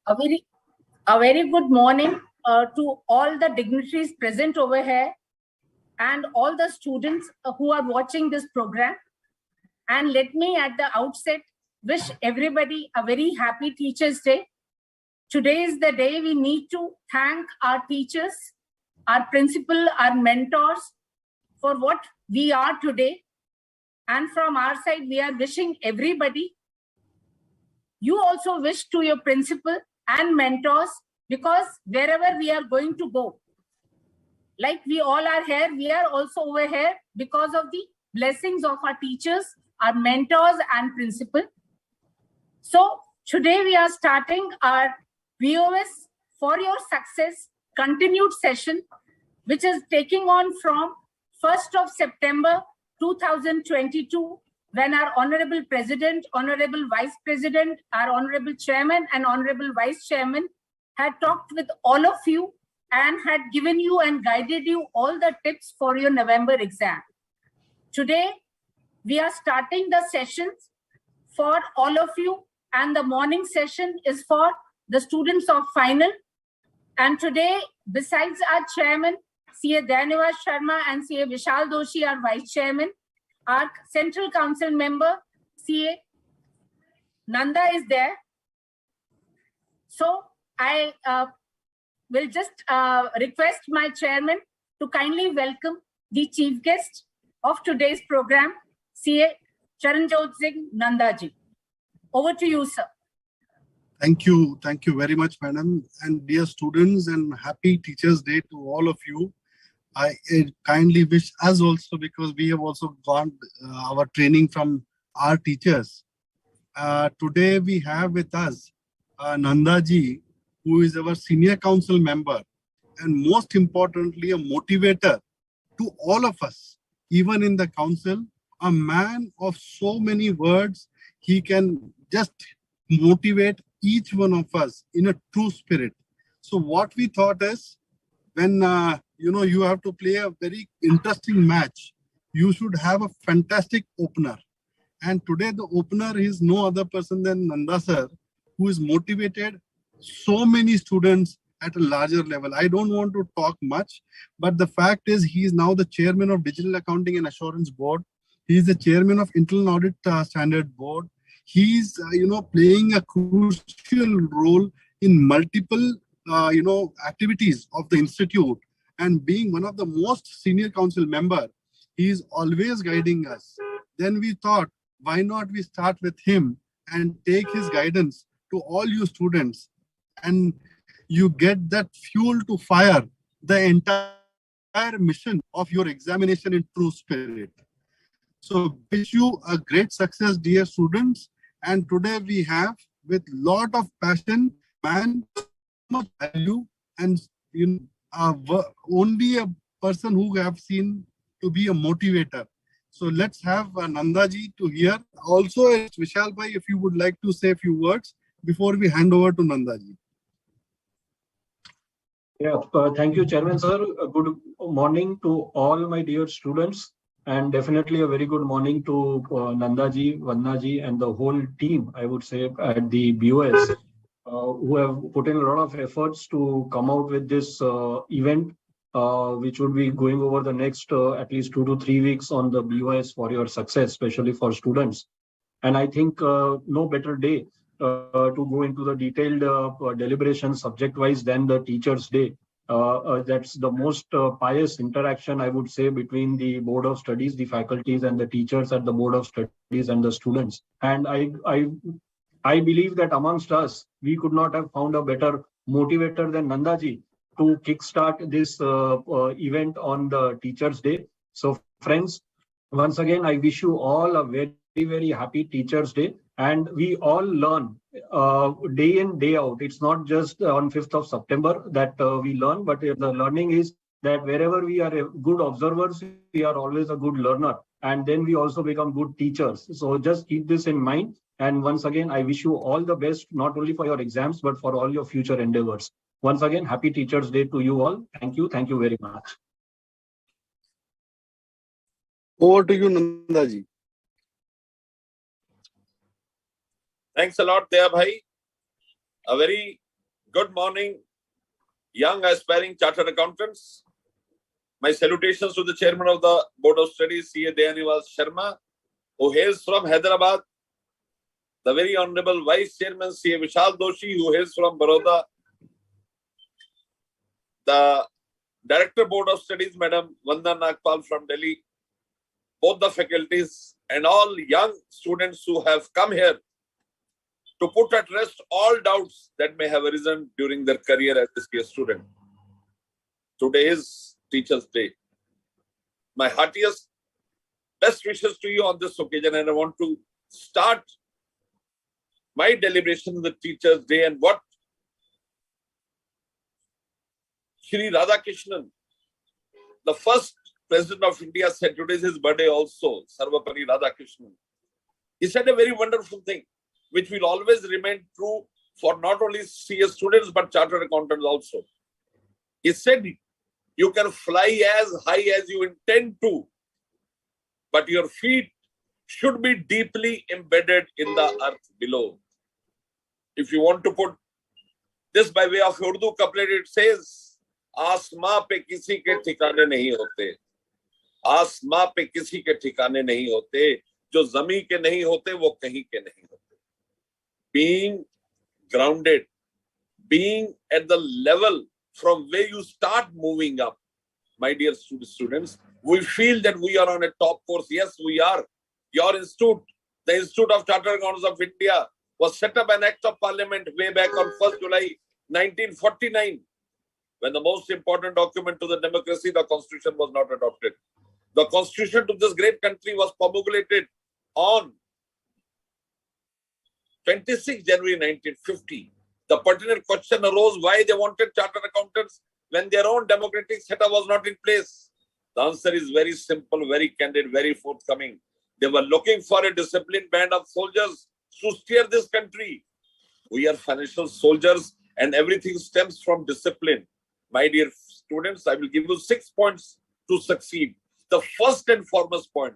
A very, a very good morning to all the dignitaries present over here and all the students who are watching this program. And let me at the outset wish everybody a very happy Teachers' Day. Today is the day we need to thank our teachers, our principal, our mentors for what we are today. And from our side, we are wishing everybody. You also wish to your principal and mentors, because wherever we are going to go, like we all are here, we are also over here because of the blessings of our teachers, our mentors and principal. So today we are starting our BoS For Your Success continued session, which is taking on from 1st of September 2022, when our Honorable President, Honorable Vice President, our Honorable Chairman and Honorable Vice Chairman had talked with all of you and had given you and guided you all the tips for your November exam. Today, we are starting the sessions for all of you, and the morning session is for the students of final. And today, besides our Chairman, CA Dhanivas Sharma and CA Vishal Doshi, our Vice Chairman, our Central Council member, CA Nanda is there. So I will just request my chairman to kindly welcome the chief guest of today's program, CA Charanjot Singh Nandaji. Over to you, sir. Thank you. Thank you very much, madam. And dear students, and happy Teachers' Day to all of you. I kindly wish us also, because we have also got our training from our teachers. Today we have with us Nandaji, who is our senior council member, and most importantly, a motivator to all of us, even in the council, a man of so many words. He can just motivate each one of us in a true spirit. So what we thought is, when you have to play a very interesting match, you should have a fantastic opener. And today the opener is no other person than Nanda sir, who is motivated so many students at a larger level. I don't want to talk much, but the fact is he is now the chairman of Digital Accounting and Assurance Board. He is the chairman of Internal Audit Standard Board. He is playing a crucial role in multiple activities of the institute, and being one of the most senior council member, he is always guiding us. Then we thought, why not we start with him and take his guidance to all you students, and you get that fuel to fire the entire mission of your examination in true spirit. So wish you a great success, dear students. And today we have, with lot of passion, man, much value, and only a person who have seen to be a motivator. So let's have Nandaji to hear. Also, Vishal bhai, if you would like to say a few words before we hand over to Nandaji. Yeah, thank you, Chairman sir. Good morning to all my dear students, and definitely a very good morning to Nandaji, Vannaji, and the whole team, I would say, at the BoS, who have put in a lot of efforts to come out with this event, which would be going over the next at least 2 to 3 weeks on the BoS For Your Success, especially for students. And I think no better day to go into the detailed deliberations subject-wise than the Teachers' Day. That's the most pious interaction, I would say, between the Board of Studies, the faculties, and the teachers at the Board of Studies and the students. And I believe that amongst us, we could not have found a better motivator than Nandaji to kickstart this event on the Teachers' Day. So friends, once again, I wish you all a very, very happy Teachers' Day. And we all learn day in, day out. It's not just on 5th of September that we learn, but the learning is that wherever we are good observers, we are always a good learner. And then we also become good teachers. So just keep this in mind. And once again, I wish you all the best, not only for your exams, but for all your future endeavors. Once again, happy Teachers' Day to you all. Thank you. Thank you very much. Over to you, Nandaji. Thanks a lot, Dea Bhai. A very Good morning, young aspiring chartered accountants. My salutations to the chairman of the Board of Studies, C.A. Dayanivas Sharma, who hails from Hyderabad, the very honorable Vice Chairman, C.A. Vishal Doshi, who hails from Baroda, the Director Board of Studies, Madam Vanda Nagpal from Delhi, both the faculties and all young students who have come here to put at rest all doubts that may have arisen during their career as a student. Today is Teachers' Day. My heartiest best wishes to you on this occasion, and I want to start my deliberation of the Teachers' Day and what Shri Radhakrishnan, the first President of India, said. Today is his birthday also, Sarvapalli Radhakrishnan. He said a very wonderful thing, which will always remain true for not only CS students, but chartered accountants also. He said, you can fly as high as you intend to, but your feet should be deeply embedded in the earth below. If you want to put this by way of Urdu couplet, it says, आसमां पे किसी के ठिकाने नहीं होते, आसमां पे किसी के ठिकाने नहीं होते, जो जमीन के नहीं होते वो कहीं के नहीं होते. Being grounded, being at the level from where you start moving up, my dear students, we feel that we are on a top course. Yes, we are. Your institute, the Institute of Chartered Accountants of India, was set up an Act of Parliament way back on 1st July 1949, when the most important document to the democracy, the Constitution, was not adopted. The Constitution to this great country was promulgated on 26 January 1950. The pertinent question arose why they wanted chartered accountants when their own democratic setup was not in place. The answer is very simple, very candid, very forthcoming. They were looking for a disciplined band of soldiers to steer this country. We are financial soldiers and everything stems from discipline. My dear students, I will give you 6 points to succeed. The first and foremost point,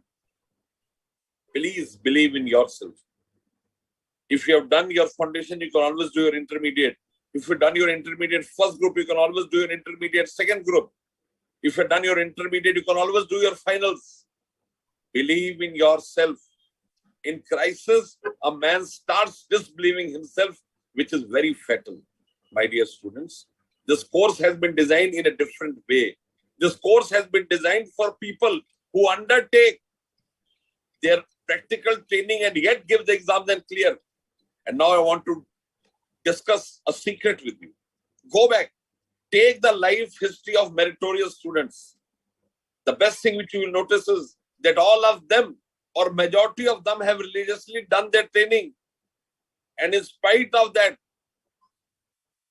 please believe in yourself. If you have done your foundation, you can always do your intermediate. If you've done your intermediate first group, you can always do your intermediate second group. If you've done your intermediate, you can always do your finals. Believe in yourself. In crisis, a man starts disbelieving himself, which is very fatal. My dear students, this course has been designed in a different way. This course has been designed for people who undertake their practical training and yet give the exams and clear. And now I want to discuss a secret with you. Go back, take the life history of meritorious students. The best thing which you will notice is that all of them or majority of them have religiously done their training. And in spite of that,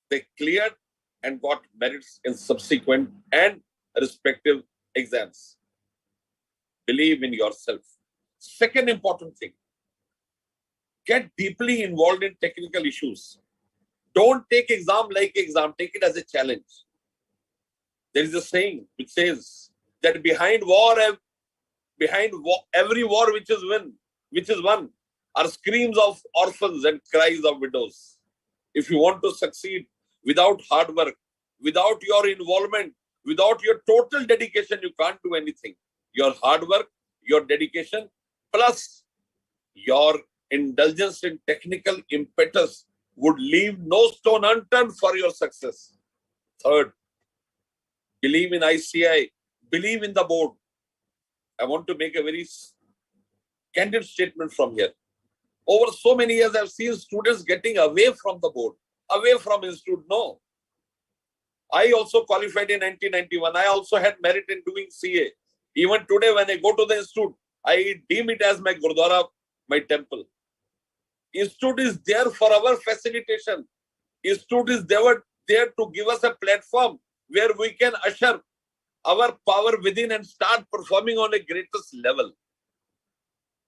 they cleared and got merits in subsequent and respective exams. Believe in yourself. Second important thing, get deeply involved in technical issues. Don't take exam like exam, take it as a challenge. There is a saying which says that behind every war which is won, are screams of orphans and cries of widows. If you want to succeed without hard work, without your involvement, without your total dedication, you can't do anything. Your hard work, your dedication, plus your indulgence in technical impetus would leave no stone unturned for your success. Third, believe in ICI, believe in the board. I want to make a very candid statement from here. Over so many years, I've seen students getting away from the board, away from institute. No. I also qualified in 1991. I also had merit in doing CA. Even today, when I go to the institute, I deem it as my Gurdwara, my temple. Institute is there for our facilitation. Institute is there to give us a platform where we can usher our power within and start performing on a greatest level.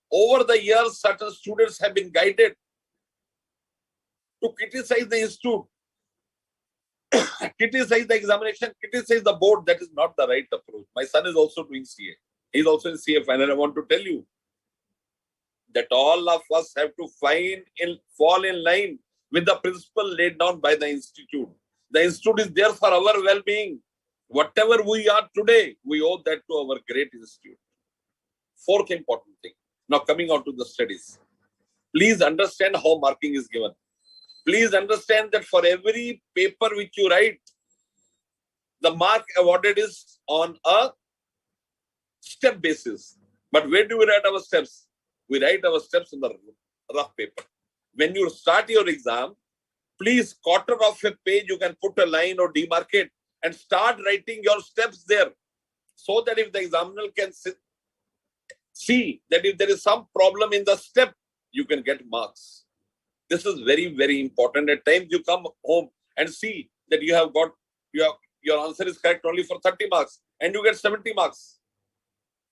Over the years, certain students have been guided to criticize the institute, criticize the examination, criticize the board. That is not the right approach. My son is also doing CA. He is also in CA final. I want to tell you that all of us have to fall in line with the principle laid down by the institute. The institute is there for our well-being. Whatever we are today, we owe that to our great institute. Fourth important thing. Now coming on to the studies. Please understand how marking is given. Please understand that for every paper which you write, the mark awarded is on a step basis. But where do we write our steps? We write our steps on the rough paper. When you start your exam, please quarter of a page you can put a line or demarcate and start writing your steps there, so that if the examiner can see that if there is some problem in the step, you can get marks. This is very, very important. At times you come home and see that you have got your answer is correct only for 30 marks and you get 70 marks.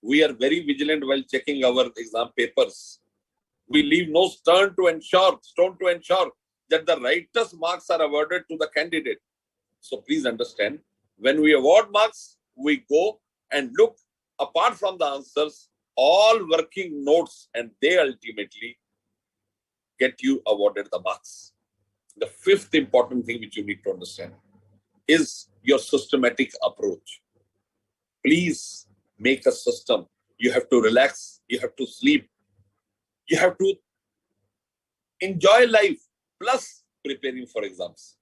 We are very vigilant while checking our exam papers. We leave no stone to ensure that the writer's marks are awarded to the candidate. So please understand, when we award marks, we go and look apart from the answers, all working notes, and they ultimately get you awarded the marks. The fifth important thing which you need to understand is your systematic approach. Please make a system. You have to relax, you have to sleep, you have to enjoy life, plus preparing for exams.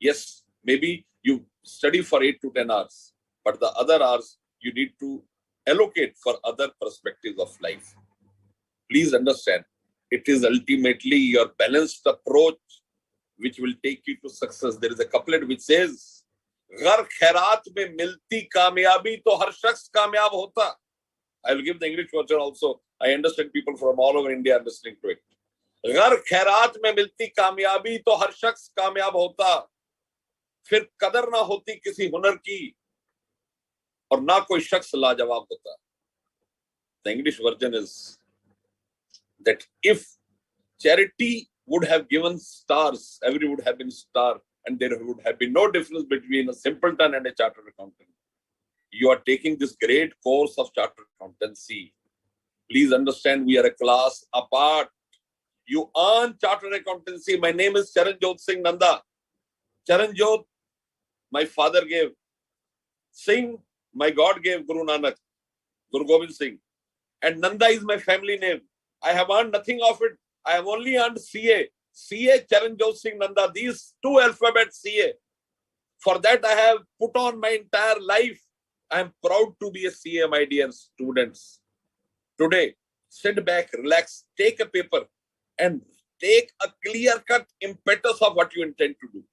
Yes, maybe you study for 8 to 10 hours, but the other hours you need to allocate for other perspectives of life. Please understand, it is ultimately your balanced approach which will take you to success. There is a couplet which says, "Ghar khairat mein milti kamyabi to har shakhs kamyab hota." I will give the English version also. I understand people from all over India are listening to it. "Ghar khairat mein milti kamyabi to har shakhs kamyab hota." फिर कदर ना होती किसी हुनर की और ना कोई शख्स लाजवाब होता. The English version is that if charity would have given stars, everyone would have been star, and there would have been no difference between a simpleton and a chartered accountant. You are taking this great course of chartered accountancy. Please understand, we are a class apart. You earn chartered accountancy. My name is Charanjot Singh Nanda. Charanjot, my father gave. Singh, my God gave Guru Nanak, Guru Gobind Singh. And Nanda is my family name. I have earned nothing of it. I have only earned CA. CA Charanjot Singh Nanda, these two alphabets CA. For that I have put on my entire life. I am proud to be a CA, my dear students. Today, sit back, relax, take a paper and take a clear-cut impetus of what you intend to do.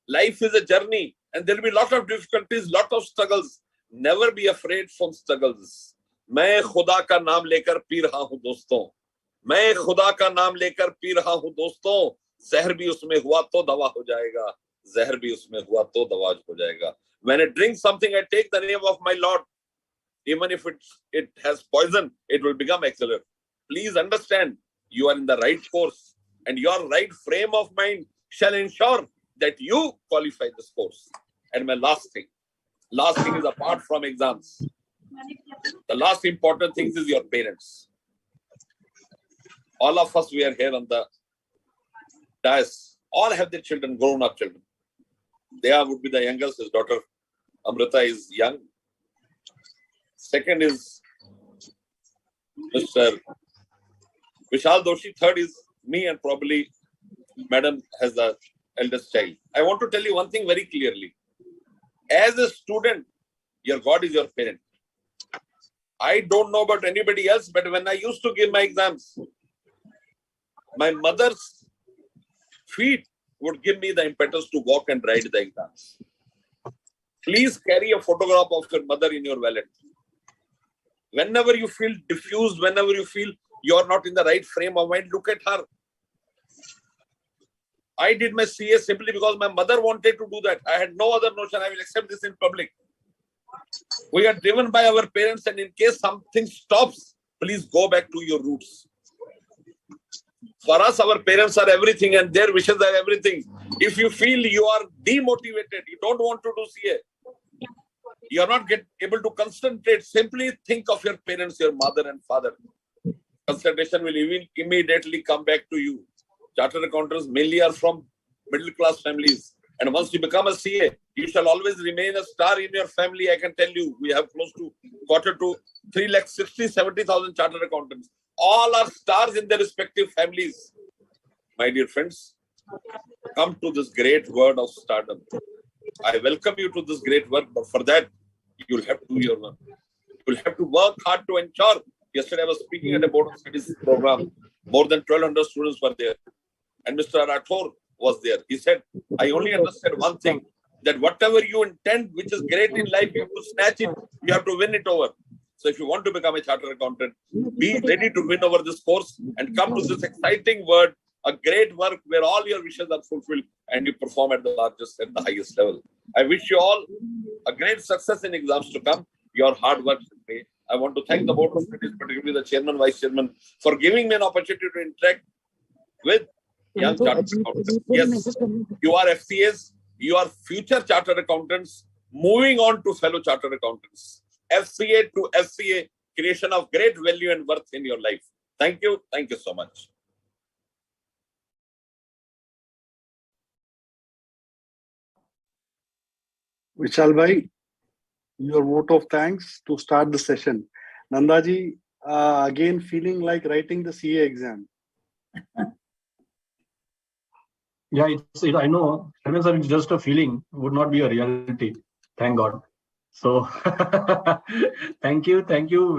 Life is a journey and there will be a lot of difficulties, lot of struggles. Never be afraid from struggles. मैं खुदा का नाम लेकर P रहा हूं दोस्तों. मैं खुदा का नाम लेकर पी रहा हूं दोस्तों. जहर भी उसमें हुआ तो दवा हो जाएगा. जहर भी उसमें हुआ तो दवा हो जाएगा. When I drink something, I take the name of my Lord. Even if it has poison, it will become excellent. Please understand, you are in the right course and your right frame of mind shall ensure that you qualify this course. And my last thing is apart from exams. The last important thing is your parents. All of us, we are here on the dais. All have their children, grown-up children. There would be the youngest, his daughter Amrita is young. Second is Mr. Vishal Doshi. Third is me, and probably Madam has the eldest child. I want to tell you one thing very clearly. As a student, your God is your parent. I don't know about anybody else, but when I used to give my exams, my mother's feet would give me the impetus to walk and write the exams. Please carry a photograph of your mother in your wallet. Whenever you feel diffused, whenever you feel you are not in the right frame of mind, look at her. I did my CA simply because my mother wanted to do that. I had no other notion. I will accept this in public. We are driven by our parents, and in case something stops, please go back to your roots. For us, our parents are everything and their wishes are everything. If you feel you are demotivated, you don't want to do CA, you are not able to concentrate, simply think of your parents, your mother and father. Concentration will immediately come back to you. Chartered accountants mainly are from middle class families. And once you become a CA, you shall always remain a star in your family. I can tell you, we have close to 3,60,000-70,000 chartered accountants. All are stars in their respective families. My dear friends, come to this great word of stardom. I welcome you to this great work, but for that, you'll have to do your work. You'll have to work hard to ensure. Yesterday, I was speaking at a board of studies program. More than 1,200 students were there. And Mr. Rathore was there. He said, I only understand one thing, that whatever you intend, which is great in life, you have to snatch it. You have to win it over. So if you want to become a chartered accountant, be ready to win over this course and come to this exciting word, a great work where all your wishes are fulfilled and you perform at the largest and the highest level. I wish you all a great success in exams to come. Your hard work should pay. I want to thank the board of studies, particularly the chairman, vice chairman, for giving me an opportunity to interact with young chartered accountants. Yes, you are FCAs, you are future chartered accountants, moving on to fellow chartered accountants. FCA to FCA, creation of great value and worth in your life. Thank you. Thank you so much. Vishal bhai, your vote of thanks to start the session. Nandaji, again feeling like writing the CA exam. Yeah, I know. Sir, it's just a feeling, would not be a reality. Thank God. So, thank you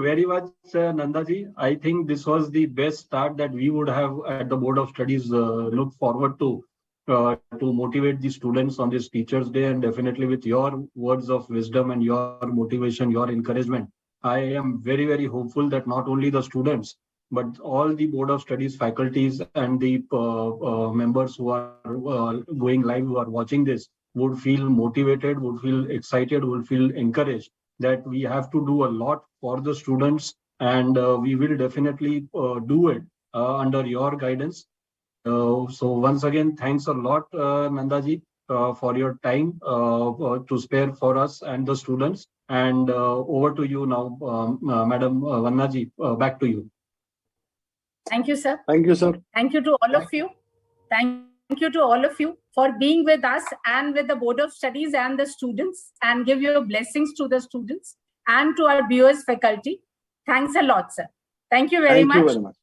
very much, Nandaji. I think this was the best start that we would have at the Board of Studies look forward to motivate the students on this Teachers' Day, and definitely with your words of wisdom and your motivation, your encouragement. I am very, very hopeful that not only the students, but all the Board of Studies faculties and the members who are going live, who are watching this, would feel motivated, would feel excited, would feel encouraged that we have to do a lot for the students, and we will definitely do it under your guidance. So once again, thanks a lot, Nandaji, for your time to spare for us and the students. And over to you now, Madam Vannaji, back to you. Thank you, sir. Thank you, sir. Thank you to all of you. Thank you to all of you for being with us and with the Board of Studies and the students, and give your blessings to the students and to our BoS faculty. Thanks a lot, sir. Thank you very much. Thank you very much.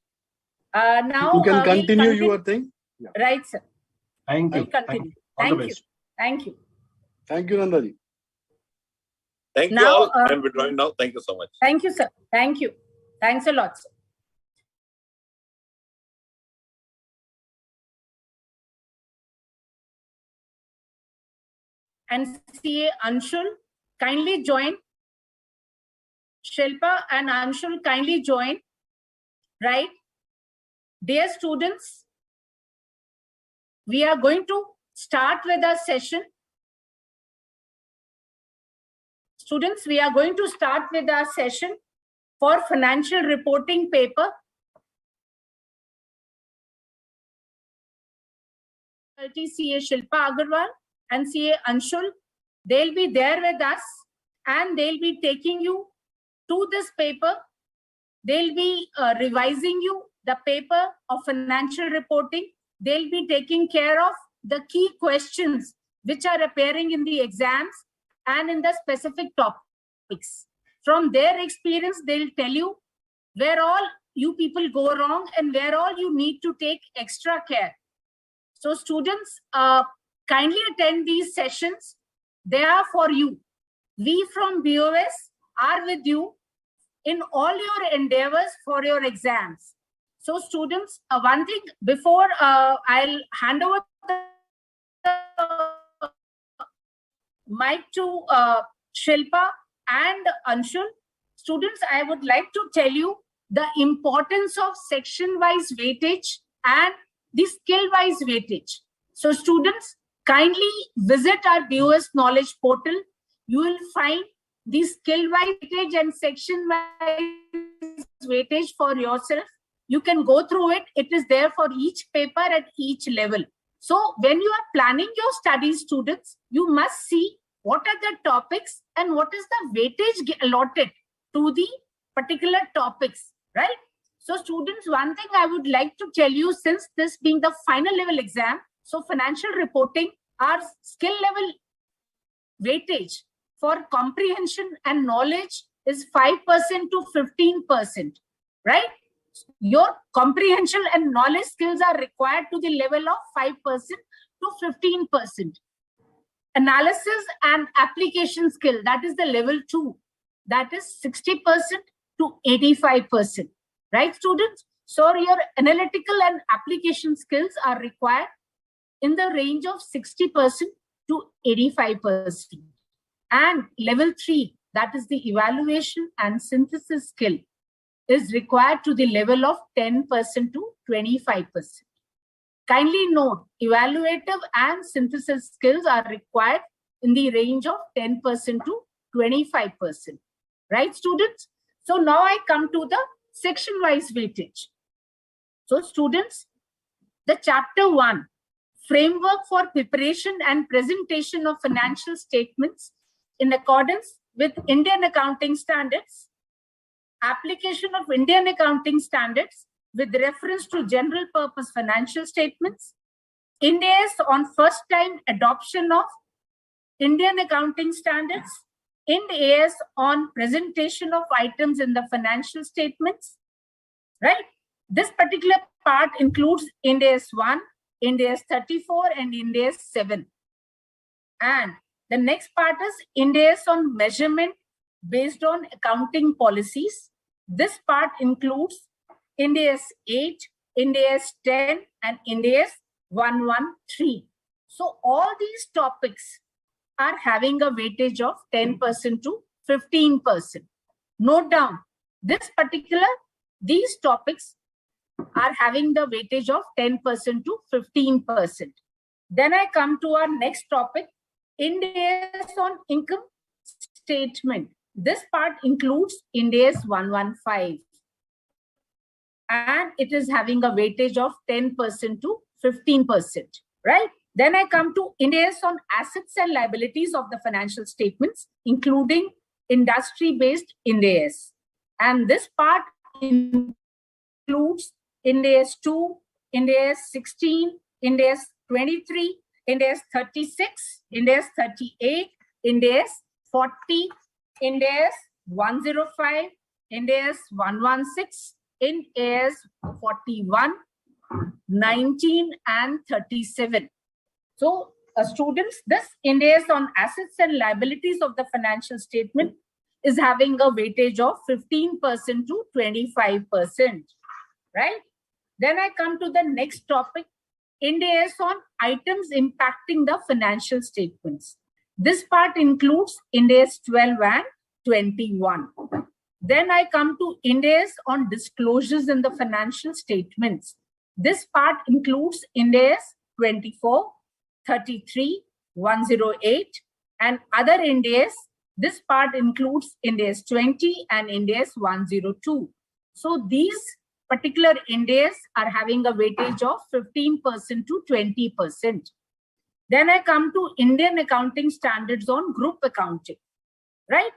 Now you can continue your thing. Yeah. Right, sir. Thank you. Thank you. Thank you. Thank you. Thank you, Nandaji. Thank you all. I am withdrawing now. Thank you so much. Thank you, sir. Thank you. Thanks a lot, sir. And CA Anshul, kindly join. Shilpa and Anshul, kindly join. Right? Dear students, we are going to start with our session. Students, we are going to start with our session for financial reporting paper. CA Shilpa Agarwal and CA Anshul, they'll be there with us and they'll be taking you to this paper. They'll be revising you the paper of financial reporting. They'll be taking care of the key questions which are appearing in the exams and in the specific topics. From their experience, they'll tell you where all you people go wrong and where all you need to take extra care. So students, kindly attend these sessions. They are for you. We from BoS are with you in all your endeavors for your exams. So students, one thing before I'll hand over the mic to Shilpa and Anshul. Students, I would like to tell you the importance of section-wise weightage and the skill-wise weightage. So students, kindly visit our BoS Knowledge Portal. You will find the skill-wise weightage and section-wise weightage for yourself. You can go through it. It is there for each paper at each level. So when you are planning your studies, students, you must see what are the topics and what is the weightage allotted to the particular topics, right? So students, one thing I would like to tell you, since this being the final level exam, so financial reporting, our skill level weightage for comprehension and knowledge is 5% to 15%, right? Your comprehension and knowledge skills are required to the level of 5% to 15%. Analysis and application skill, that is the level 2, that is 60% to 85%, right students? So your analytical and application skills are required in the range of 60% to 85%. And level 3, that is the evaluation and synthesis skill, is required to the level of 10% to 25%. Kindly note, evaluative and synthesis skills are required in the range of 10% to 25%. Right, students? So now I come to the section-wise weightage. So students, the chapter 1, framework for preparation and presentation of financial statements in accordance with Indian accounting standards, application of Indian accounting standards with reference to general purpose financial statements, Ind AS on first time adoption of Indian accounting standards, Ind AS on presentation of items in the financial statements, right? This particular part includes Ind AS 1, Ind AS 34 and Ind AS 7. And the next part is Ind AS on measurement based on accounting policies. This part includes Ind AS 8, Ind AS 10 and Ind AS 113. So all these topics are having a weightage of 10% to 15%. Note down, these topics are having the weightage of 10% to 15%. Then I come to our next topic, Ind AS on income statement. This part includes Ind AS 115. And it is having a weightage of 10% to 15%, right? Then I come to Ind AS on assets and liabilities of the financial statements, including industry-based Ind AS. And this part includes Ind AS 2, Ind AS 16, Ind AS 23, Ind AS 36, Ind AS 38, Ind AS 40, Ind AS 105, Ind AS 116, Ind AS 41, 19 and 37. So students, this Ind AS on assets and liabilities of the financial statement is having a weightage of 15% to 25%, right? Then I come to the next topic, Ind AS on items impacting the financial statements. This part includes Ind AS 12 and 21. Then I come to Ind AS on disclosures in the financial statements. This part includes Ind AS 24, 33, 108 and other Ind AS. This part includes Ind AS 20 and Ind AS 102. So these particular Ind AS are having a weightage of 15% to 20%. Then I come to Indian accounting standards on group accounting, right?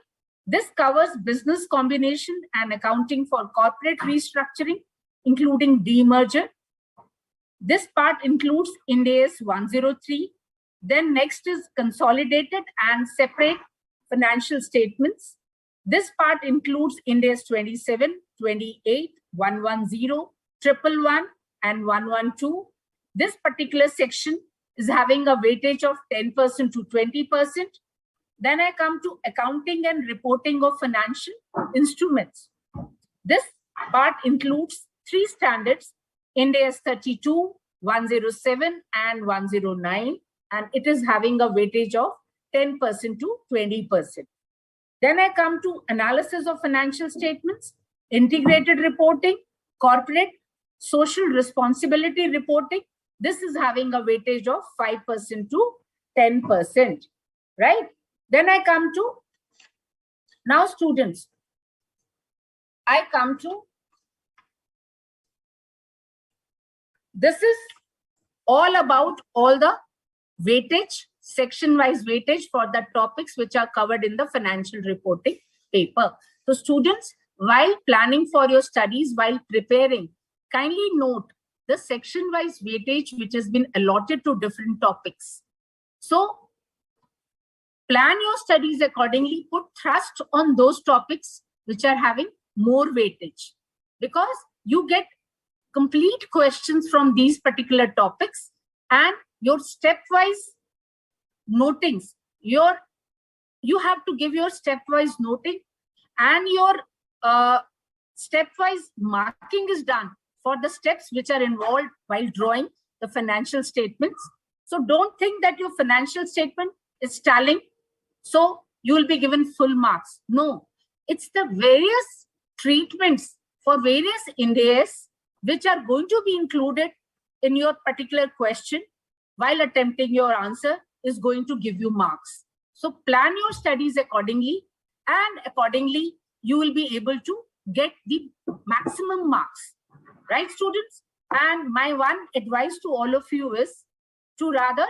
This covers business combination and accounting for corporate restructuring, including demerger. This part includes Ind AS 103. Then next is consolidated and separate financial statements. This part includes Ind AS 27, 28, 110, 111, and 112. This particular section is having a weightage of 10% to 20%. Then I come to accounting and reporting of financial instruments. This part includes 3 standards, Ind AS 32, 107, and 109, and it is having a weightage of 10% to 20%. Then I come to analysis of financial statements, integrated reporting, corporate social responsibility reporting. This is having a weightage of 5% to 10%, right? Then I come to, now students, I come to, this is all about all the weightage, section-wise weightage for the topics which are covered in the financial reporting paper. So students, while planning for your studies, while preparing, kindly note the section-wise weightage which has been allotted to different topics. So plan your studies accordingly, put thrust on those topics which are having more weightage, because you get complete questions from these particular topics, and your stepwise notings, you have to give your stepwise noting, and your stepwise marking is done for the steps which are involved while drawing the financial statements. So don't think that your financial statement is tallying, so you will be given full marks. No, it's the various treatments for various Ind AS which are going to be included in your particular question while attempting your answer is going to give you marks. So plan your studies accordingly, and accordingly you will be able to get the maximum marks. Right, students? And my one advice to all of you is to rather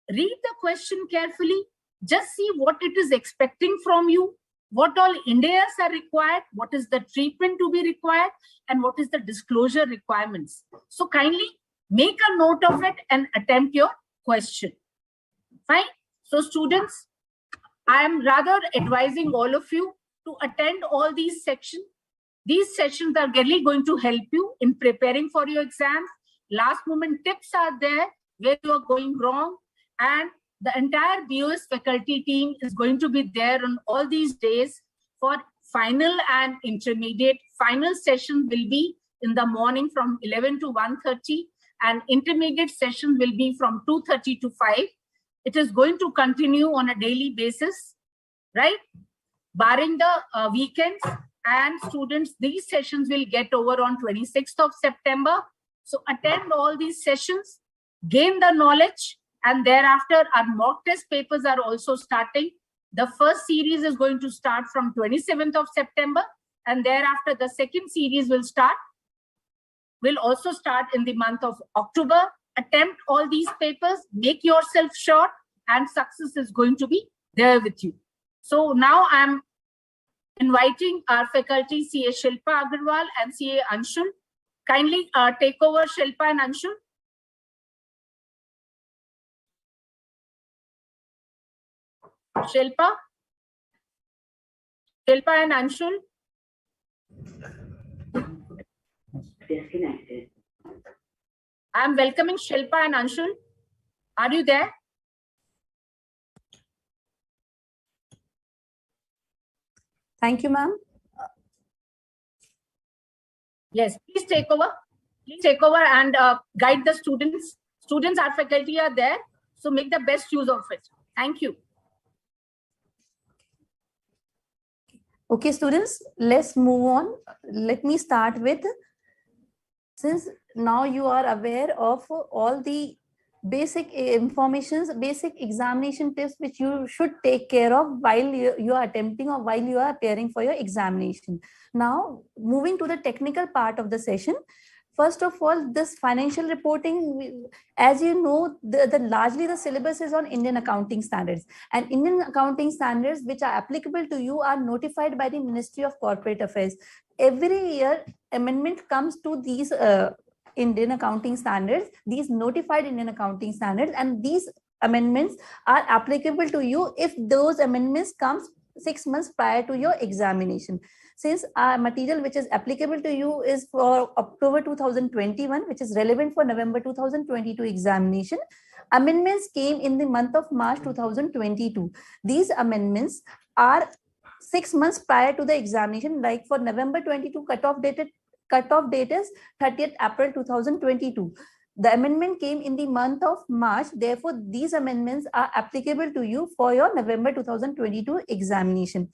read the question carefully, just see what it is expecting from you, what all Ind AS are required, what is the treatment to be required, and what is the disclosure requirements. So kindly make a note of it and attempt your question. Fine. So students, I am rather advising all of you to attend all these sections. These sessions are really going to help you in preparing for your exams. Last moment tips are there where you are going wrong, and the entire BoS faculty team is going to be there on all these days for final and intermediate. Final session will be in the morning from 11 to 1:30, and intermediate session will be from 2:30 to 5. It is going to continue on a daily basis, right? Barring the weekends. And students, these sessions will get over on 26th of September. So attend all these sessions, gain the knowledge, and thereafter our mock test papers are also starting. The first series is going to start from 27th of September, and thereafter the second series will also start in the month of October. Attempt all these papers, make yourself sure, and success is going to be there with you. So now I'm inviting our faculty, CA Shilpa Agarwal and CA Anshul. Kindly take over, Shilpa and Anshul. Shilpa and Anshul. Disconnected. I'm welcoming Shilpa and Anshul. Are you there? Thank you, ma'am. Yes, please take over. Please take over and guide the students. Students, our faculty are there, so make the best use of it. Thank you. Okay, students, let's move on. Let me start with, since now you are aware of all the basic informations, basic examination tips which you should take care of while you are attempting or while you are appearing for your examination. Now, moving to the technical part of the session. First of all, this financial reporting, as you know, largely the syllabus is on Indian accounting standards, and Indian accounting standards which are applicable to you are notified by the Ministry of Corporate Affairs. Every year, amendment comes to these Indian accounting standards, these notified Indian accounting standards, and these amendments are applicable to you if those amendments comes 6 months prior to your examination. Since our material which is applicable to you is for October 2021, which is relevant for November 2022 examination, amendments came in the month of March 2022. These amendments are 6 months prior to the examination. Like for November 22, cutoff date is 30th April 2022. The amendment came in the month of March. Therefore, these amendments are applicable to you for your November 2022 examination.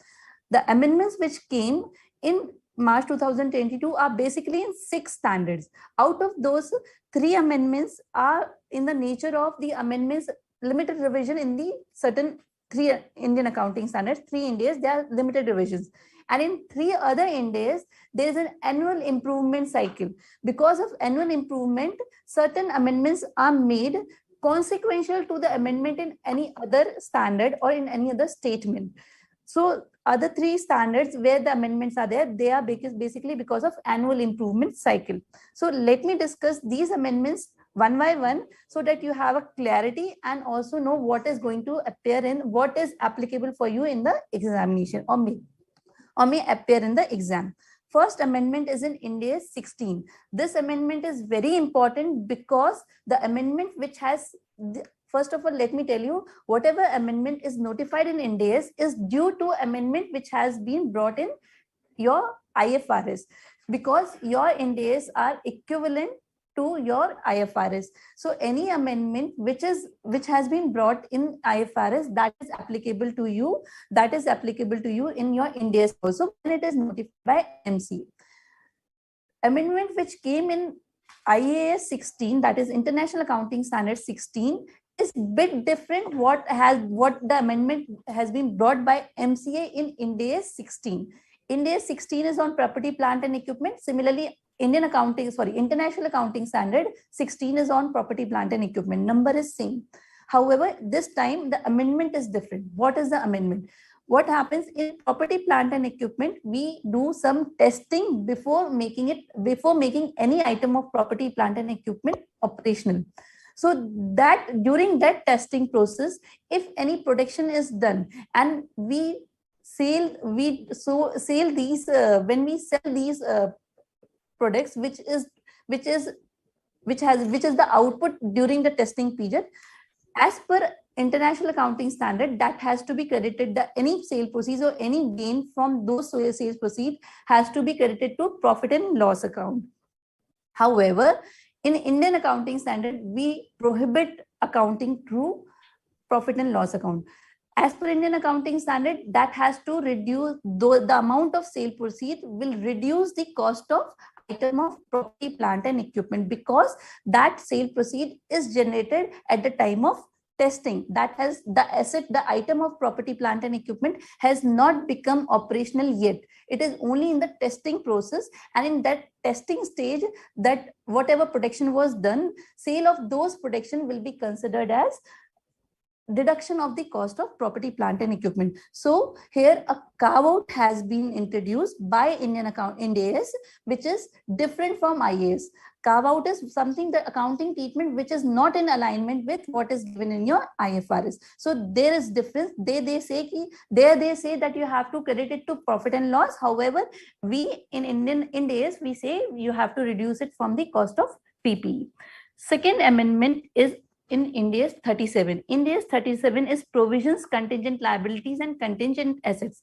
The amendments which came in March 2022 are basically in 6 standards. Out of those, 3 amendments are in the nature of the amendments limited revision in the certain 3 Indian accounting standards, 3 Ind AS, they are limited revisions. And in 3 other Ind AS, there is an annual improvement cycle. Because of annual improvement, certain amendments are made consequential to the amendment in any other standard or in any other statement. So other three standards where the amendments are there, they are basically because of annual improvement cycle. So let me discuss these amendments one by one so that you have a clarity and also know what is going to appear in, what is applicable for you in the examination or may appear in the exam. First amendment is in Ind AS 16. This amendment is very important because the amendment which has, first of all, let me tell you, whatever amendment is notified in Ind AS is due to amendment which has been brought in your IFRS, because your Ind AS are equivalent to your IFRS. So any amendment which has been brought in IFRS, that is applicable to you, in your Ind AS also when it is notified by MC. Amendment which came in IAS 16, that is International Accounting Standard 16, is bit different what the amendment has been brought by MCA in Ind AS 16. Ind AS 16 is on property, plant and equipment. Similarly, International Accounting Standard 16 is on property, plant and equipment. Number is same. However, this time the amendment is different. What is the amendment? What happens in property, plant and equipment? We do some testing before making any item of property, plant and equipment operational. So that during that testing process, if any production is done and we sell these when we sell these products, which is the output during the testing period, as per International Accounting Standard, that has to be credited. Any sale proceeds or any gain from those sales proceeds has to be credited to profit and loss account. However, in Indian Accounting Standard, we prohibit accounting through profit and loss account. As per Indian Accounting Standard, that has to reduce, the amount of sale proceed will reduce the cost of item of property, plant and equipment, because that sale proceed is generated at the time of testing. That has the item of property, plant and equipment has not become operational yet. It is only in the testing process, and in that testing stage, that whatever production was done, sale of those production will be considered as deduction of the cost of property, plant and equipment. So here a carve-out has been introduced by Ind AS, which is different from IAS. Carve-out is something, the accounting treatment which is not in alignment with what is given in your IFRS. So there is difference. They say that you have to credit it to profit and loss. However, we in Ind AS, we say you have to reduce it from the cost of PPE. Second amendment is in Ind AS 37. Ind AS 37 is provisions, contingent liabilities and contingent assets.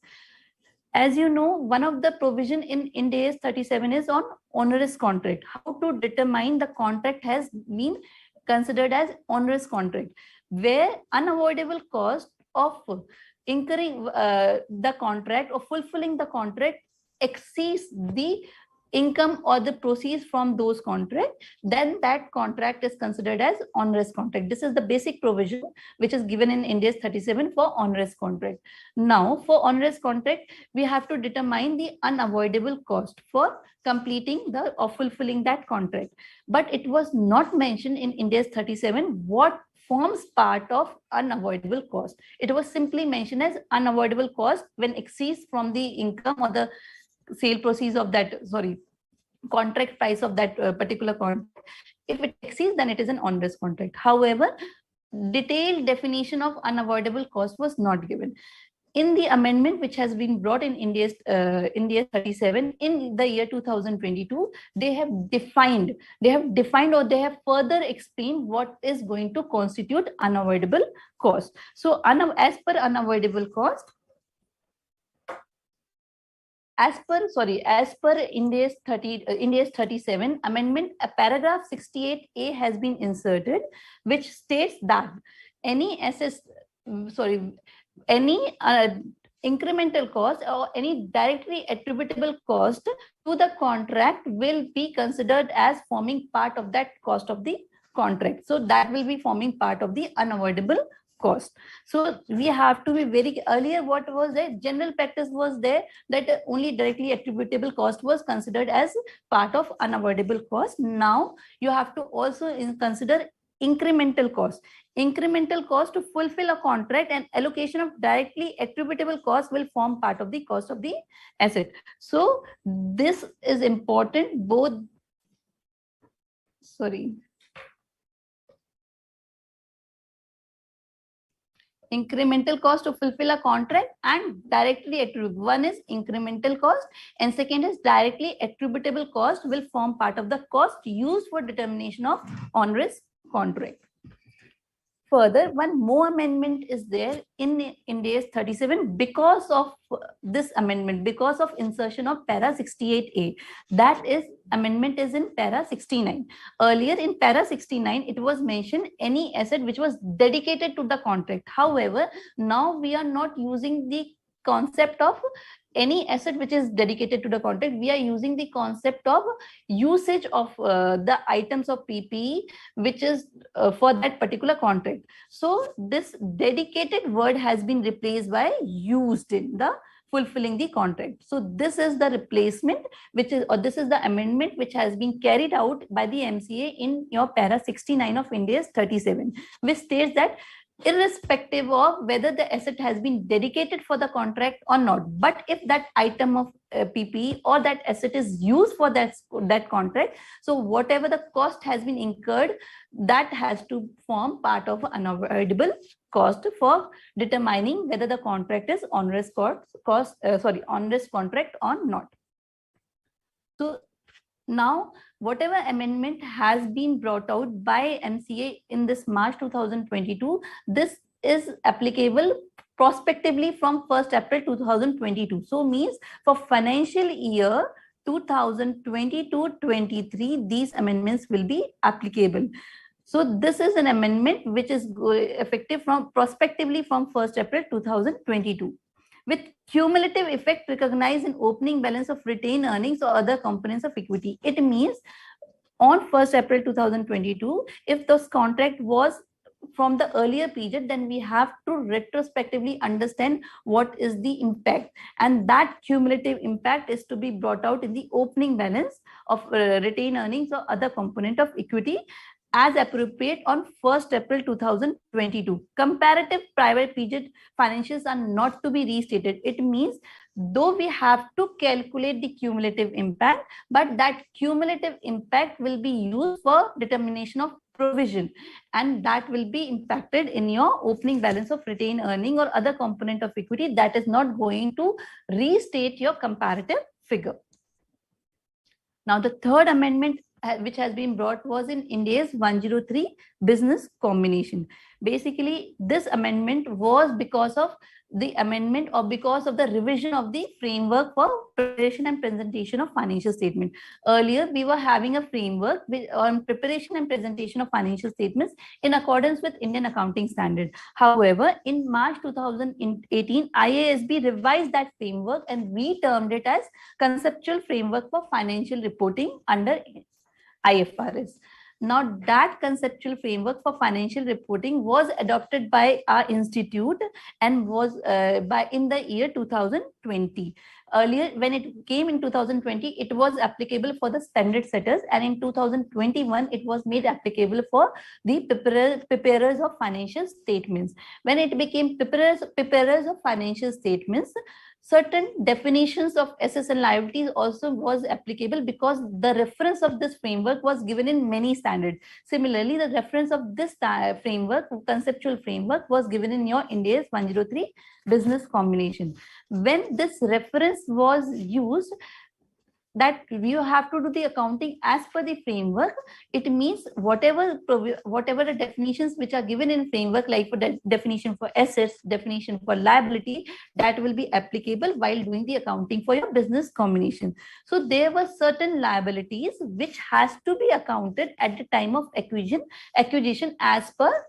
As you know, one of the provision in Ind AS 37 is on onerous contract. How to determine the contract has been considered as onerous contract, where unavoidable cost of incurring the contract or fulfilling the contract exceeds the income or the proceeds from those contracts, then that contract is considered as onerous contract. This is the basic provision which is given in Ind AS 37 for onerous contract. Now, for onerous contract, we have to determine the unavoidable cost for completing or fulfilling that contract. But it was not mentioned in Ind AS 37 what forms part of unavoidable cost. It was simply mentioned as unavoidable cost when exceeds from the income or the sale proceeds of that, contract price of that particular contract. If it exceeds, then it is an onerous contract. However, detailed definition of unavoidable cost was not given. In the amendment which has been brought in Ind AS 37 in the year 2022, they have defined or they have further explained what is going to constitute unavoidable cost. So as per unavoidable cost, as per Ind AS 37 amendment, a paragraph 68A has been inserted, which states that any incremental cost or any directly attributable cost to the contract will be considered as forming part of that cost of the contract. So that will be forming part of the unavoidable cost. So we have to be very earlier. What was there? General practice was there that only directly attributable cost was considered as part of unavoidable cost. Now you have to also consider incremental cost. incremental cost to fulfill a contract and allocation of directly attributable cost will form part of the cost of the asset. So this is important, both, incremental cost to fulfill a contract and directly attributable. One is incremental cost and second is directly attributable cost will form part of the cost used for determination of onerous contract. Further, one more amendment is there in Ind AS 37 because of this amendment, because of insertion of para 68A. That is, amendment is in para 69. Earlier in para 69, it was mentioned any asset which was dedicated to the contract. However, now we are not using the concept of any asset which is dedicated to the contract. We are using the concept of usage of the items of PPE which is for that particular contract. So this dedicated word has been replaced by used in the fulfilling the contract. So this is the replacement which is, or this is the amendment which has been carried out by the MCA in your para 69 of Ind AS 37, which states that irrespective of whether the asset has been dedicated for the contract or not, but if that item of PPE or that asset is used for that contract, so whatever the cost has been incurred, that has to form part of unavoidable cost for determining whether the contract is onerous onerous contract or not. So now, whatever amendment has been brought out by MCA in this March 2022, this is applicable prospectively from 1st April 2022. So means for financial year 2022-23, these amendments will be applicable. So this is an amendment which is effective from prospectively from 1st April 2022. With cumulative effect recognized in opening balance of retained earnings or other components of equity. It means on 1st April 2022, if this contract was from the earlier period, then we have to retrospectively understand what is the impact, and that cumulative impact is to be brought out in the opening balance of retained earnings or other component of equity as appropriate on 1st April 2022. Comparative prior period financials are not to be restated. It means though we have to calculate the cumulative impact, but that cumulative impact will be used for determination of provision, and that will be impacted in your opening balance of retained earning or other component of equity. That is not going to restate your comparative figure. Now, the third amendment which has been brought was in Ind AS 103 business combination. Basically, this amendment was because of the amendment or because of the revision of the framework for preparation and presentation of financial statement. Earlier, we were having a framework on preparation and presentation of financial statements in accordance with Indian accounting standard. However, in March 2018, IASB revised that framework and re-termed it as conceptual framework for financial reporting under IFRS. Now, that conceptual framework for financial reporting was adopted by our institute and was in the year 2020. Earlier, when it came in 2020, it was applicable for the standard setters, and in 2021, it was made applicable for the preparers of financial statements. When it became preparers of financial statements, certain definitions of assets and liabilities also was applicable because the reference of this framework was given in many standards. Similarly, the reference of this framework, conceptual framework, was given in your Ind AS 103 business combination. When this reference was used, that you have to do the accounting as per the framework, it means whatever the definitions which are given in framework, like for the definition for assets, definition for liability, that will be applicable while doing the accounting for your business combination. So there were certain liabilities which has to be accounted at the time of acquisition as per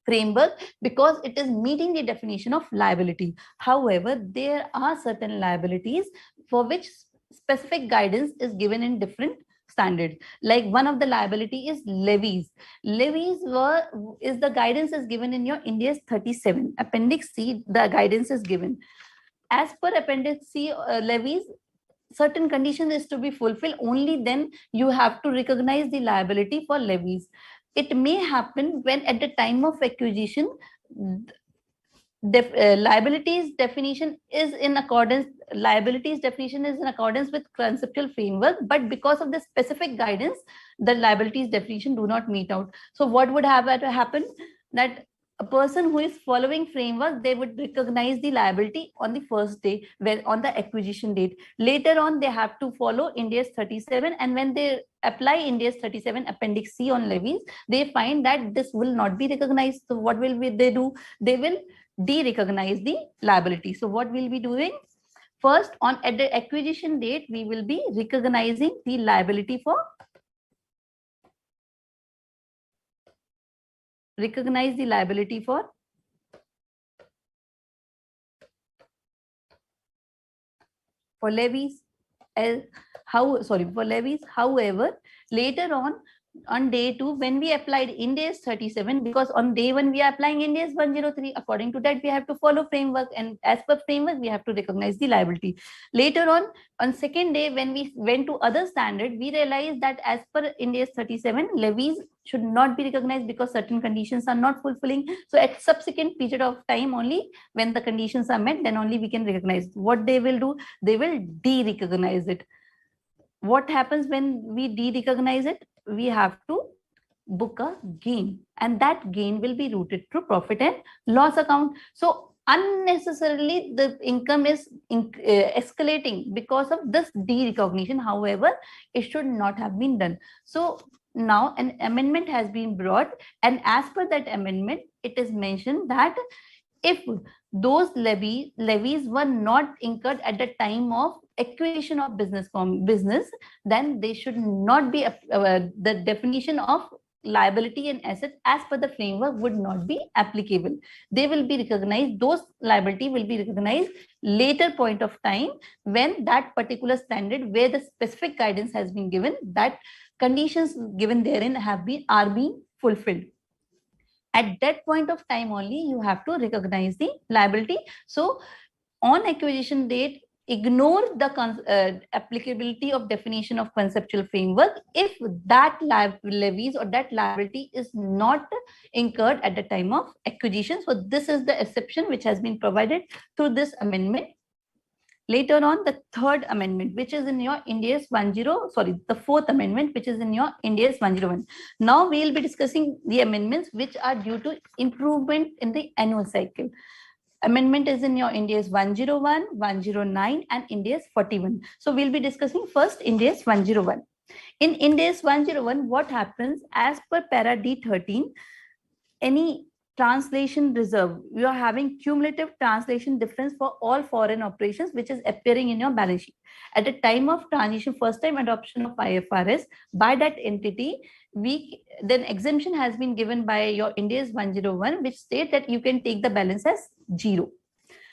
framework because it is meeting the definition of liability. However, there are certain liabilities for which specific guidance is given in different standards. Like one of the liability is levies. Levies is the guidance is given in your Ind AS 37. Appendix C, the guidance is given. As per Appendix C, levies, certain conditions is to be fulfilled. Only then you have to recognize the liability for levies. it may happen when at the time of acquisition, liabilities definition is in accordance with conceptual framework, but because of the specific guidance, the liabilities definition do not meet out. So what would have to happen, that a person who is following framework, they would recognize the liability on the first day, where on the acquisition date. Later on, they have to follow Ind AS 37, and when they apply Ind AS 37 Appendix C on levies, they find that this will not be recognized. So what will they do? They will de-recognize the liability. So what we'll be doing? First, at the acquisition date, we will be recognizing the liability for levies. For levies. However, later on day 2, when we applied Ind AS 37, because on day 1 we are applying Ind AS 103, according to that we have to follow framework, and as per framework we have to recognize the liability. Later on second day, when we went to other standard, we realized that as per Ind AS 37, levies should not be recognized because certain conditions are not fulfilling. So at subsequent period of time only, when the conditions are met, then only we can recognize. What they will do? They will de-recognize it. What happens when we de-recognize it? We have to book a gain, and that gain will be routed to profit and loss account. So unnecessarily the income is escalating because of this de-recognition. However, it should not have been done. So now an amendment has been brought, and as per that amendment, it is mentioned that if those levies were not incurred at the time of acquisition of business, then they should not be, the definition of liability and asset as per the framework would not be applicable. They will be recognized, those liability will be recognized later point of time, when that particular standard where the specific guidance has been given, that conditions given therein are being fulfilled. At that point of time only, you have to recognize the liability. So on acquisition date, ignore the applicability of definition of conceptual framework if that levies or that liability is not incurred at the time of acquisition. So this is the exception which has been provided through this amendment. Later on, the third amendment, which is in your Ind AS the fourth amendment, which is in your Ind AS 101. Now we will be discussing the amendments which are due to improvement in the annual cycle. Amendment is in your Ind AS 101, 109 and Ind AS 41. So we'll be discussing first Ind AS 101. In Ind AS 101, what happens as per para D13, any translation reserve, you are having cumulative translation difference for all foreign operations which is appearing in your balance sheet. At the time of transition, first time adoption of IFRS by that entity, then exemption has been given by your Ind AS 101, which state that you can take the balance as 0.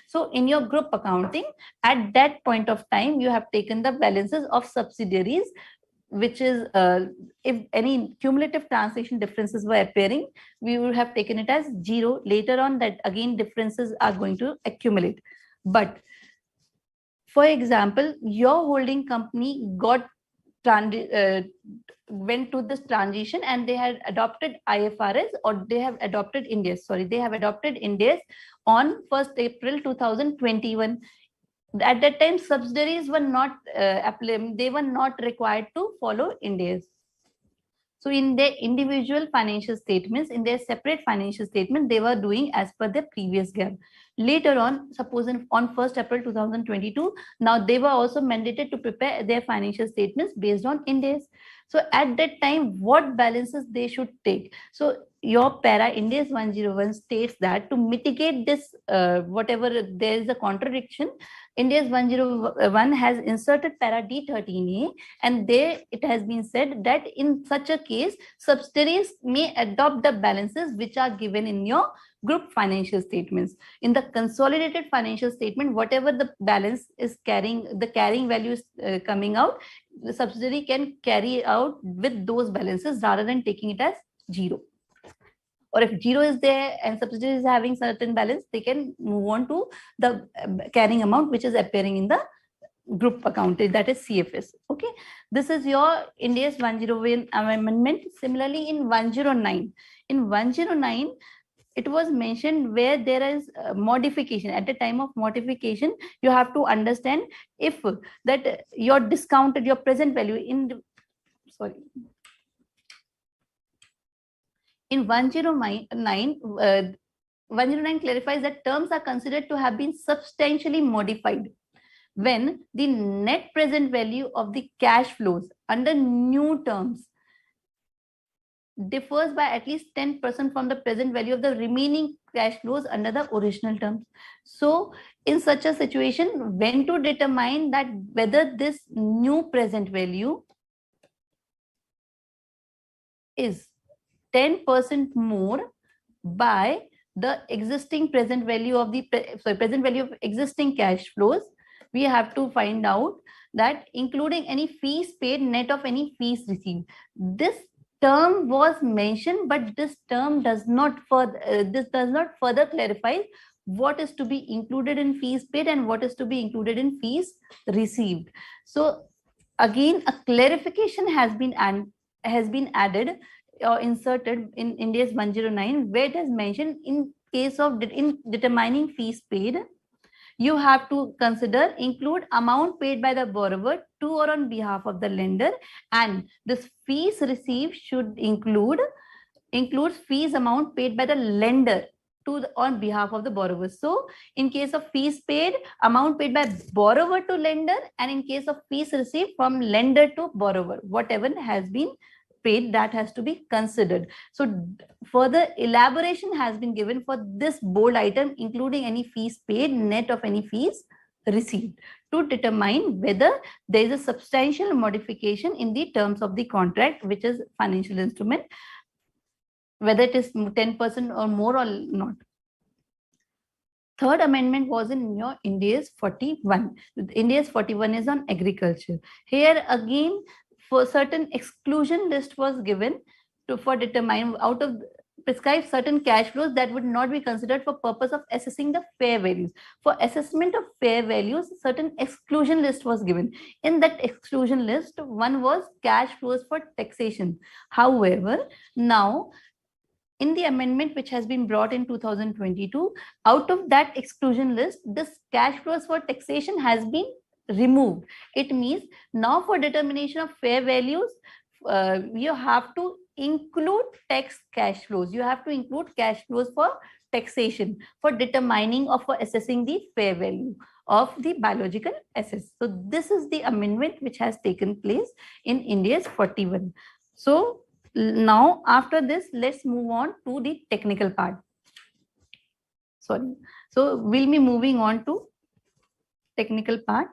So in your group accounting, at that point of time, you have taken the balances of subsidiaries, which is if any cumulative translation differences were appearing, we would have taken it as 0. Later on, that again differences are going to accumulate. But for example, your holding company went to this transition and they had adopted IFRS, or they have adopted Ind AS. They have adopted Ind AS on 1st April 2021. At that time, subsidiaries were not they were not required to follow Ind AS. So in their individual financial statements, in their separate financial statement, they were doing as per the previous GAAP. Later on, suppose on 1st April 2022, now they were also mandated to prepare their financial statements based on Ind AS. So at that time, what balances they should take? So your para Ind AS 101 states that to mitigate this, whatever there is a contradiction, Ind AS 101 has inserted para D13A, and there it has been said that in such a case, subsidiaries may adopt the balances which are given in your group financial statements. In the consolidated financial statement, whatever the balance is carrying, the carrying value is coming out, the subsidiary can carry out with those balances rather than taking it as 0. Or if 0 is there and subsidiary is having certain balance, they can move on to the carrying amount which is appearing in the group accounting, that is CFS. Okay, this is your Ind AS 101 amendment. Similarly, in 109, it was mentioned where there is modification. At the time of modification, you have to understand if that your discounted, your present value in 109, 109 clarifies that terms are considered to have been substantially modified when the net present value of the cash flows under new terms differs by at least 10% from the present value of the remaining cash flows under the original terms. So in such a situation, when to determine that whether this new present value is 10% more by the existing present value of the present value of existing cash flows, we have to find out that including any fees paid net of any fees received. This term was mentioned, but this term does not further clarify what is to be included in fees paid and what is to be included in fees received. So again, a clarification has been added or inserted in Ind AS 109, where it is mentioned in case of in determining fees paid, you have to include amount paid by the borrower to or on behalf of the lender, and this fees received should includes fees amount paid by the lender on behalf of the borrower. So in case of fees paid, amount paid by borrower to lender, and in case of fees received from lender to borrower, whatever has been paid, that has to be considered. So further elaboration has been given for this bold item, including any fees paid net of any fees received, to determine whether there is a substantial modification in the terms of the contract, which is financial instrument, whether it is 10% or more or not. Third amendment was in your Ind AS 41. Ind AS 41 is on agriculture. Here again, for certain exclusion list was given for determine out of prescribe certain cash flows that would not be considered for purpose of assessing the fair values. For assessment of fair values, certain exclusion list was given. In that exclusion list, one was cash flows for taxation. However, now in the amendment which has been brought in 2022, out of that exclusion list, this cash flows for taxation has been removed. It means now for determination of fair values, you have to include tax cash flows. You have to include cash flows for taxation for determining or for assessing the fair value of the biological assets. So this is the amendment which has taken place in Ind AS 41. So now after this, let's move on to the technical part. Sorry. So we'll be moving on to technical part.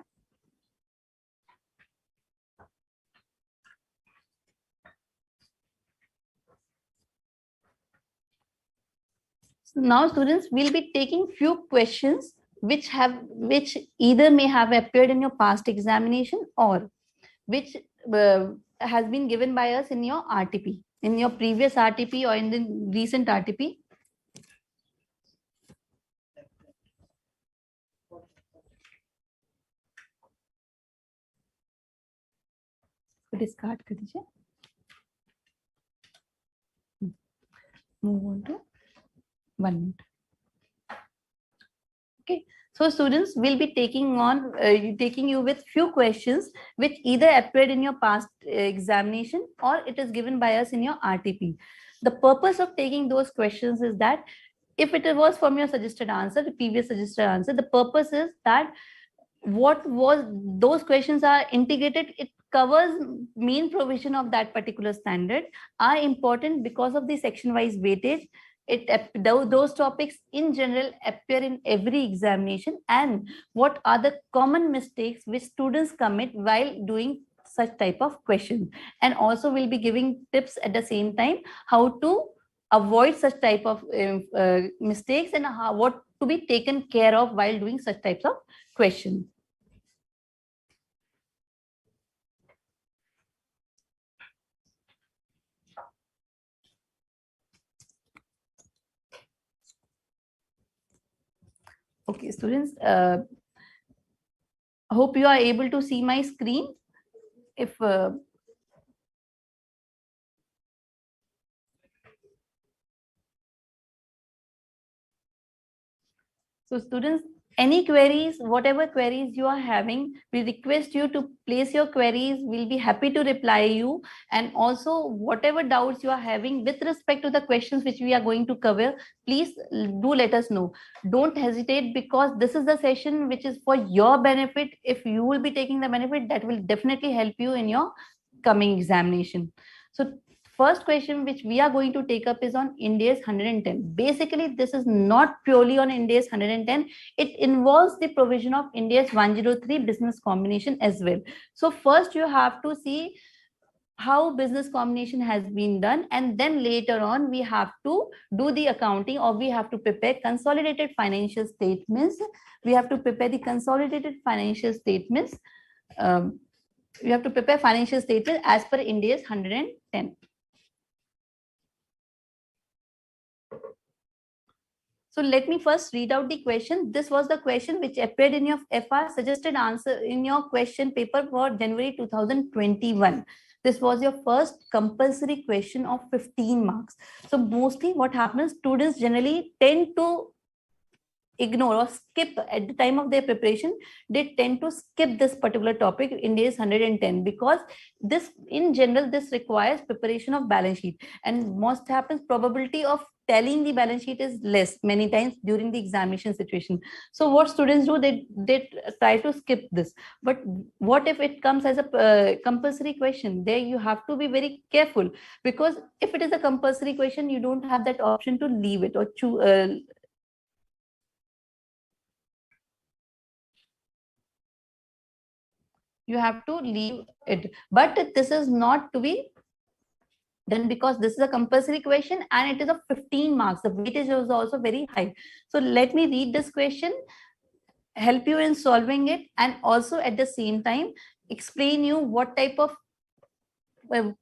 So now students will be taking few questions which either may have appeared in your past examination or which has been given by us in your RTP, in your previous RTP or in the recent RTP. Discard कर दीजिए. Move on to 1 minute. Okay, so students will be taking you with few questions which either appeared in your past examination or it is given by us in your RTP. The purpose of taking those questions is that if it was from your suggested answer, the previous suggested answer, the purpose is that those questions are integrated. It covers main provision of that particular standard, are important because of the section wise weightage. Those topics in general appear in every examination, and what are the common mistakes which students commit while doing such type of questions, and also we'll be giving tips at the same time how to avoid such type of mistakes and what to be taken care of while doing such types of questions. Okay, students, I hope you are able to see my screen. If so students, any queries, whatever queries you are having, we request you to place your queries. We'll be happy to reply you. And also whatever doubts you are having with respect to the questions which we are going to cover, please do let us know. Don't hesitate, because this is the session which is for your benefit. If you will be taking the benefit, that will definitely help you in your coming examination. So first question which we are going to take up is on Ind AS 110. Basically, this is not purely on Ind AS 110. It involves the provision of Ind AS 103 business combination as well. So first you have to see how business combination has been done, and then later on we have to do the accounting, or we have to prepare consolidated financial statements. We have to prepare the consolidated financial statements. You have to prepare financial statements as per Ind AS 110. So let me first read out the question. This was the question which appeared in your FR suggested answer in your question paper for January 2021. This was your first compulsory question of 15 marks. So mostly what happens, students generally tend to ignore or skip at the time of their preparation. They tend to skip this particular topic in Ind AS 110, because this in general this requires preparation of balance sheet, and most happens probability of telling the balance sheet is less many times during the examination situation. So what students do, they try to skip this. But what if it comes as a compulsory question? There you have to be very careful, because if it is a compulsory question, you don't have that option to leave it or choose. You have to leave it. But this is not to be done, because this is a compulsory question and it is of 15 marks. The weightage is also very high. So let me read this question, help you in solving it, and also at the same time explain you what type of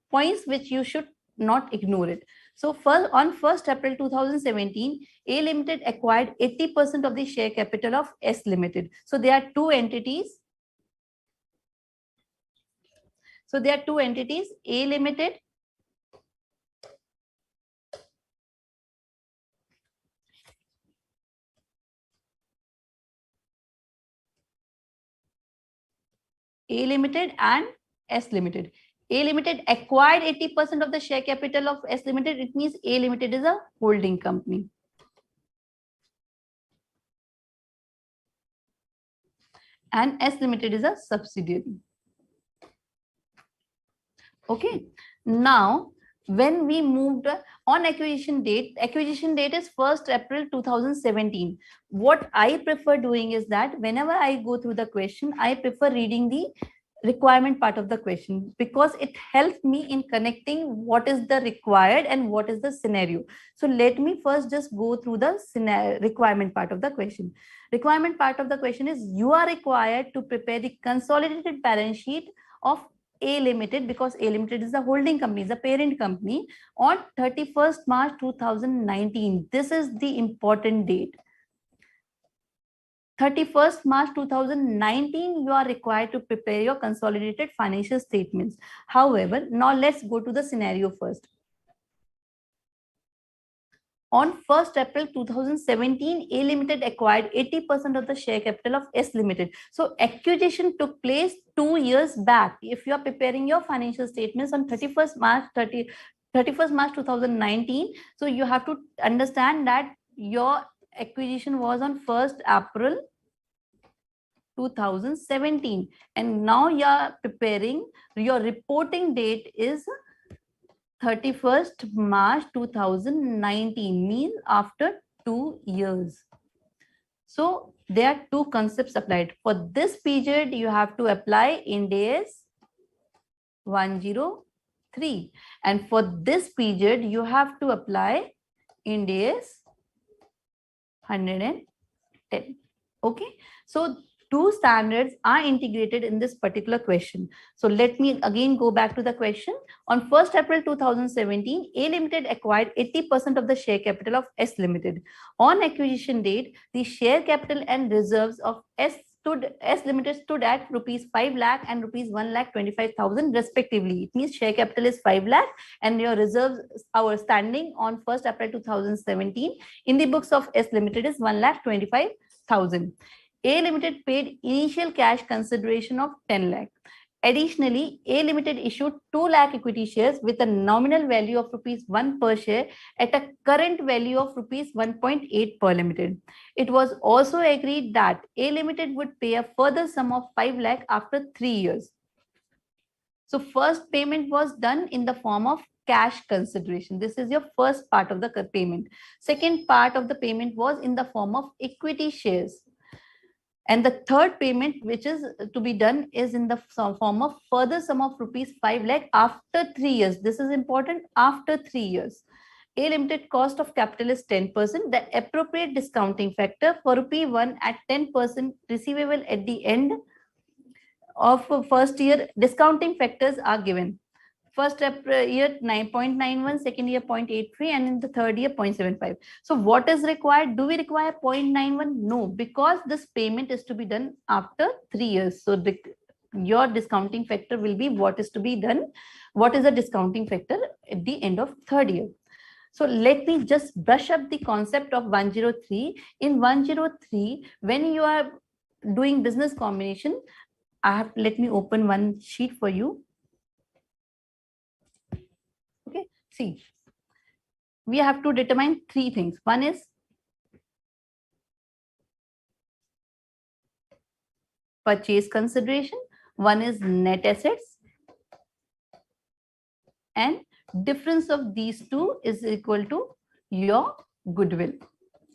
points which you should not ignore it. So first, on 1st April 2017, A Limited acquired 80% of the share capital of S Limited. So there are two entities. So there are two entities, A Limited and S Limited. A Limited acquired 80% of the share capital of S Limited. It means A Limited is a holding company. And S Limited is a subsidiary. Okay. Now, when we moved on acquisition date is 1st April 2017. What I prefer doing is that whenever I go through the question, I prefer reading the requirement part of the question, because it helps me in connecting what is the required and what is the scenario. So let me first just go through the requirement part of the question. Requirement part of the question is, you are required to prepare the consolidated balance sheet of A Limited, because A Limited is the holding company, is the parent company, on 31st March 2019. This is the important date. 31st March 2019, you are required to prepare your consolidated financial statements. However, now let's go to the scenario first. On 1st April 2017, A Limited acquired 80% of the share capital of S Limited. So acquisition took place 2 years back. If you are preparing your financial statements on 31st March 2019, so you have to understand that your acquisition was on 1st April 2017, and now you are preparing, your reporting date is 31st March 2019, means after 2 years. So there are two concepts applied. For this period, you have to apply Ind AS 103, and for this period, you have to apply Ind AS 110. Okay, so two standards are integrated in this particular question. So let me again go back to the question. On 1st April 2017, A Limited acquired 80% of the share capital of S Limited. On acquisition date, the share capital and reserves of S S Limited stood at rupees 5 lakh and rupees 1,25,000 respectively. It means share capital is 5 lakh and your reserves, our standing on 1st April 2017 in the books of S Limited is 1,25,000. A Limited paid initial cash consideration of 10 lakh. Additionally, A Limited issued 2 lakh equity shares with a nominal value of rupees 1 per share at a current value of rupees 1.8 per limited. It was also agreed that A Limited would pay a further sum of 5 lakh after 3 years. So first payment was done in the form of cash consideration. This is your first part of the payment. Second part of the payment was in the form of equity shares. And the third payment, which is to be done, is in the form of further sum of rupees 5 lakh after 3 years. This is important, after 3 years. A Limited cost of capital is 10%. The appropriate discounting factor for rupee 1 at 10% receivable at the end of first year, discounting factors are given. First year 9.91, second year 0.83, and in the third year 0.75. So what is required? Do we require 0.91? No, because this payment is to be done after 3 years. So your discounting factor will be what is to be done. What is the discounting factor at the end of third year? So let me just brush up the concept of 103. In 103, when you are doing business combination, let me open one sheet for you. Okay, see, we have to determine 3 things. One is purchase consideration, one is net assets, and difference of these two is equal to your goodwill.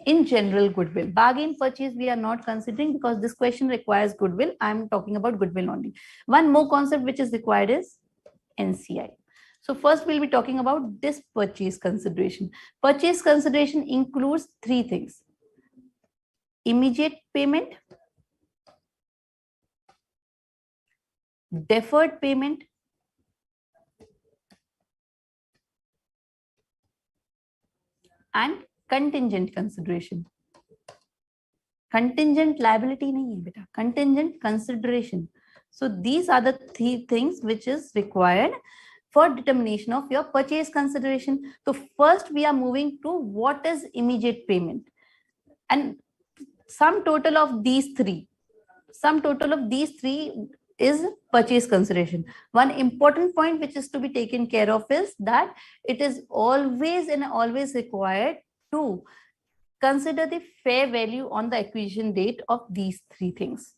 In general, goodwill. Bargain purchase we are not considering because this question requires goodwill. I am talking about goodwill only. One more concept which is required is NCI. So first we'll be talking about this purchase consideration. Purchase consideration includes 3 things: immediate payment, deferred payment, and contingent consideration. Contingent liability nahi hai beta, contingent consideration. So these are the 3 things which is required for determination of your purchase consideration. So first we are moving to what is immediate payment, and sum total of these 3 is purchase consideration. One important point which is to be taken care of is that it is always and always required to consider the fair value on the acquisition date of these 3 things.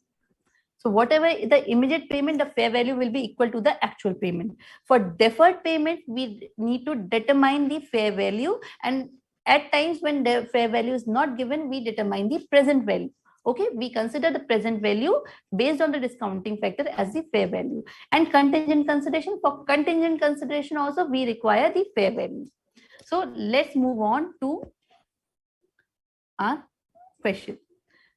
So whatever the immediate payment, the fair value will be equal to the actual payment. For deferred payment, we need to determine the fair value, and at times when the fair value is not given, we determine the present value. Okay, we consider the present value based on the discounting factor as the fair value. And contingent consideration, for contingent consideration also we require the fair value. So let's move on to our question.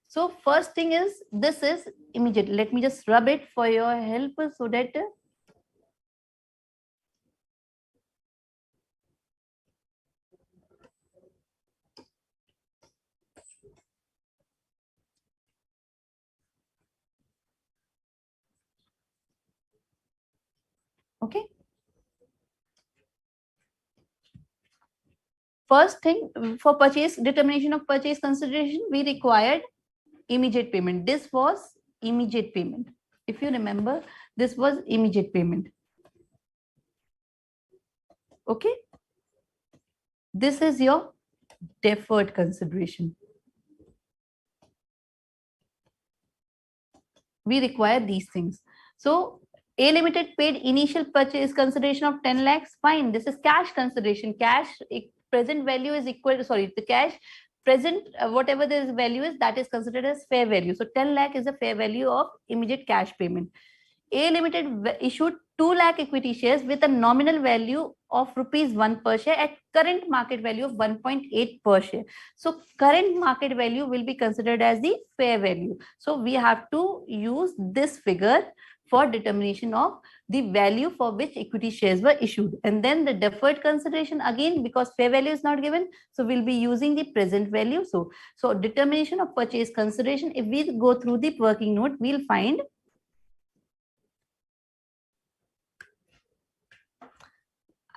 So first thing is, this is immediate. Let me just rub it for your help so that okay. First thing, for purchase determination of purchase consideration, we required immediate payment. This was immediate payment. If you remember, this was immediate payment. Okay. This is your deferred consideration. We require these things. So A Limited paid initial purchase consideration of 10 lakhs. Fine. This is cash consideration. Cash present value is equal to, sorry, the cash present, whatever the value is, that is considered as fair value. So 10 lakh is the fair value of immediate cash payment. A Limited issued 2 lakh equity shares with a nominal value of rupees 1 per share at current market value of 1.8 per share. So current market value will be considered as the fair value. So we have to use this figure for determination of the value for which equity shares were issued. And then the deferred consideration, again, because fair value is not given, so we'll be using the present value. So determination of purchase consideration, if we go through the working note, we'll find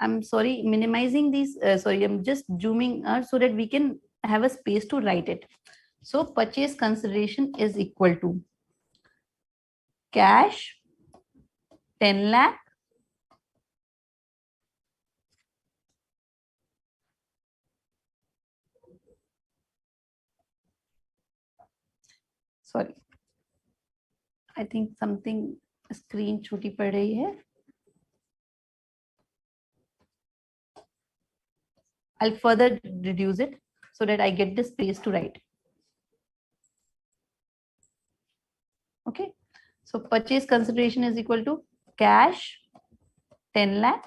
I'm sorry, minimizing these, I'm just zooming out so that we can have a space to write it. So purchase consideration is equal to cash 10 lakh, sorry, I think something screen छोटी पड़ रही है. I'll further reduce it so that I get the space to write. Okay, so purchase consideration is equal to cash 10 lakh,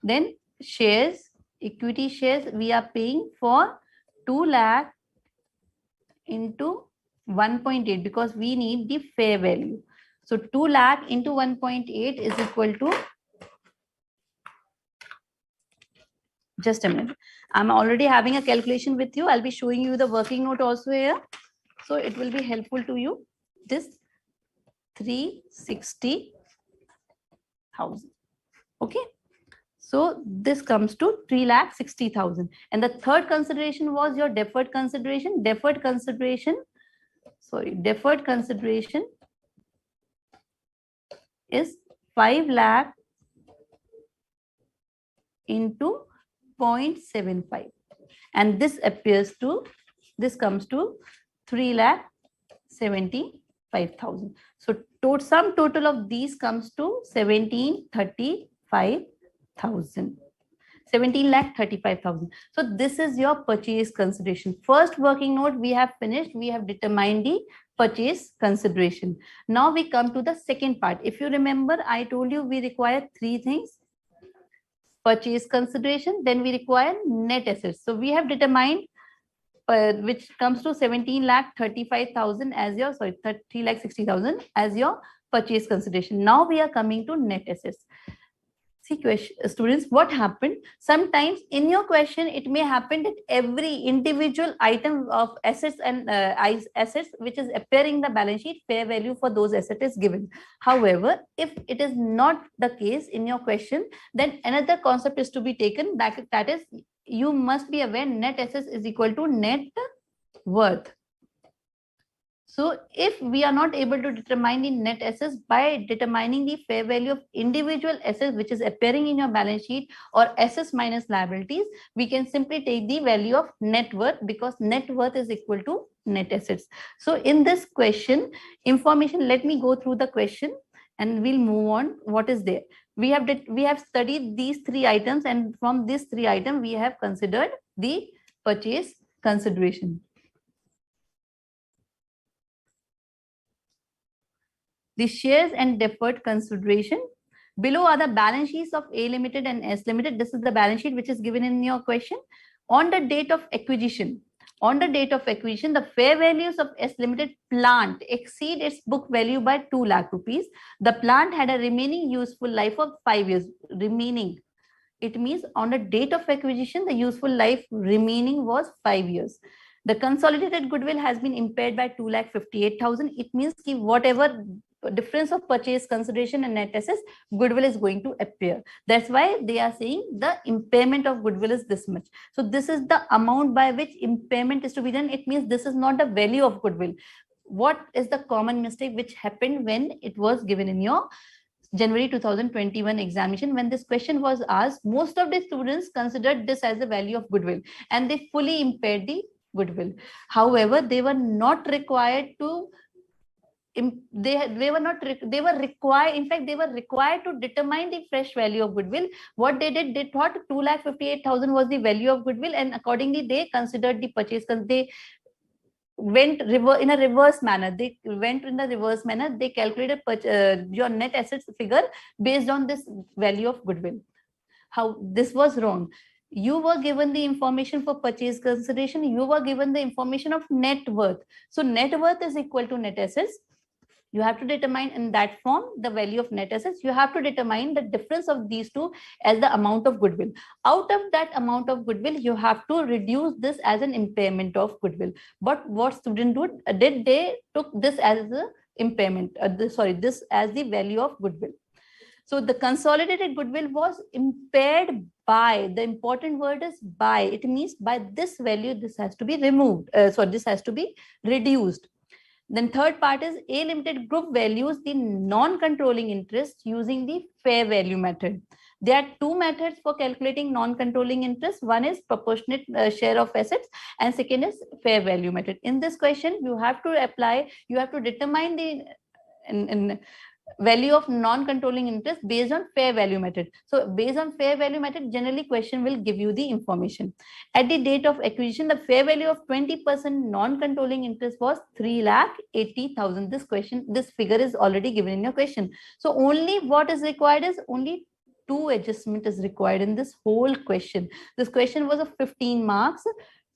then shares, equity shares we are paying for 2 lakh into 1.8 because we need the fair value. So 2 lakh into 1.8 is equal to, just a minute, I'm already having a calculation with you. I'll be showing you the working note also here. So it will be helpful to you. This 360,000. Okay. So this comes to 3,60,000. And the third consideration was your deferred consideration. Deferred consideration is 5 lakh into 0.75. And this comes to 3,75,000. So sum total of these comes to 17,35,000. So this is your purchase consideration. First working note we have finished. We have determined the purchase consideration. Now we come to the second part. If you remember, I told you we require 3 things. Purchase consideration, then we require net assets. So we have determined which comes to 17,35,000 as your, 3,60,000 as your purchase consideration. Now we are coming to net assets. See, students, what happened? Sometimes in your question, it may happen that every individual item of assets and assets which is appearing in the balance sheet, fair value for those assets is given. However, if it is not the case in your question, then another concept is to be taken, that is, you must be aware net assets is equal to net worth. So if we are not able to determine the net assets by determining the fair value of individual assets which is appearing in your balance sheet or assets minus liabilities, we can simply take the value of net worth because net worth is equal to net assets. So in this question, information, let me go through the question and we'll move on. What is there? We have studied these 3 items, and from these 3 items, we have considered the purchase consideration. The shares and deferred consideration. Below are the balance sheets of A Limited and S Limited. This is the balance sheet which is given in your question. On the date of acquisition, the fair values of S Limited plant exceed its book value by 2 lakh rupees. The plant had a remaining useful life of 5 years. Remaining. It means on the date of acquisition, the useful life remaining was 5 years. The consolidated goodwill has been impaired by 2,58,000. It means that whatever difference of purchase consideration and net assets, goodwill is going to appear. That's why they are saying the impairment of goodwill is this much. So this is the amount by which impairment is to be done. It means this is not the value of goodwill. What is the common mistake which happened when it was given in your January 2021 examination? When this question was asked, most of the students considered this as the value of goodwill and they fully impaired the goodwill. However, they were not required to they were required to determine the fresh value of goodwill. What they did, they thought 2,58,000 was the value of goodwill, and accordingly they considered the purchase. They went in a reverse manner. They calculated your net assets figure based on this value of goodwill. How this was wrong. You were given the information for purchase consideration. You were given the information of net worth. So net worth is equal to net assets. You have to determine in that form the value of net assets. You have to determine the difference of these two as the amount of goodwill. Out of that amount of goodwill, you have to reduce this as an impairment of goodwill. But what student did, they took this as the impairment, this as the value of goodwill. So the consolidated goodwill was impaired by, the important word is by, it means by this value, this has to be removed. This has to be reduced. Then third part is A Limited Group values the non-controlling interest using the fair value method. There are two methods for calculating non-controlling interest. One is proportionate share of assets and second is fair value method. In this question, you have to apply, you have to determine the value of non-controlling interest based on fair value method. So based on fair value method, generally question will give you the information. At the date of acquisition, the fair value of 20% non-controlling interest was 3,80,000. This figure is already given in your question. So only what is required is only 2 adjustment is required in this whole question. This question was of 15 marks.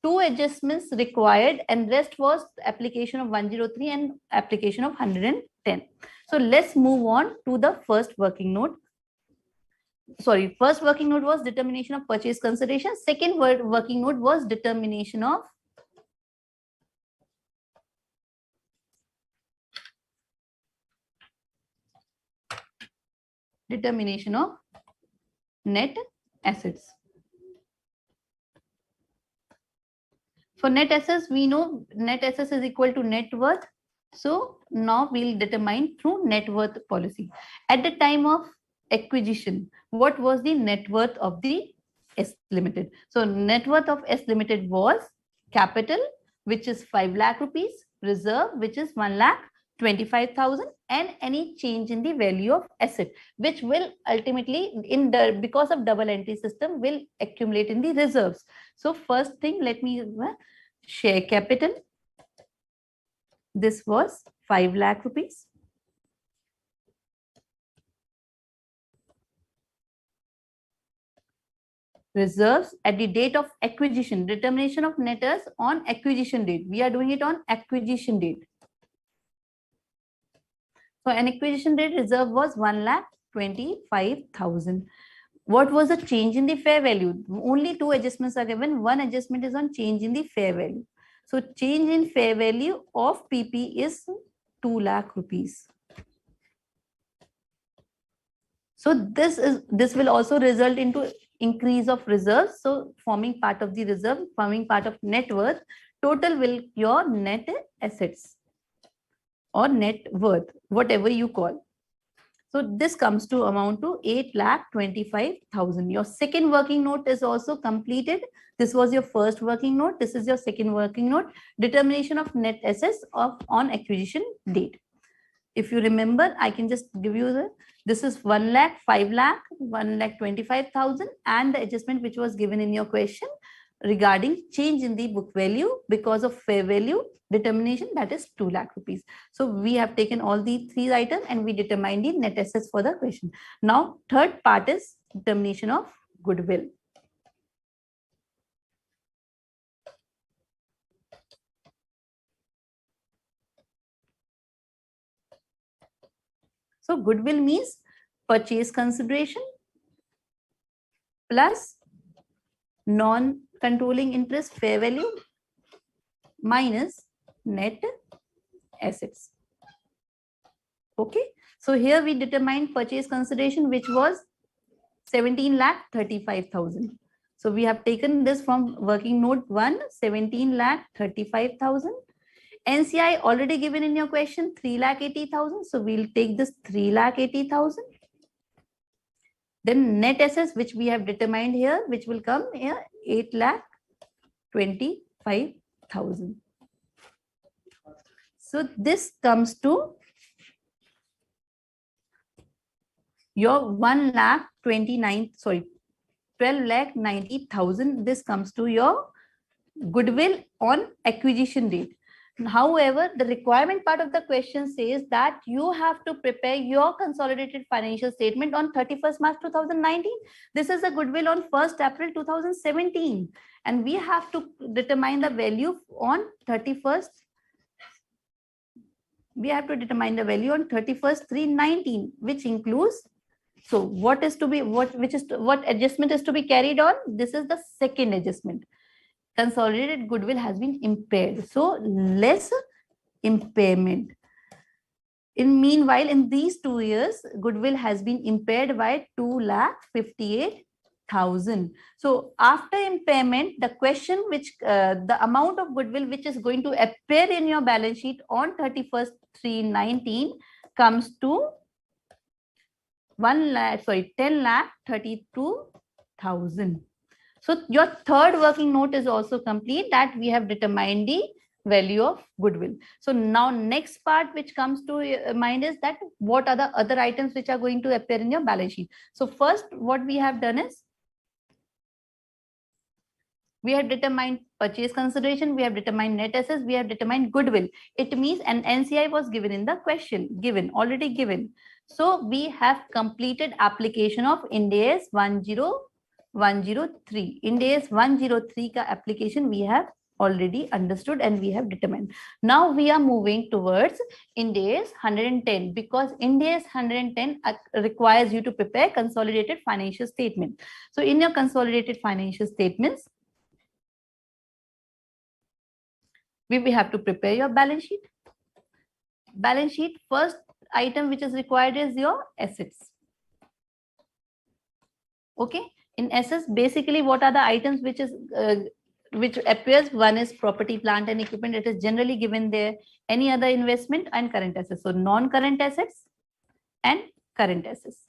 2 adjustments required and rest was application of 103 and application of 110. So let's move on to the first working note. First working note was determination of purchase consideration. Second working note was determination of net assets. For net assets, we know net assets is equal to net worth. So now we'll determine through net worth policy. At the time of acquisition, what was the net worth of the S Limited? So net worth of S Limited was capital, which is 5 lakh rupees, reserve, which is 1,25,000, and any change in the value of asset, which will ultimately, because of double entry system, will accumulate in the reserves. So first thing, let me share capital. This was 5 lakh rupees. Reserves at the date of acquisition, determination of net assets on acquisition date. We are doing it on acquisition date. So an acquisition date reserve was 1,25,000. What was the change in the fair value? Only 2 adjustments are given. One adjustment is on change in the fair value. So change in fair value of PP is 2 lakh rupees. So this will also result into increase of reserves. So forming part of the reserve, forming part of net worth, total will your net assets or net worth, whatever you call. So this comes to amount to 8,25,000. Your second working note is also completed. This was your first working note. This is your second working note. Determination of net assets on acquisition date. If you remember, I can just give you this is 1 lakh, 5 lakh, 1,25,000, and the adjustment which was given in your question regarding change in the book value because of fair value determination, that is 2 lakh rupees. So we have taken all the 3 items and we determined the net assets for the question. Now, third part is determination of goodwill. So goodwill means purchase consideration plus non-controlling interest fair value minus net assets. Okay. So here we determined purchase consideration, which was 17,35,000. So we have taken this from working note 1, 17,35,000. NCI already given in your question 3,80,000. So we'll take this 3,80,000. Then net assets, which we have determined here, which will come here 8,25,000. So this comes to your 12,90,000. This comes to your goodwill on acquisition date. However, the requirement part of the question says that you have to prepare your consolidated financial statement on 31st March 2019. This is a goodwill on 1st April 2017. And we have to determine the value on 31st. We have to determine the value on 31st 3/19, which includes, so what adjustment is to be carried on? This is the second adjustment. Consolidated goodwill has been impaired. So less impairment. Meanwhile, in these 2 years, goodwill has been impaired by 2,58,000. So after impairment, the question which the amount of goodwill which is going to appear in your balance sheet on 31st 3/19 comes to 10,32,000. So your third working note is also complete, that we have determined the value of goodwill. So now next part which comes to mind is that what are the other items which are going to appear in your balance sheet. So first what we have done is we have determined purchase consideration, we have determined net assets, we have determined goodwill. It means an NCI was given in the question, already given. So we have completed application of Ind AS 10103. Ind AS 103 ka application we have already understood and we have determined. Now we are moving towards Ind AS 110, because Ind AS 110 requires you to prepare consolidated financial statement. So in your consolidated financial statements, we will have to prepare your balance sheet. Balance sheet, first item which is required is your assets. Okay, in assets, basically what are the items which appears? One is property, plant and equipment. It is generally given there. Any other investment and current assets. So non-current assets and current assets.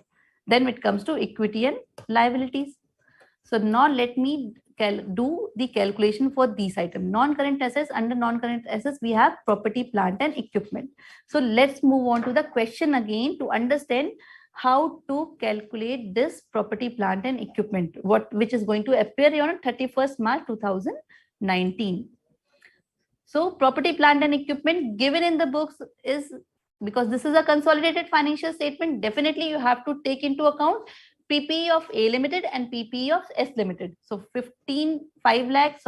Then it comes to equity and liabilities. So now let me do the calculation for these items. Non-current assets, under non-current assets, we have property, plant and equipment. So let's move on to the question again to understand how to calculate this property, plant and equipment, which is going to appear on 31st March 2019. So property, plant and equipment given in the books is, because this is a consolidated financial statement, definitely you have to take into account PPE of A Limited and PPE of S Limited. So 55 lakh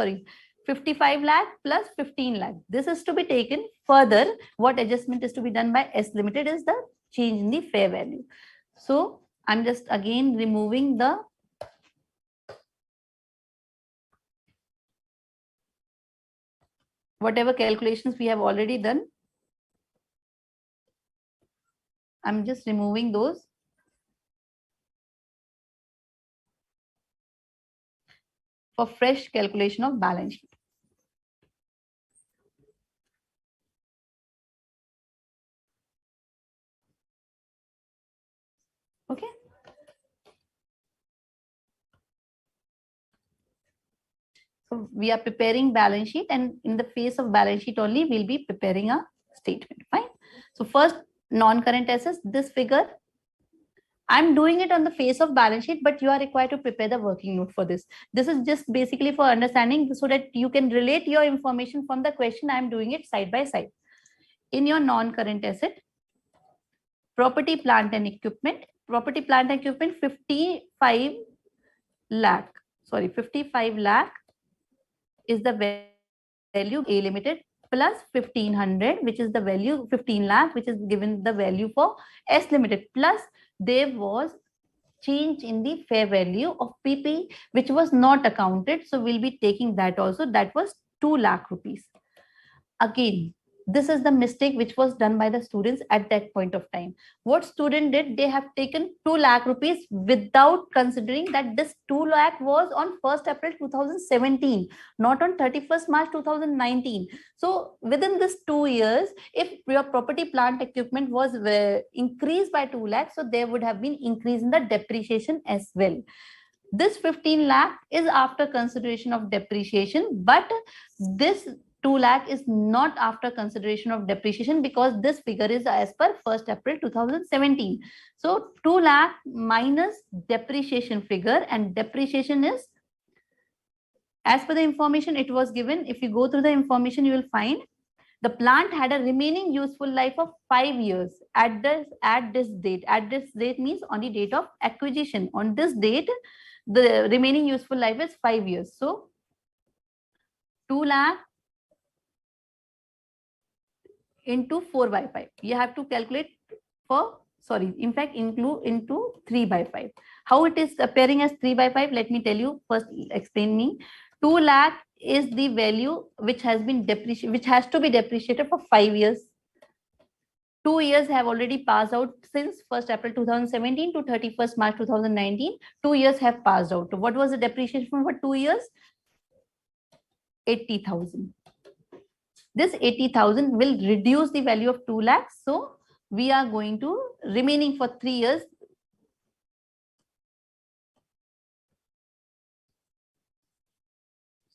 plus 15 lakh. This is to be taken. Further, what adjustment is to be done by S Limited is the change in the fair value. So I'm just again removing the whatever calculations we have already done. I'm just removing those. For fresh calculation of balance sheet. Okay. So we are preparing balance sheet, and in the face of balance sheet only, we'll be preparing a statement. Fine. So first, non-current assets, this figure, I'm doing it on the face of balance sheet, but you are required to prepare the working note for this. This is just basically for understanding so that you can relate your information from the question. I'm doing it side by side. In your non-current asset, property, plant and equipment, 55 lakh is the value A Limited, plus 1500, which is the value 15 lakh, which is given the value for S Limited, plus there was change in the fair value of PP, which was not accounted. So we'll be taking that also. That was 2 lakh rupees. Again, this is the mistake which was done by the students at that point of time. What student did? They have taken 2 lakh rupees without considering that this 2 lakh was on 1st April 2017, not on 31st March 2019. So within this 2 years, if your property, plant, equipment was increased by 2 lakhs, so there would have been increase in the depreciation as well. This 15 lakh is after consideration of depreciation, but this 2 lakh is not after consideration of depreciation, because this figure is as per 1st April 2017. So 2 lakh minus depreciation figure, and depreciation is, as per the information it was given, if you go through the information, you will find The plant had a remaining useful life of 5 years at this date. At this date means on the date of acquisition. On this date, the remaining useful life is 5 years. So 2 lakh into 4 by 5. You have to calculate in fact, include into 3 by 5. How it is appearing as 3 by 5? Let me tell you. First, explain me. 2 lakh is the value which has been depreciated, which has to be depreciated for 5 years. 2 years have already passed out since 1st April 2017 to 31st March 2019. 2 years have passed out. What was the depreciation for 2 years? 80,000. This 80,000 will reduce the value of 2 lakhs. So we are going to remaining for 3 years.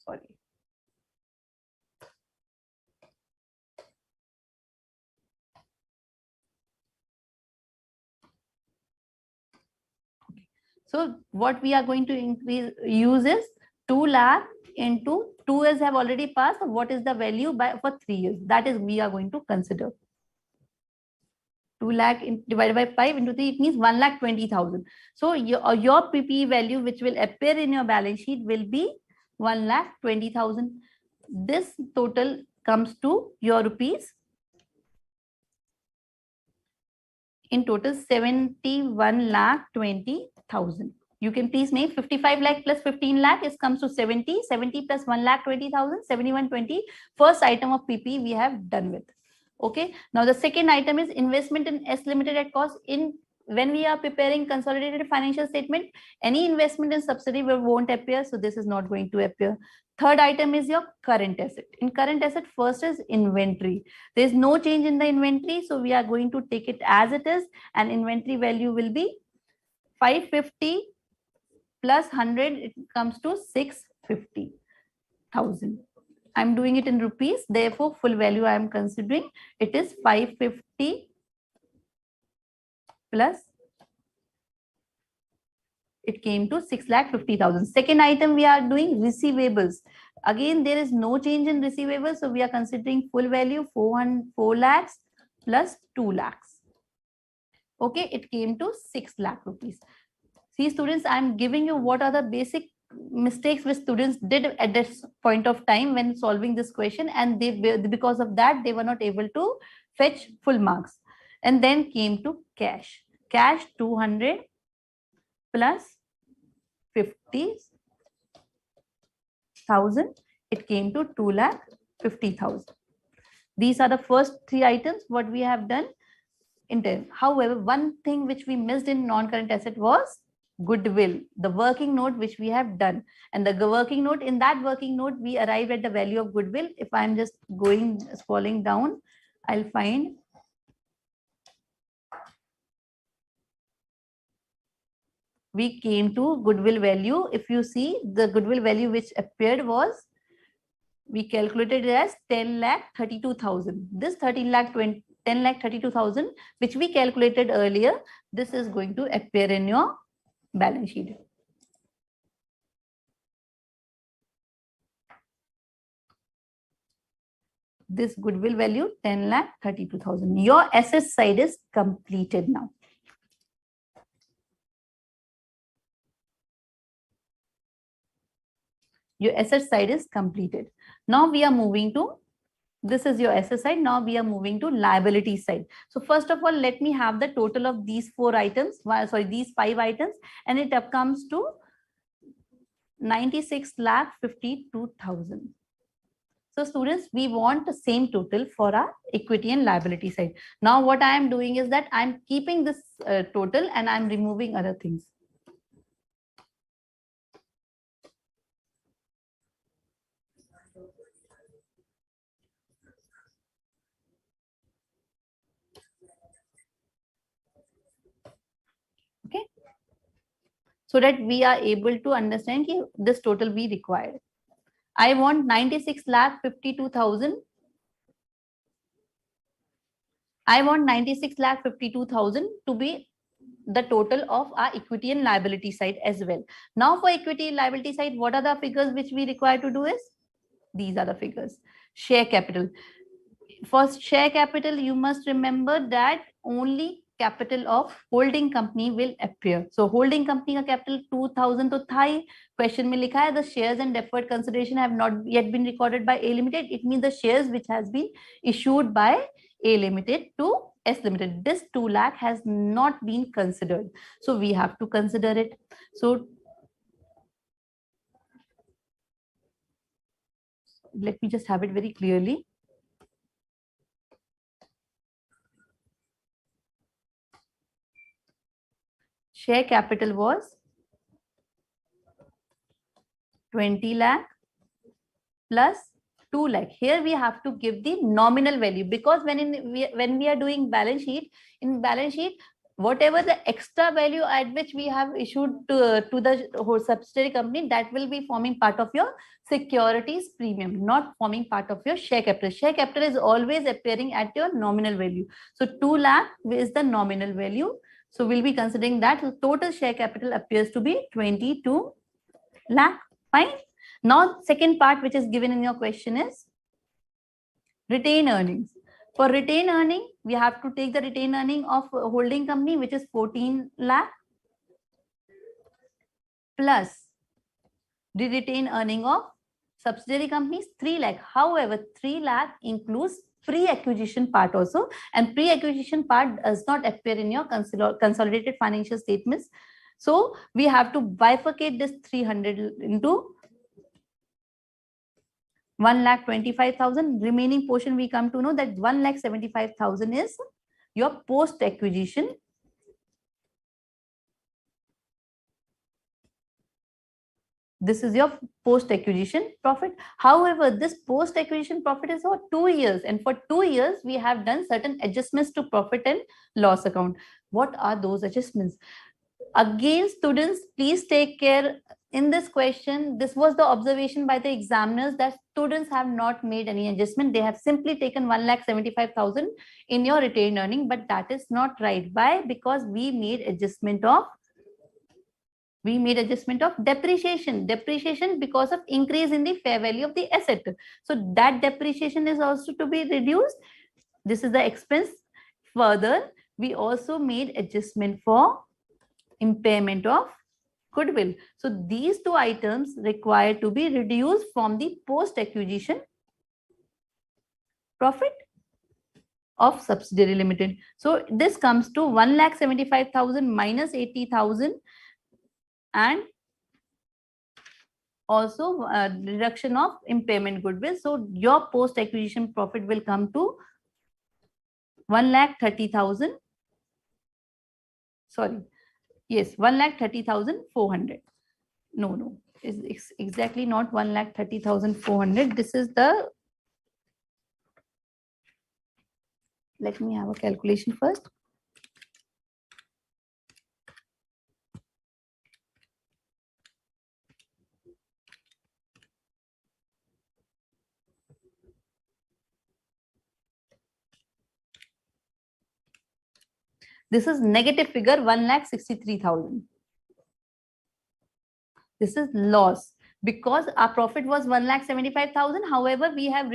Sorry. So what we are going to use is 2 lakh into 2 years have already passed. What is the value for 3 years? That is we are going to consider. 2 lakh divided by 5 into 3, it means 1,20,000. So your PPE value which will appear in your balance sheet will be 1,20,000. This total comes to your rupees in total 71,20,000. You can please make 55 lakh plus 15 lakh is comes to 70. 70 plus 1,20,000, 7120. First item of PPE we have done with. Okay. Now the second item is investment in S Limited at cost. When we are preparing consolidated financial statement, any investment in subsidiary won't appear. So this is not going to appear. Third item is your current asset. In current asset, first is inventory. There is no change in the inventory. So we are going to take it as it is, and inventory value will be 550 plus 100. It comes to 650,000. I'm doing it in rupees. Therefore, full value I am considering. It is 550 plus it came to 6,50,000. Second item we are doing receivables. Again, there is no change in receivables. So we are considering full value 4 lakhs plus 2 lakhs. Okay, it came to 6 lakh rupees. See students, I'm giving you what are the basic mistakes which students did at this point of time when solving this question, and because of that they were not able to fetch full marks. And then came to cash. Cash 200 plus 50,000. It came to 2,50,000. These are the first 3 items what we have done in 10. However, one thing which we missed in non-current asset was goodwill, the working note which we have done. And the working note, in that working note, we arrived at the value of goodwill. If I'm just scrolling down, I'll find we came to goodwill value. If you see, the goodwill value which appeared was, we calculated it as 10,32,000. This 10,32,000 which we calculated earlier, this is going to appear in your balance sheet. This goodwill value 10,32,000. Your asset side is completed now. Your asset side is completed. Now we are moving to, this is your asset side. Now we are moving to liability side. So first of all, let me have the total of these 4 items, these 5 items, and it comes to 96,52,000. So students, we want the same total for our equity and liability side. Now what I am doing is that I'm keeping this total and I'm removing other things. Okay. So that we are able to understand this total we required. I want 96,52,000. I want 96,52,000 to be the total of our equity and liability side as well. Now for equity and liability side, what are the figures which we require to do is? These are the figures. Share capital. for share capital, you must remember that only capital of holding company will appear. So holding company का capital 2000 तो था ही. Question में लिखा है the shares and deferred consideration have not yet been recorded by A Limited. It means the shares which has been issued by A Limited to S Limited. This 2 lakh has not been considered. So we have to consider it. So let me just have it very clearly. Share capital was 20 lakh plus 2 lakh. Here we have to give the nominal value, because when we are doing balance sheet, in balance sheet, whatever the extra value at which we have issued to the whole subsidiary company, that will be forming part of your securities premium, not forming part of your share capital. Share capital is always appearing at your nominal value. So 2 lakh is the nominal value. So we'll be considering that. So total share capital appears to be 22 lakh. Fine. Now, second part which is given in your question is retained earnings. For retained earning, we have to take the retained earning of holding company, which is 14 lakh, plus the retained earning of subsidiary companies 3 lakh. However, 3 lakh includes pre-acquisition part also, and pre-acquisition part does not appear in your consolidated financial statements. So we have to bifurcate this 300 into 1,25,000. Remaining portion we come to know that 1,75,000 is your post-acquisition. This is your post-acquisition profit. However, this post-acquisition profit is for 2 years, and for 2 years we have done certain adjustments to profit and loss account. What are those adjustments? Again, students, please take care. In this question, this was the observation by the examiners that students have not made any adjustment. They have simply taken 1,75,000 in your retained earning, but that is not right. Why? Because we made adjustment of depreciation because of increase in the fair value of the asset. So that depreciation is also to be reduced. This is the expense. Further, we also made adjustment for impairment of goodwill. So these two items require to be reduced from the post-acquisition profit of subsidiary limited. So this comes to 1,75,000 minus 80,000, and also reduction of impairment goodwill. So your post-acquisition profit will come to 1,30,000. Sorry. Yes, 1,30,400. No, it's exactly not 1,30,400. This is the, let me have a calculation first. This is negative figure 1,63,000. This is loss because our profit was 1,75,000. However, we have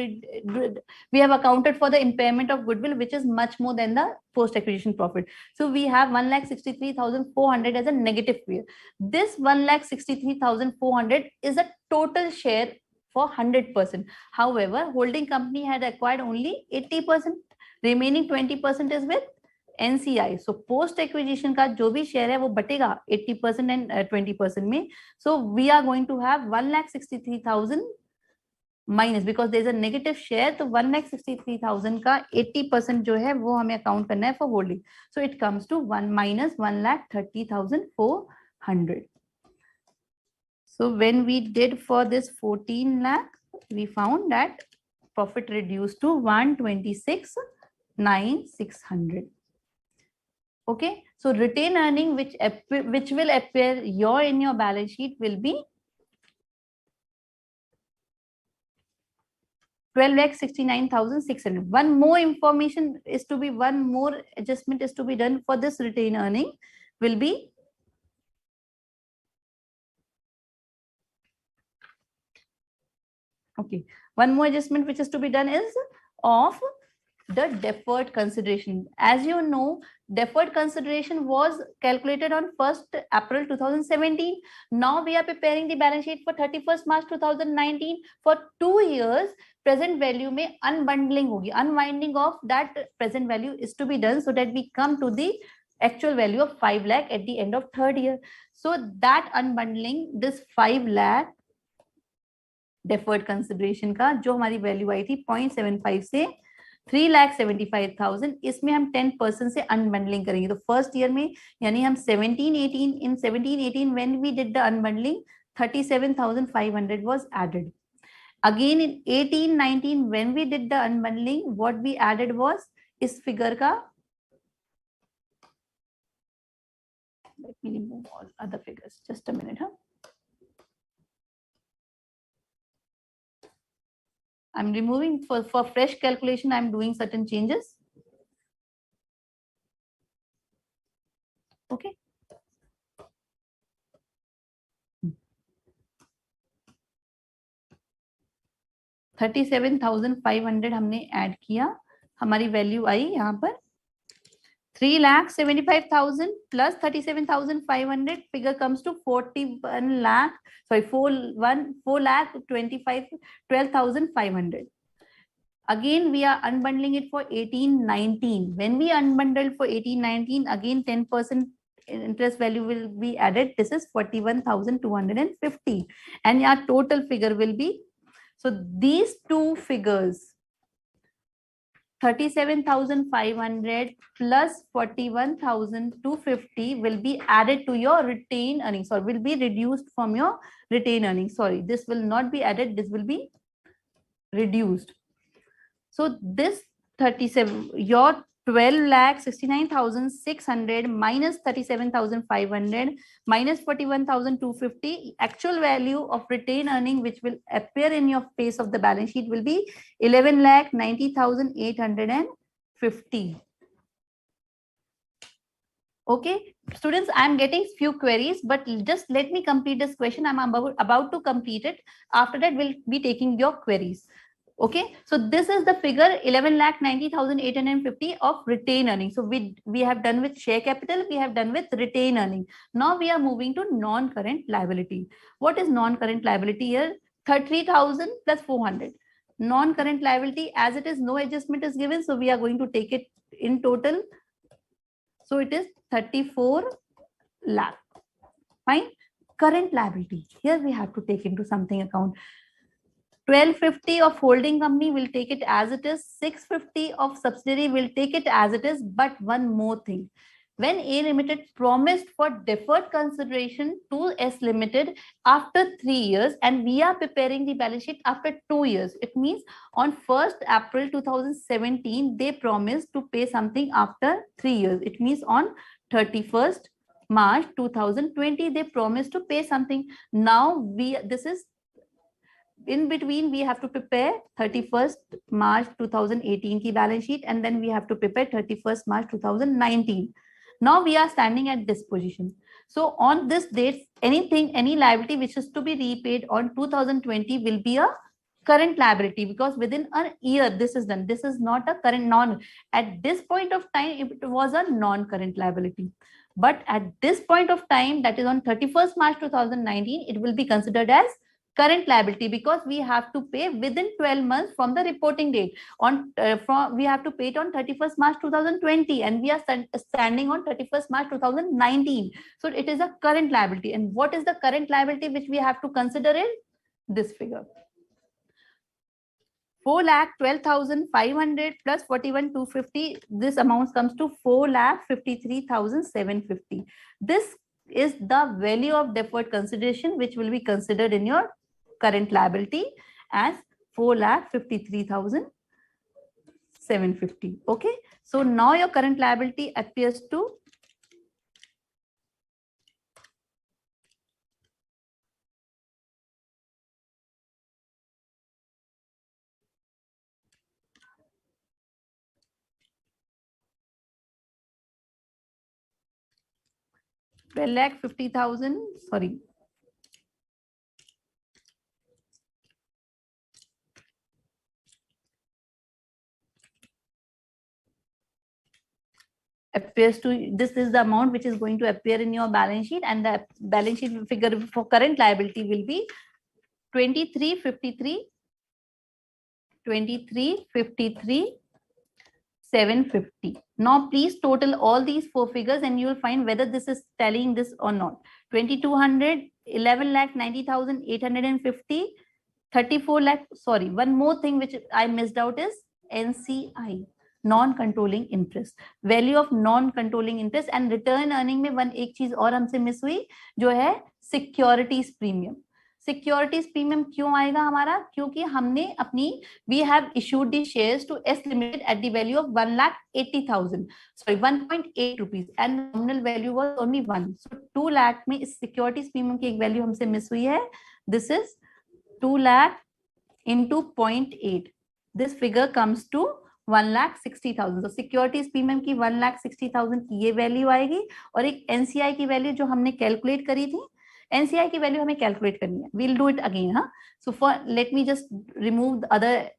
accounted for the impairment of goodwill, which is much more than the post-acquisition profit. So we have 1,63,400 as a negative figure. This 1,63,400 is a total share for 100%. However, holding company had acquired only 80%. Remaining 20% is with NCI. So post acquisition का जो भी share है वो बटेगा 80% and 20% में. So we are going to have 1,63,000 minus, because there is a negative share. तो 1,63,000 का 80% जो है वो हमें account करना है for holding. So it comes to minus 1,30,400. So when we did for this 14 lakh, we found that profit reduced to 126,960. Okay, so retained earning which will appear in your balance sheet will be 12,69,600. One more adjustment is to be done for this retained earning will be okay. One more adjustment which is to be done is of the deferred consideration. As you know, deferred consideration was calculated on 1st April 2017. Now we are preparing the balance sheet for 31st March 2019. For 2 years, present value में unbundling होगी, unwinding of that present value is to be done so that we come to the actual value of 5 lakh at the end of 3rd year. So that unbundling, this 5 lakh deferred consideration का जो हमारी value आई थी 0.75 से 3,75,000, इसमें हम 10% से unbundling करेंगे. तो फर्स्ट ईयर में यानी हम 17-18 in 17-18 when we did the unbundling 37,500 was added. Again in 18-19 when we did the unbundling, what we added was इस figure का, let me remove all other figures, just a minute. I'm removing for fresh calculation. I'm doing certain changes. Okay. $37,500 हमने add किया, हमारी value आई यहाँ पर 3,75,000 plus 37,500, figure comes to 4,25,12,500. Again, we are unbundling it for 18-19. When we unbundled for 18-19, again 10% interest value will be added. This is 41,250, and our total figure will be, so these two figures, 37,500 plus 41,250 will be added to your retained earnings, or will be reduced from your retained earnings. Sorry, this will not be added, this will be reduced. So this 37, your 12,69,600 minus 37,500 minus 41,250, actual value of retained earning which will appear in your face of the balance sheet will be 11,90,850. Okay, students, I am getting few queries, but just let me complete this question. I'm about to complete it. After that, we'll be taking your queries. Okay, so this is the figure 11,90,850 of retained earnings. So we have done with share capital, we have done with retained earning. Now we are moving to non-current liability. What is non-current liability here? 33,000 plus 400. Non-current liability, as it is, no adjustment is given, so we are going to take it in total. So it is 34 lakh. Fine. Current liability, here we have to take into something account. 1,250 of holding company will take it as it is, 650 of subsidiary will take it as it is, but one more thing. When A Limited promised for deferred consideration to S Limited after 3 years, and we are preparing the balance sheet after 2 years, it means on 1st April 2017, they promised to pay something after 3 years. It means on 31st March 2020, they promised to pay something. Now this is in between, we have to prepare 31st March 2018 ki balance sheet, and then we have to prepare 31st March 2019. Now we are standing at this position. So on this date, any liability which is to be repaid on 2020 will be a current liability, because within a year this is done. This is not a current at this point of time, it was a non-current liability. But at this point of time, that is on 31st March 2019, it will be considered as current liability, because we have to pay within 12 months from the reporting date. We have to pay it on 31st March 2020, and we are standing on 31st March 2019. So it is a current liability. And what is the current liability which we have to consider in this figure? 4,12,500 plus 41,250. This amount comes to 4,53,750. This is the value of deferred consideration which will be considered in your current liability as 4,53,750. Okay, so now your current liability appears to $12,50,000. Sorry. appears to, this is the amount which is going to appear in your balance sheet, and the balance sheet figure for current liability will be 2353 750. Now please total all these four figures and you will find whether this is tallying this or not. 2200, 11,90,850, 34 lakh. Sorry, one more thing which I missed out is NCI, non-controlling interest, value of non-controlling interest. And return earning में one एक चीज और हमसे miss हुई जो है securities premium. Securities premium क्यों आएगा हमारा? क्योंकि हमने अपनी we have issued the shares to S limited at the value of 1,80,000, sorry 1.8 rupees, and nominal value was only 1. So 2 lakh में इस सिक्योरिटीज प्रीमियम की एक वैल्यू हमसे मिस हुई है. This is 2 lakh into 0.8. This figure comes to 1,60,000. तो securities premium की 1,60,000 की ये वैल्यू आएगी. और एक एनसीआई की वैल्यू जो हमने कैलकुलेट करी थी, एनसीआई की वैल्यू हमें कैलकुलेट करनी है. We'll do it again. हाँ, so for let me just remove other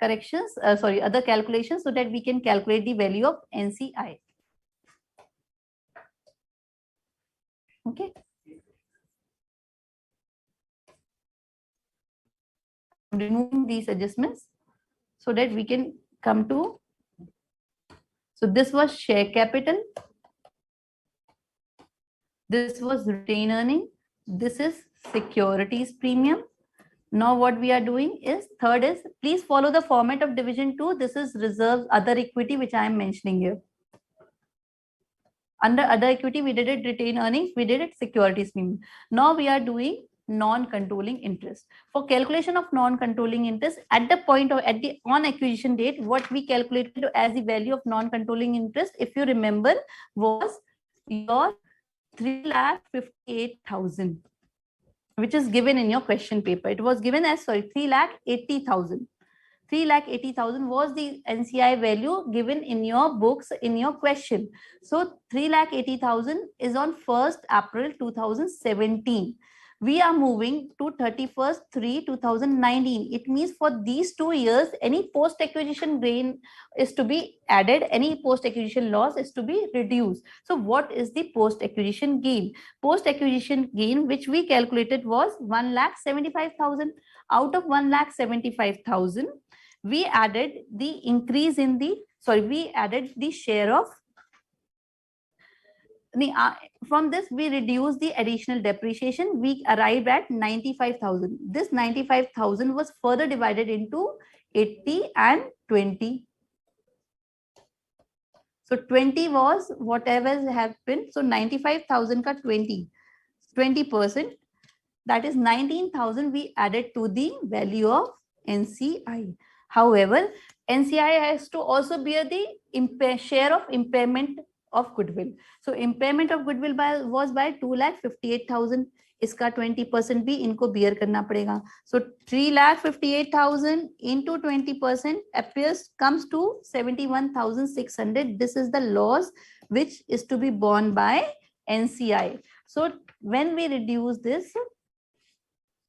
corrections, other calculations, so that we can calculate the value of NCI. Okay. Removing these adjustments so that we can come to, so this was share capital, this was retained earning, this is securities premium. Now what we are doing is, third is, please follow the format of division 2. This is reserves, other equity, which I am mentioning here. Under other equity, we did it retained earnings, we did it securities premium. Now we are doing non-controlling interest. For calculation of non-controlling interest, at the point of, at the on acquisition date, what we calculated as the value of non-controlling interest, if you remember, was your 3,58,000, which is given in your question paper. It was given as, sorry, 3,80,000. 3,80,000 was the NCI value given in your books in your question. So 3,80,000 is on 1st April 2017. We are moving to 31st 3/2019. It means for these 2 years, any post-acquisition gain is to be added, any post-acquisition loss is to be reduced. So what is the post-acquisition gain? Post-acquisition gain, which we calculated, was 1,75,000. Out of 1,75,000, we added the increase in the, we added the share of, from this we reduced the additional depreciation. We arrived at 95,000. This 95,000 was further divided into 80 and 20. So 20 was whatever happened. So 95,000 ka 20%, that is 19,000 we added to the value of NCI. However, NCI has to also bear the share of impairment of goodwill. So impairment of goodwill was by 2,58,000. इसका 20% भी इनको bear करना पड़ेगा. So 3,58,000 into 20% comes to 71,600. This is the loss which is to be borne by NCI. So when we reduce this,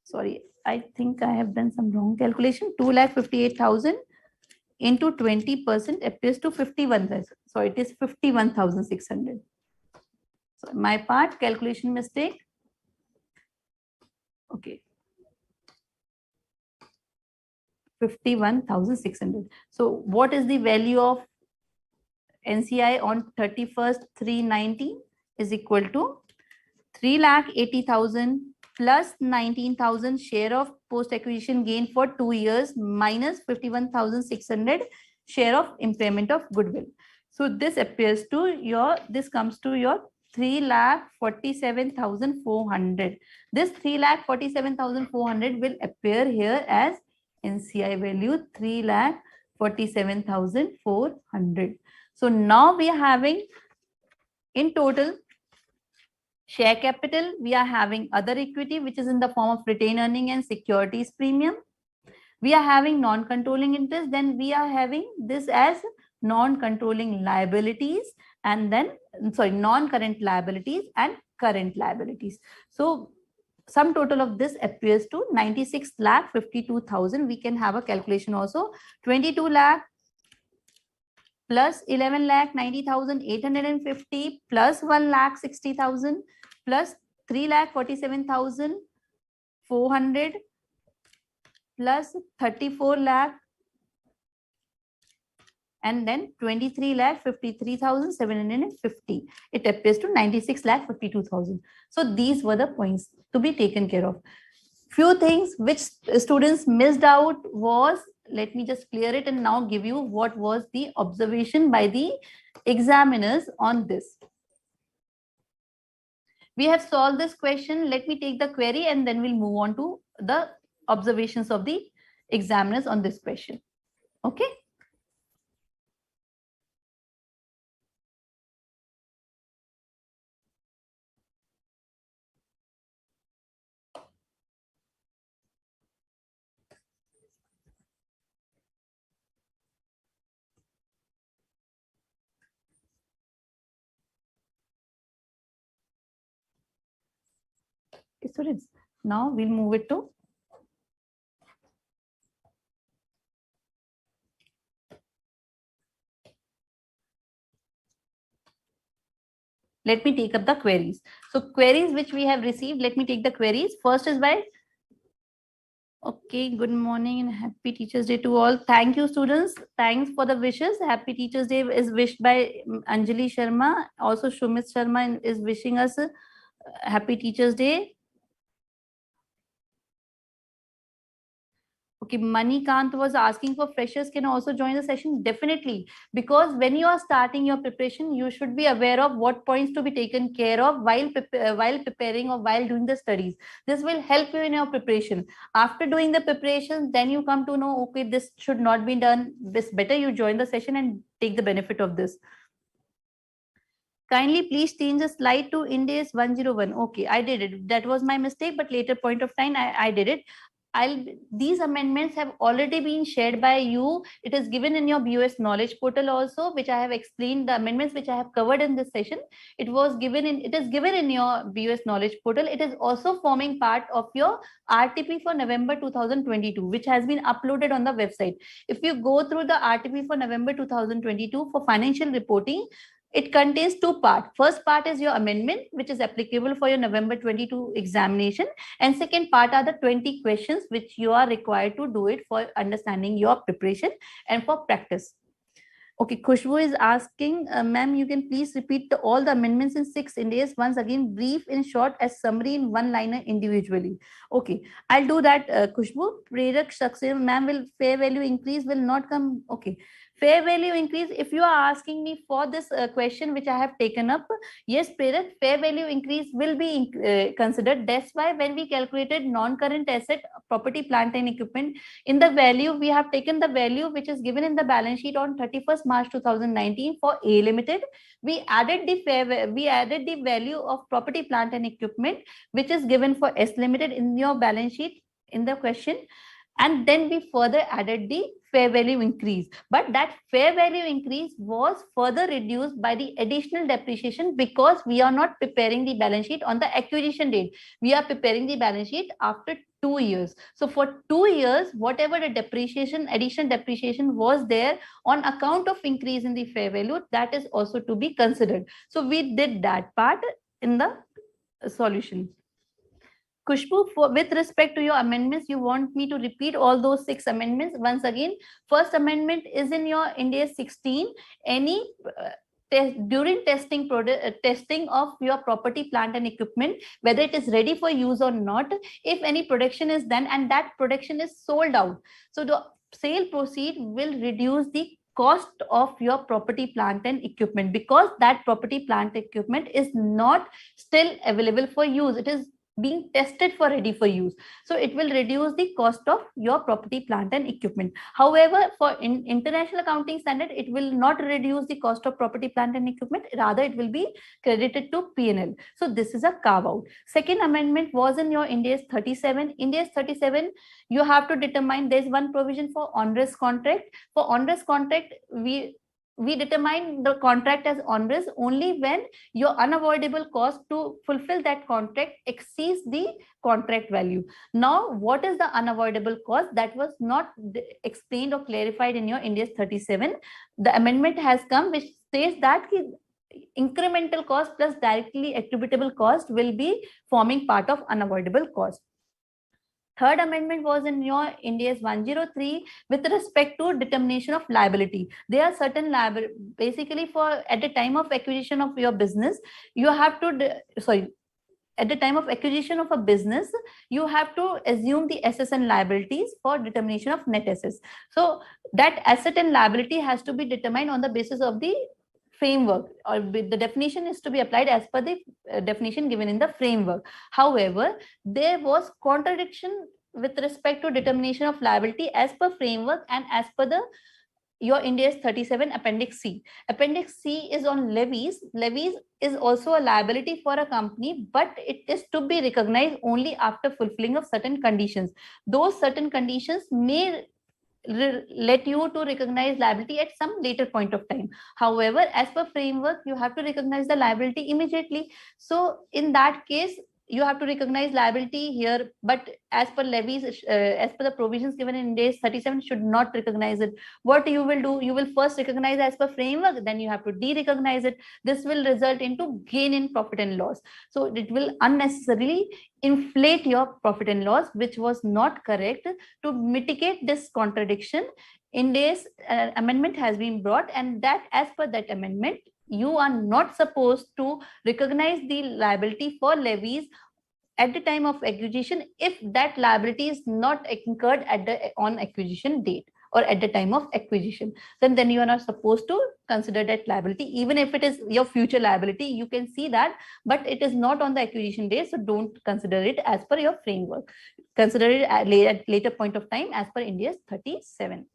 sorry, I think I have done some wrong calculation. 2,58,000 into 20% appears to 51,000. So it is 51,600. So my part, calculation mistake. Okay. 51,600. So what is the value of NCI on 31st 3/19 is equal to 3,80,000 plus 19,000 share of post-acquisition gain for 2 years minus 51,600 share of impairment of goodwill. So this appears to your, this comes to your 3,47,400. This 3,47,400 will appear here as NCI value 3,47,400. So now we are having in total share capital, we are having other equity, which is in the form of retained earning and securities premium. We are having non-controlling interest. Then we are having this as non-controlling liabilities, and then, non-current liabilities and current liabilities. So sum total of this appears to 96,52,000. We can have a calculation also. 22 lakh plus 11,90,850 plus 1,60,000 plus 3,47,400 plus 34 lakh and then 23,53,750. It appears to 96,52,000. So these were the points to be taken care of. Few things which students missed out was, let me just clear it and now give you what was the observation by the examiners on this. We have solved this question. Let me take the query and then we'll move on to the observations of the examiners on this question. Okay. Students, now we'll move it to let me take up the queries. So queries which we have received, let me take the queries. First is by, okay, good morning and happy Teachers Day to all. Thank you, students. Thanks for the wishes. Happy Teachers Day is wished by Anjali Sharma. Also, Shumit Sharma is wishing us happy Teachers Day. Okay, Manikant was asking for freshers can also join the session. Definitely, because when you are starting your preparation, you should be aware of what points to be taken care of while preparing or while doing the studies. This will help you in your preparation. After doing the preparation, then you come to know, okay, this should not be done. This better you join the session and take the benefit of this. Kindly please change the slide to Ind AS 101. Okay, I did it. That was my mistake, but later point of time, I did it. These amendments have already been shared by you. It is given in your BoS knowledge portal also, which I have explained the amendments which I have covered in this session. It is given in your BoS knowledge portal. It is also forming part of your RTP for November 2022, which has been uploaded on the website. If you go through the RTP for November 2022 for financial reporting, it contains two parts. First part is your amendment, which is applicable for your November 22 examination. And second part are the 20 questions which you are required to do it for understanding your preparation and for practice. Okay, Khushbu is asking, ma'am, you can please repeat all the amendments in 6 Ind AS once again, brief in short as summary in one-liner individually. Okay, I'll do that, Khushbu. Prerak Shaksil, ma'am, will fair value increase will not come. Okay. Fair value increase, if you are asking me for this question which I have taken up, yes, Prerak, fair value increase will be considered. That's why when we calculated non-current asset, property, plant and equipment, in the value, we have taken the value which is given in the balance sheet on 31st March 2019 for A Limited. We added the value of property, plant and equipment, which is given for S Limited in your balance sheet in the question. And then we further added the fair value increase. But that fair value increase was further reduced by the additional depreciation because we are not preparing the balance sheet on the acquisition date. We are preparing the balance sheet after 2 years. So for 2 years, whatever the depreciation, additional depreciation was there on account of increase in the fair value, that is also to be considered. So we did that part in the solution. Khushbu, with respect to your amendments, you want me to repeat all those 6 amendments once again. First amendment is in your Ind AS 16. Any during testing of your property, plant and equipment, whether it is ready for use or not, if any production is done and that production is sold out, so the sale proceed will reduce the cost of your property, plant and equipment because that property, plant, equipment is not still available for use. It is being tested for ready for use. So it will reduce the cost of your property, plant and equipment. However, for international accounting standard, it will not reduce the cost of property, plant and equipment. Rather, it will be credited to P&L. So this is a carve out. Second amendment was in your Ind AS 37. Ind AS 37, you have to determine there's one provision for onerous contract. For onerous contract, we determine the contract as onerous only when your unavoidable cost to fulfill that contract exceeds the contract value. Now, what is the unavoidable cost? That was not explained or clarified in your Ind AS 37. The amendment has come which states that incremental cost plus directly attributable cost will be forming part of unavoidable cost. Third amendment was in your Ind AS 103 with respect to determination of liability. There are certain liability, basically for at the time of acquisition of your business, you have to, at the time of acquisition of a business, you have to assume the assets and liabilities for determination of net assets. So that asset and liability has to be determined on the basis of the framework, or the definition is to be applied as per the definition given in the framework. However, there was contradiction with respect to determination of liability as per framework and as per the your Ind AS 37 Appendix C. Appendix C is on levies. Levies is also a liability for a company, but it is to be recognized only after fulfilling of certain conditions. Those certain conditions may let you to recognize liability at some later point of time. However, as per framework, you have to recognize the liability immediately. So in that case, you have to recognize liability here, but as per levies, as per the provisions given in Ind AS 37, should not recognize it. What you will do, you will first recognize as per framework, then you have to de-recognize it. This will result into gain in profit and loss. So it will unnecessarily inflate your profit and loss, which was not correct. To mitigate this contradiction, Ind AS amendment has been brought, and that as per that amendment, you are not supposed to recognize the liability for levies at the time of acquisition if that liability is not incurred at the on acquisition date or at the time of acquisition. Then you are not supposed to consider that liability, even if it is your future liability. You can see that, but it is not on the acquisition date, so don't consider it as per your framework. Consider it at later point of time as per Ind AS 37.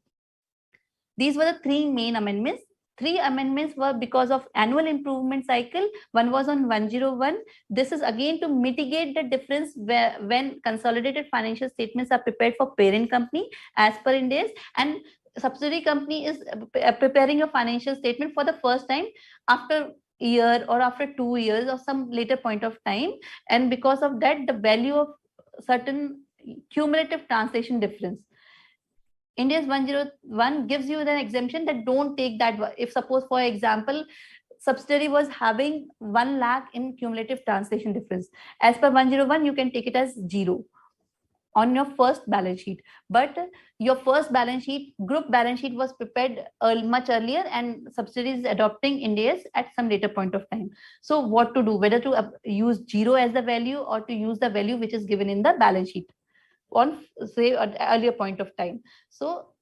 These were the three main amendments. 3 amendments were because of annual improvement cycle. One was on 101. This is again to mitigate the difference when consolidated financial statements are prepared for parent company as per Ind AS, and subsidiary company is preparing a financial statement for the first time after a year or after 2 years or some later point of time. And because of that, the value of certain cumulative translation difference, Ind AS 101 gives you an exemption that don't take that. If suppose, for example, subsidiary was having 1 lakh in cumulative translation difference, as per 101, you can take it as 0 on your first balance sheet. But your first balance sheet, group balance sheet, was prepared much earlier, and subsidiary is adopting Ind AS at some later point of time. So what to do? Whether to use 0 as the value or to use the value which is given in the balance sheet on, say, an earlier point of time. So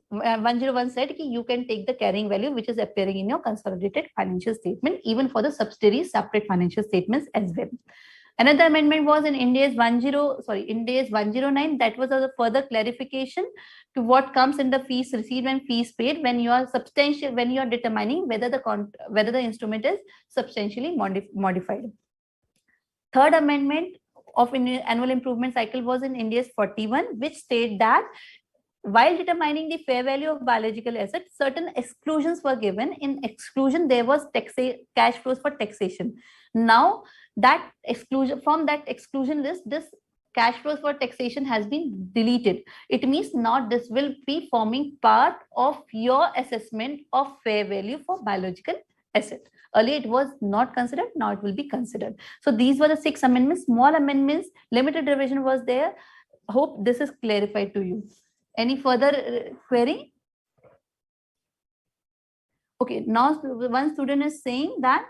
101 said you can take the carrying value which is appearing in your consolidated financial statement, even for the subsidiary separate financial statements as well. Another amendment was in Ind AS 109. That was a further clarification to what comes in the fees received and fees paid when you are determining whether the instrument is substantially modified. Third amendment of annual improvement cycle was in Ind AS 41, which state that while determining the fair value of biological assets, certain exclusions were given. In exclusion, there was cash flows for taxation. Now, that exclusion, from that exclusion list, this cash flows for taxation has been deleted. It means now this will be forming part of your assessment of fair value for biological asset. Earlier it was not considered, now it will be considered. So these were the 6 amendments, small amendments, limited revision was there. Hope this is clarified to you. Any further query? Okay, now one student is saying that,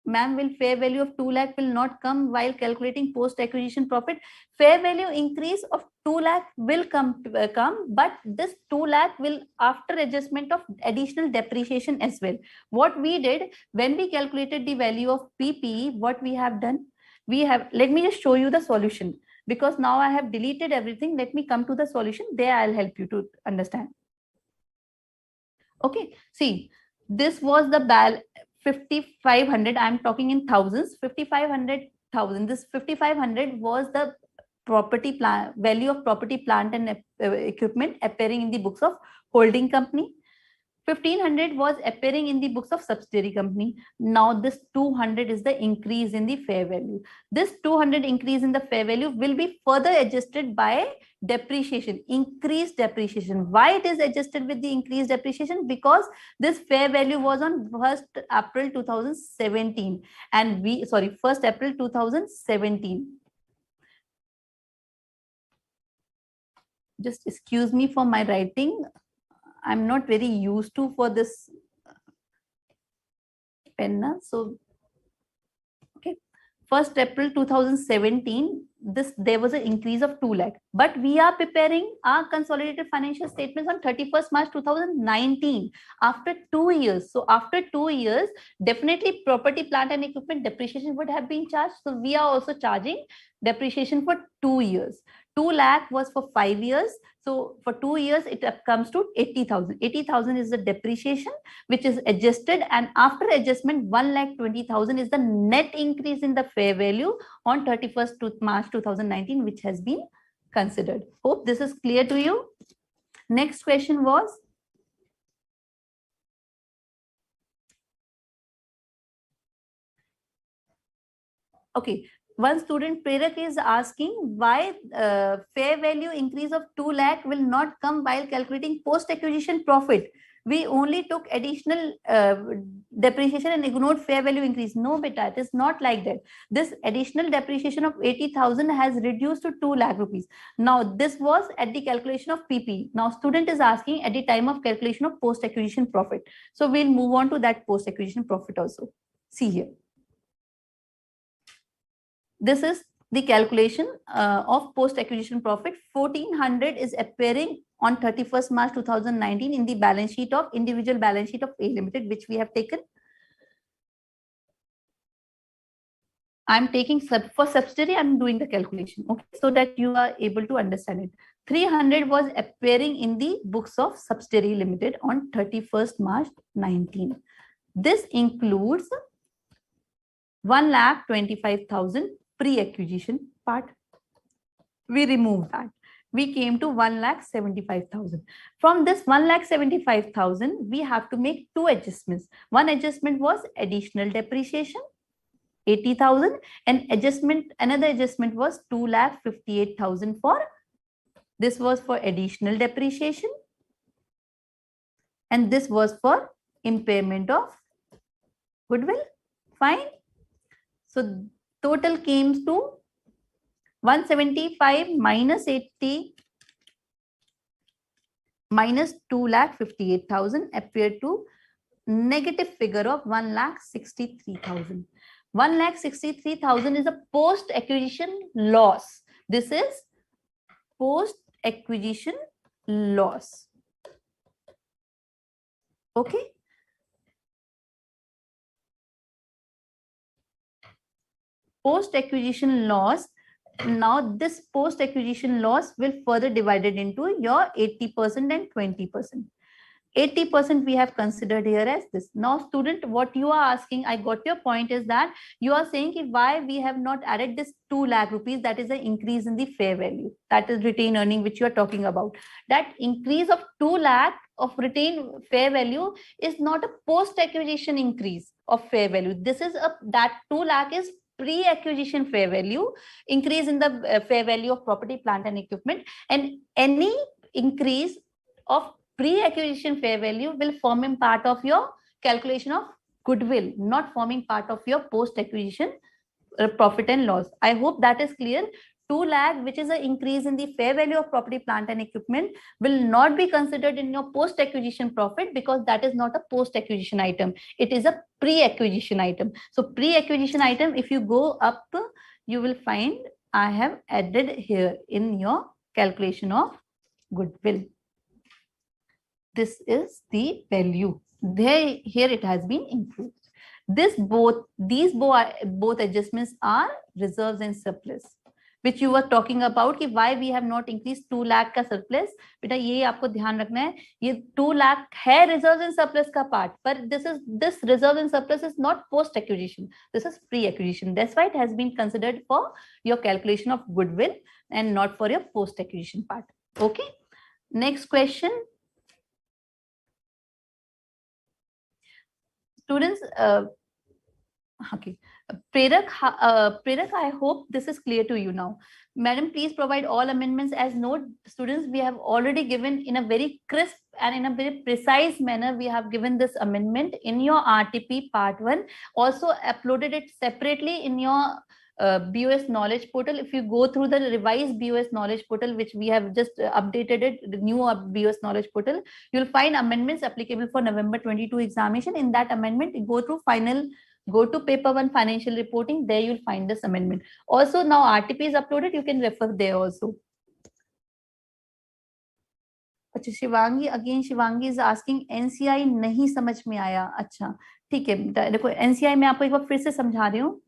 ma'am, will fair value of 2 lakh will not come while calculating post-acquisition profit. Fair value increase of 2 lakh will come, but this 2 lakh will after adjustment of additional depreciation as well. What we did when we calculated the value of PPE, what we have done, let me just show you the solution, because now I have deleted everything. Let me come to the solution. There I'll help you to understand. Okay, see, this was the 5,500. I'm talking in thousands. 5,500,000. This 5,500 was the property value of property, plant, and equipment appearing in the books of holding company. 1500 was appearing in the books of subsidiary company. Now this 200 is the increase in the fair value. This 200 increase in the fair value will be further adjusted by depreciation, increased depreciation. Why it is adjusted with the increased depreciation? Because this fair value was on 1st April 2017 and 1st April 2017. Just excuse me for my writing. I'm not very used to for this pen. So, okay. 1st April 2017, there was an increase of 2 lakh. But we are preparing our consolidated financial statements on 31st March 2019, after 2 years. So after 2 years, definitely property, plant and equipment depreciation would have been charged. So we are also charging depreciation for 2 years. 2 lakh was for 5 years. So for 2 years, it comes to 80,000. 80,000 is the depreciation, which is adjusted. And after adjustment, 1,20,000 is the net increase in the fair value on 31st March 2019, which has been considered. Hope this is clear to you. Next question was, okay. One student, Prerak, is asking why fair value increase of 2 lakh will not come while calculating post-acquisition profit. We only took additional depreciation and ignored fair value increase. No, beta, it is not like that. This additional depreciation of 80,000 has reduced to 2 lakh rupees. Now, this was at the calculation of PP. Now, student is asking at the time of calculation of post-acquisition profit. So, we'll move on to that post-acquisition profit also. See here. This is the calculation of post-acquisition profit. 1400 is appearing on 31st March 2019 in the balance sheet of individual balance sheet of A Limited, which we have taken. I'm taking for subsidiary, I'm doing the calculation, okay, so that you are able to understand it. 300 was appearing in the books of subsidiary limited on 31st March 19. This includes 1,25,000 pre-acquisition part. We removed that. We came to 1,75,000. From this 1,75,000, we have to make two adjustments. One adjustment was additional depreciation, 80,000, and another adjustment was 2,58,000 for, this was for additional depreciation, and this was for impairment of goodwill. Fine. So total came to 175 minus 80 minus 2,58,000 appeared to negative figure of 1,63,000. 1,63,000 is a post-acquisition loss. This is post-acquisition loss. Okay. Post-acquisition loss. Now this post-acquisition loss will further divided into your 80% and 20%. 80% we have considered here as this. Now student, what you are asking, I got your point, is that you are saying why we have not added this 2 lakh rupees, that is an increase in the fair value, that is retained earning which you are talking about. That increase of 2 lakh of retained fair value is not a post-acquisition increase of fair value. This is that 2 lakh is pre-acquisition fair value, increase in the fair value of property, plant and equipment, and any increase of pre-acquisition fair value will form a part of your calculation of goodwill, not forming part of your post-acquisition profit and loss. I hope that is clear. 2 lakh, which is an increase in the fair value of property, plant and equipment, will not be considered in your post-acquisition profit because that is not a post-acquisition item. It is a pre-acquisition item. So pre-acquisition item, if you go up, you will find I have added here in your calculation of goodwill. This is the value. Here it has been included. These both adjustments are reserves and surplus, which you were talking about कि why we have not increased 2 lakh का surplus. बेटा ये आपको ध्यान रखना है, ये 2 lakh है reserves and surplus का part, but this reserve and surplus is not post acquisition. This is pre acquisition. That's why it has been considered for your calculation of goodwill and not for your post acquisition part. Okay. Next question. Students, okay. Prerak, I hope this is clear to you now. Madam, please provide all amendments as note. Students, we have already given in a very crisp and in a very precise manner, we have given this amendment in your RTP part 1. Also uploaded it separately in your BoS knowledge portal. If you go through the revised BoS knowledge portal, which we have just updated it, the new BoS knowledge portal, you'll find amendments applicable for November 22 examination. In that amendment, go through go to paper 1 financial reporting. There you'll find this amendment. Also now RTP is uploaded. You can refer there also. अच्छा Shivangi, again Shivangi is asking NCI नहीं समझ में आया. अच्छा ठीक है, देखो NCI मैं आपको एक बार फिर से समझा रही हूँ.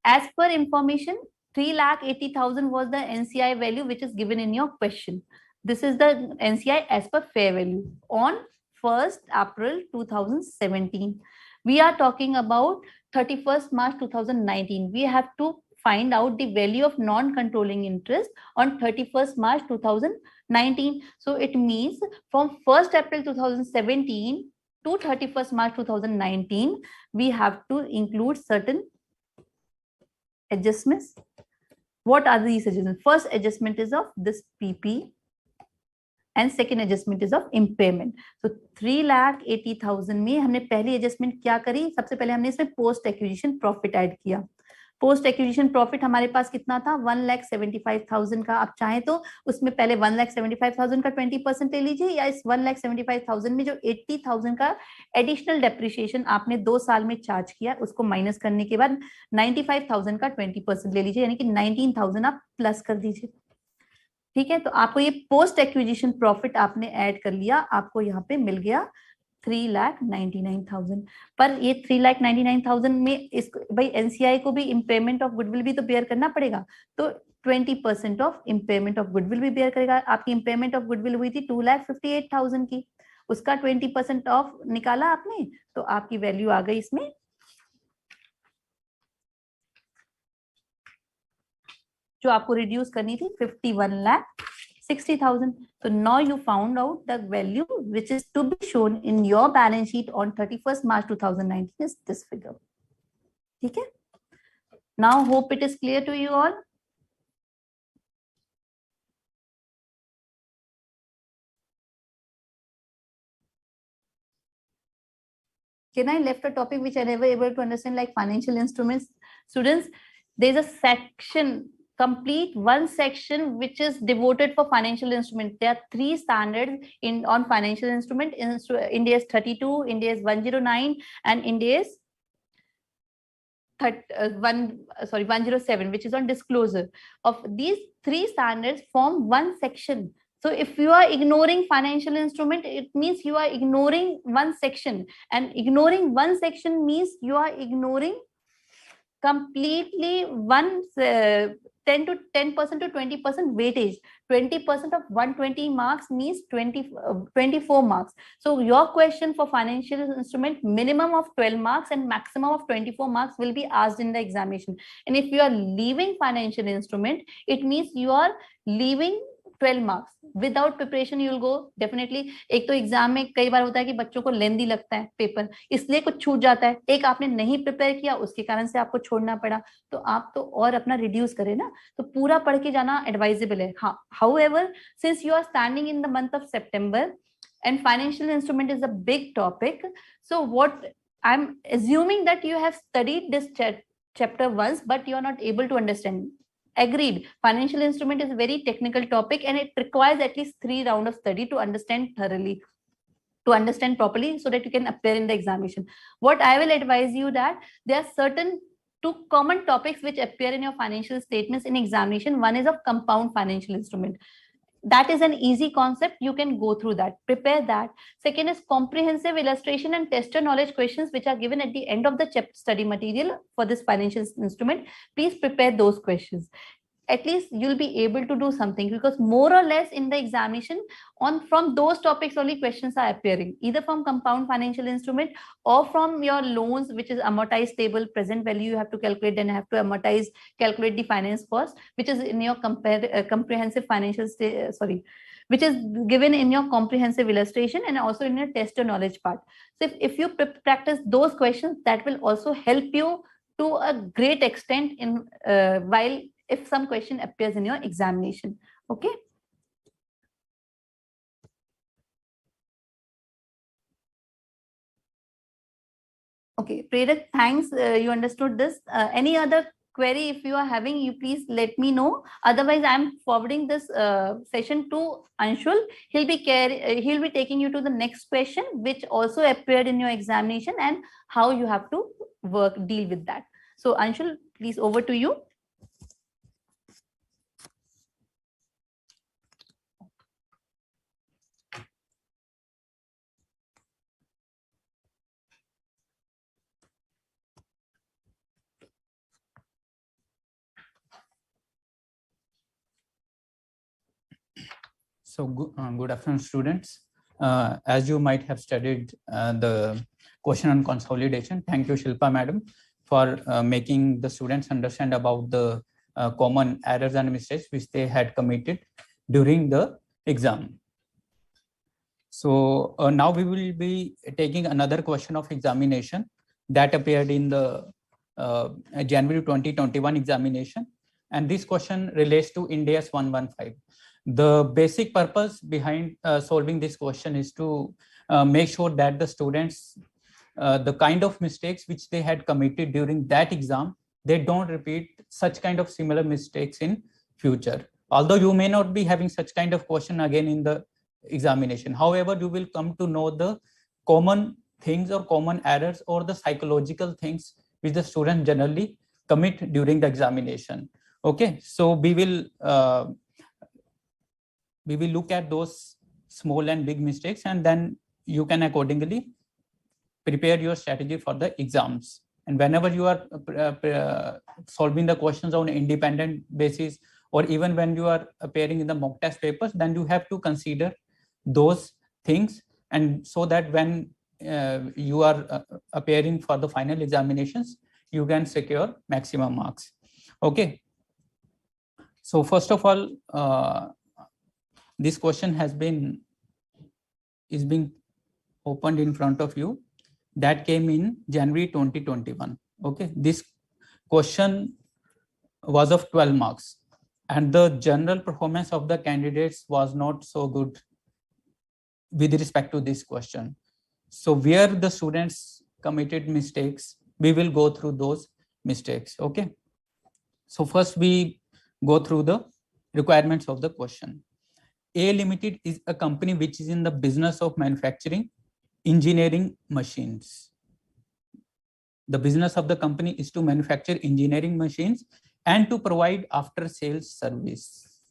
As per information, 3,80,000 was the NCI value which is given in your question. This is the NCI as per fair value on 1st April 2017. We are talking about 31st March 2019. We have to find out the value of non-controlling interest on 31st March 2019. So it means from 1st April 2017 to 31st March 2019, we have to include certain adjustments. What are these adjustments? First adjustment is of this PP and second adjustment is of impairment. So 3,80,000 में हमने पहली adjustment क्या करी? सबसे पहले हमने इसमें post acquisition profit add किया. पोस्ट एक्विजिशन प्रॉफिट हमारे पास कितना था? 1,75,000 का. आप चाहें तो उसमें पहले 1,75,000 का 20% ले लीजिए, या इस 1,75,000 में जो 80,000 का एडिशनल डेप्रिसिएशन आपने 2 साल में चार्ज किया उसको माइनस करने के बाद 95,000 का 20% ले लीजिए, यानी कि 19,000 आप प्लस कर दीजिए. ठीक है, तो आपको ये पोस्ट एक्विजिशन प्रॉफिट आपने ऐड कर लिया, आपको यहाँ पे मिल गया 3,99,000. पर ये 3,99,000 में इसको भाई एनसीआई को भी इम्पेयरमेंट ऑफ गुडविल भी तो बेयर करना पड़ेगा, तो 20% ऑफ इम्पेयरमेंट ऑफ गुडविल भी बेयर करेगा. आपकी इम्पेयरमेंट ऑफ गुडविल हुई थी 2,58,000 की, उसका 20% ऑफ निकाला आपने, तो आपकी वैल्यू आ गई इसमें जो आपको रिड्यूस करनी थी 51,60,000. So now you found out the value which is to be shown in your balance sheet on 31st March 2019 is this figure. ठीक है? Now hope it is clear to you all. Can I left a topic which I never able to understand, like financial instruments? Students, there is a section, complete one section which is devoted for financial instrument. There are 3 standards on financial instrument. Ind AS 32, Ind AS 109, and Ind AS 107, which is on disclosure. Of these 3 standards form one section. So if you are ignoring financial instrument, it means you are ignoring one section, and ignoring one section means you are ignoring completely 10% to 20% weightage. 20% of 120 marks means 24 marks. So your question for financial instrument, minimum of 12 marks and maximum of 24 marks will be asked in the examination. And if you are leaving financial instrument, it means you are leaving 12 marks. Without preparation you will go definitely. एक तो exam में कई बार होता है कि बच्चों को लेंदी लगता है पेपर, इसलिए कुछ छूट जाता है. एक आपने नहीं प्रिपेयर किया, उसके कारण से आपको छोड़ना पड़ा, तो आप तो और अपना रिड्यूस करें ना, तो पूरा पढ़ के जाना एडवाइजेबल है. हाँ, however, since you are standing in the month of September and financial instrument is a big topic, so what I'm assuming that you have studied this chapter once, but you are not able to understand. Agreed. Financial instrument is a very technical topic and it requires at least 3 rounds of study to understand thoroughly, to understand properly, so that you can appear in the examination. What I will advise you that there are certain 2 common topics which appear in your financial statements in examination. One is of compound financial instrument. That is an easy concept. You can go through that, prepare that. Second is comprehensive illustration and tester knowledge questions, which are given at the end of the study material for this financial instrument. Please prepare those questions. at least you'll be able to do something, because more or less in the examination from those topics only questions are appearing, either from compound financial instrument or from your loans, which is amortized table, present value you have to calculate, then have to amortize, calculate the finance cost, which is in your comprehensive financial which is given in your comprehensive illustration and also in your test or knowledge part. So if you practice those questions, that will also help you to a great extent in while if some question appears in your examination. Okay. Okay, Prerak, thanks. You understood this. Any other query if you are having, you please let me know. Otherwise, I'm forwarding this session to Anshul. He'll be taking you to the next question, which also appeared in your examination, and how you have to deal with that. So Anshul, please, over to you. So good afternoon, students. As you might have studied the question on consolidation, thank you, Shilpa madam, for making the students understand about the common errors and mistakes which they had committed during the exam. So now we will be taking another question of examination that appeared in the January 2021 examination. And this question relates to Ind AS 115. The basic purpose behind solving this question is to make sure that the students, the kind of mistakes which they had committed during that exam, they don't repeat such kind of similar mistakes in future. Although you may not be having such kind of question again in the examination. However, you will come to know the common things or common errors or the psychological things which the students generally commit during the examination. Okay, so we will look at those small and big mistakes, and then you can accordingly prepare your strategy for the exams. And whenever you are solving the questions on an independent basis, or even when you are appearing in the mock test papers, then you have to consider those things, and so that when you are appearing for the final examinations, you can secure maximum marks. Okay. So first of all, this question is being opened in front of you. That came in January 2021. Okay, this question was of 12 marks, and the general performance of the candidates was not so good with respect to this question. So where the students committed mistakes, we will go through those mistakes. Okay, so first we go through the requirements of the question. A Limited is a company which is in the business of manufacturing engineering machines. The business of the company is to manufacture engineering machines and to provide after-sales service.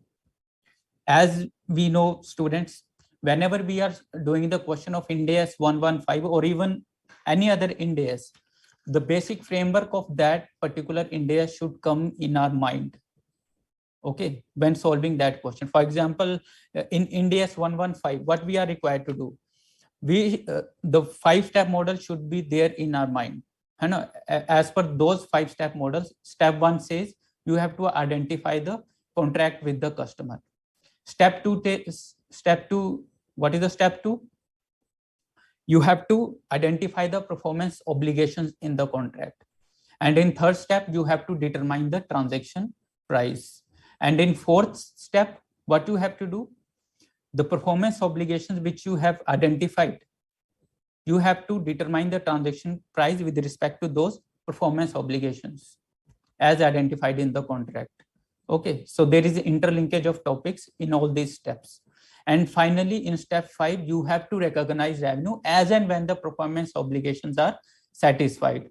As we know, students, whenever we are doing the question of Ind AS 115 or even any other Ind AS, the basic framework of that particular Ind AS should come in our mind. Okay, when solving that question. For example, in Ind AS 115, what we are required to do? The 5-step model should be there in our mind. As per those 5-step models, step 1 says you have to identify the contract with the customer. Step 2, what is the step 2? You have to identify the performance obligations in the contract. And in 3rd step, you have to determine the transaction price. And in 4th step, what you have to do? The performance obligations which you have identified, you have to determine the transaction price with respect to those performance obligations as identified in the contract. Okay, so there is an interlinkage of topics in all these steps. And finally, in step 5, you have to recognize revenue as and when the performance obligations are satisfied,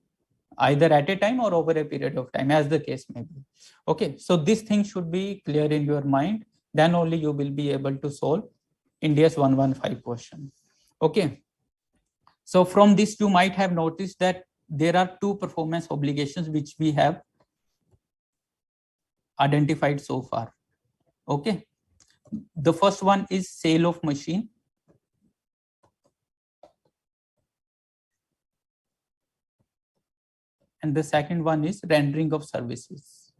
either at a time or over a period of time, as the case may be. Okay, so this thing should be clear in your mind. Then only you will be able to solve Ind AS 115 question. Okay, so from this you might have noticed that there are 2 performance obligations which we have identified so far. Okay. The first one is sale of machine. And the second one is rendering of services.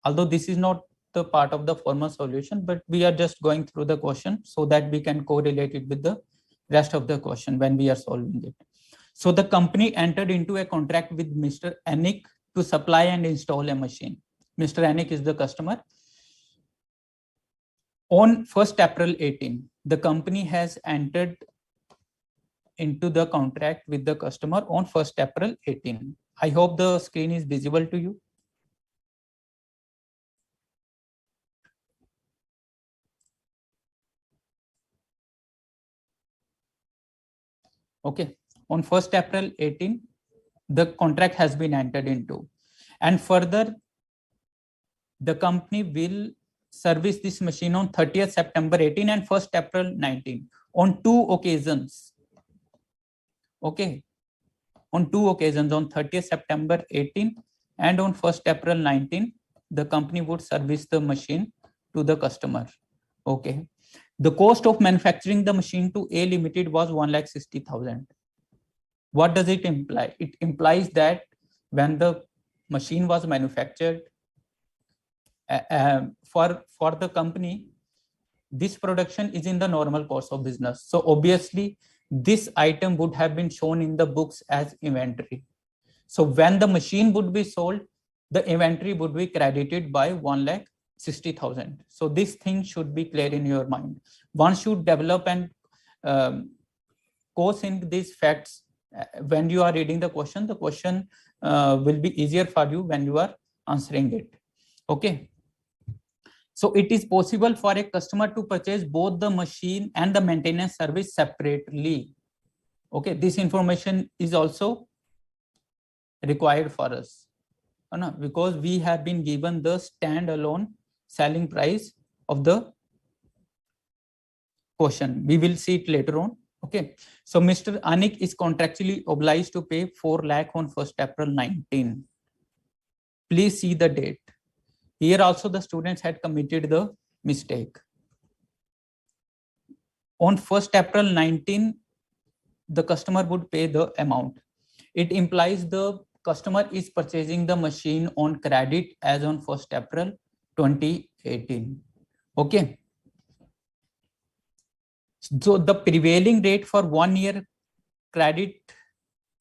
Although this is not the part of the formal solution, but we are just going through the question so that we can correlate it with the rest of the question when we are solving it. So the company entered into a contract with Mr. Anik to supply and install a machine. Mr. Anik is the customer. On 1st April 18, the company has entered into the contract with the customer on 1st April 18. I hope the screen is visible to you. Okay, on 1st April 18, the contract has been entered into. And further, the company will service this machine on 30th September 18 and 1st April 19 on 2 occasions. Okay, on 2 occasions, on 30th September 18 and on 1st April 19, the company would service the machine to the customer. Okay. The cost of manufacturing the machine to A Limited was 1,60,000. What does it imply? It implies that when the machine was manufactured for the company, this production is in the normal course of business. So obviously, this item would have been shown in the books as inventory. So when the machine would be sold, the inventory would be credited by 1,60,000. So this thing should be clear in your mind. One should develop and course in these facts. When you are reading the question will be easier for you when you are answering it. Okay. So it is possible for a customer to purchase both the machine and the maintenance service separately. Okay, this information is also required for us because we have been given the standalone selling price of the question. We will see it later on. Okay, so Mr. Anik is contractually obliged to pay 4 lakh on 1st April 19. Please see the date. Here also the students had committed the mistake. On 1st April 19, the customer would pay the amount. It implies the customer is purchasing the machine on credit as on 1st April 2018. Okay. So the prevailing rate for 1 year credit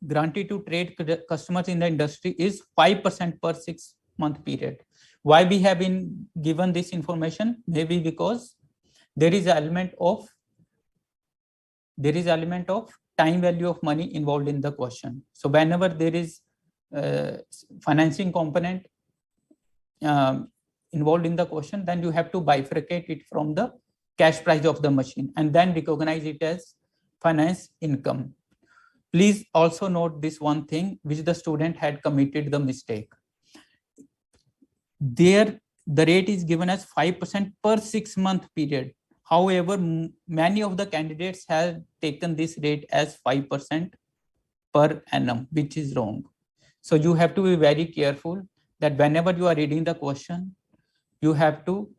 granted to trade customers in the industry is 5% per 6-month period. Why we have been given this information? Maybe because there is an element of time value of money involved in the question. So whenever there is financing component involved in the question, then you have to bifurcate it from the cash price of the machine and then recognize it as finance income. Please also note this one thing which the student had committed the mistake. There, the rate is given as 5% per 6-month period. However, many of the candidates have taken this rate as 5% per annum, which is wrong. So you have to be very careful that whenever you are reading the question, you have to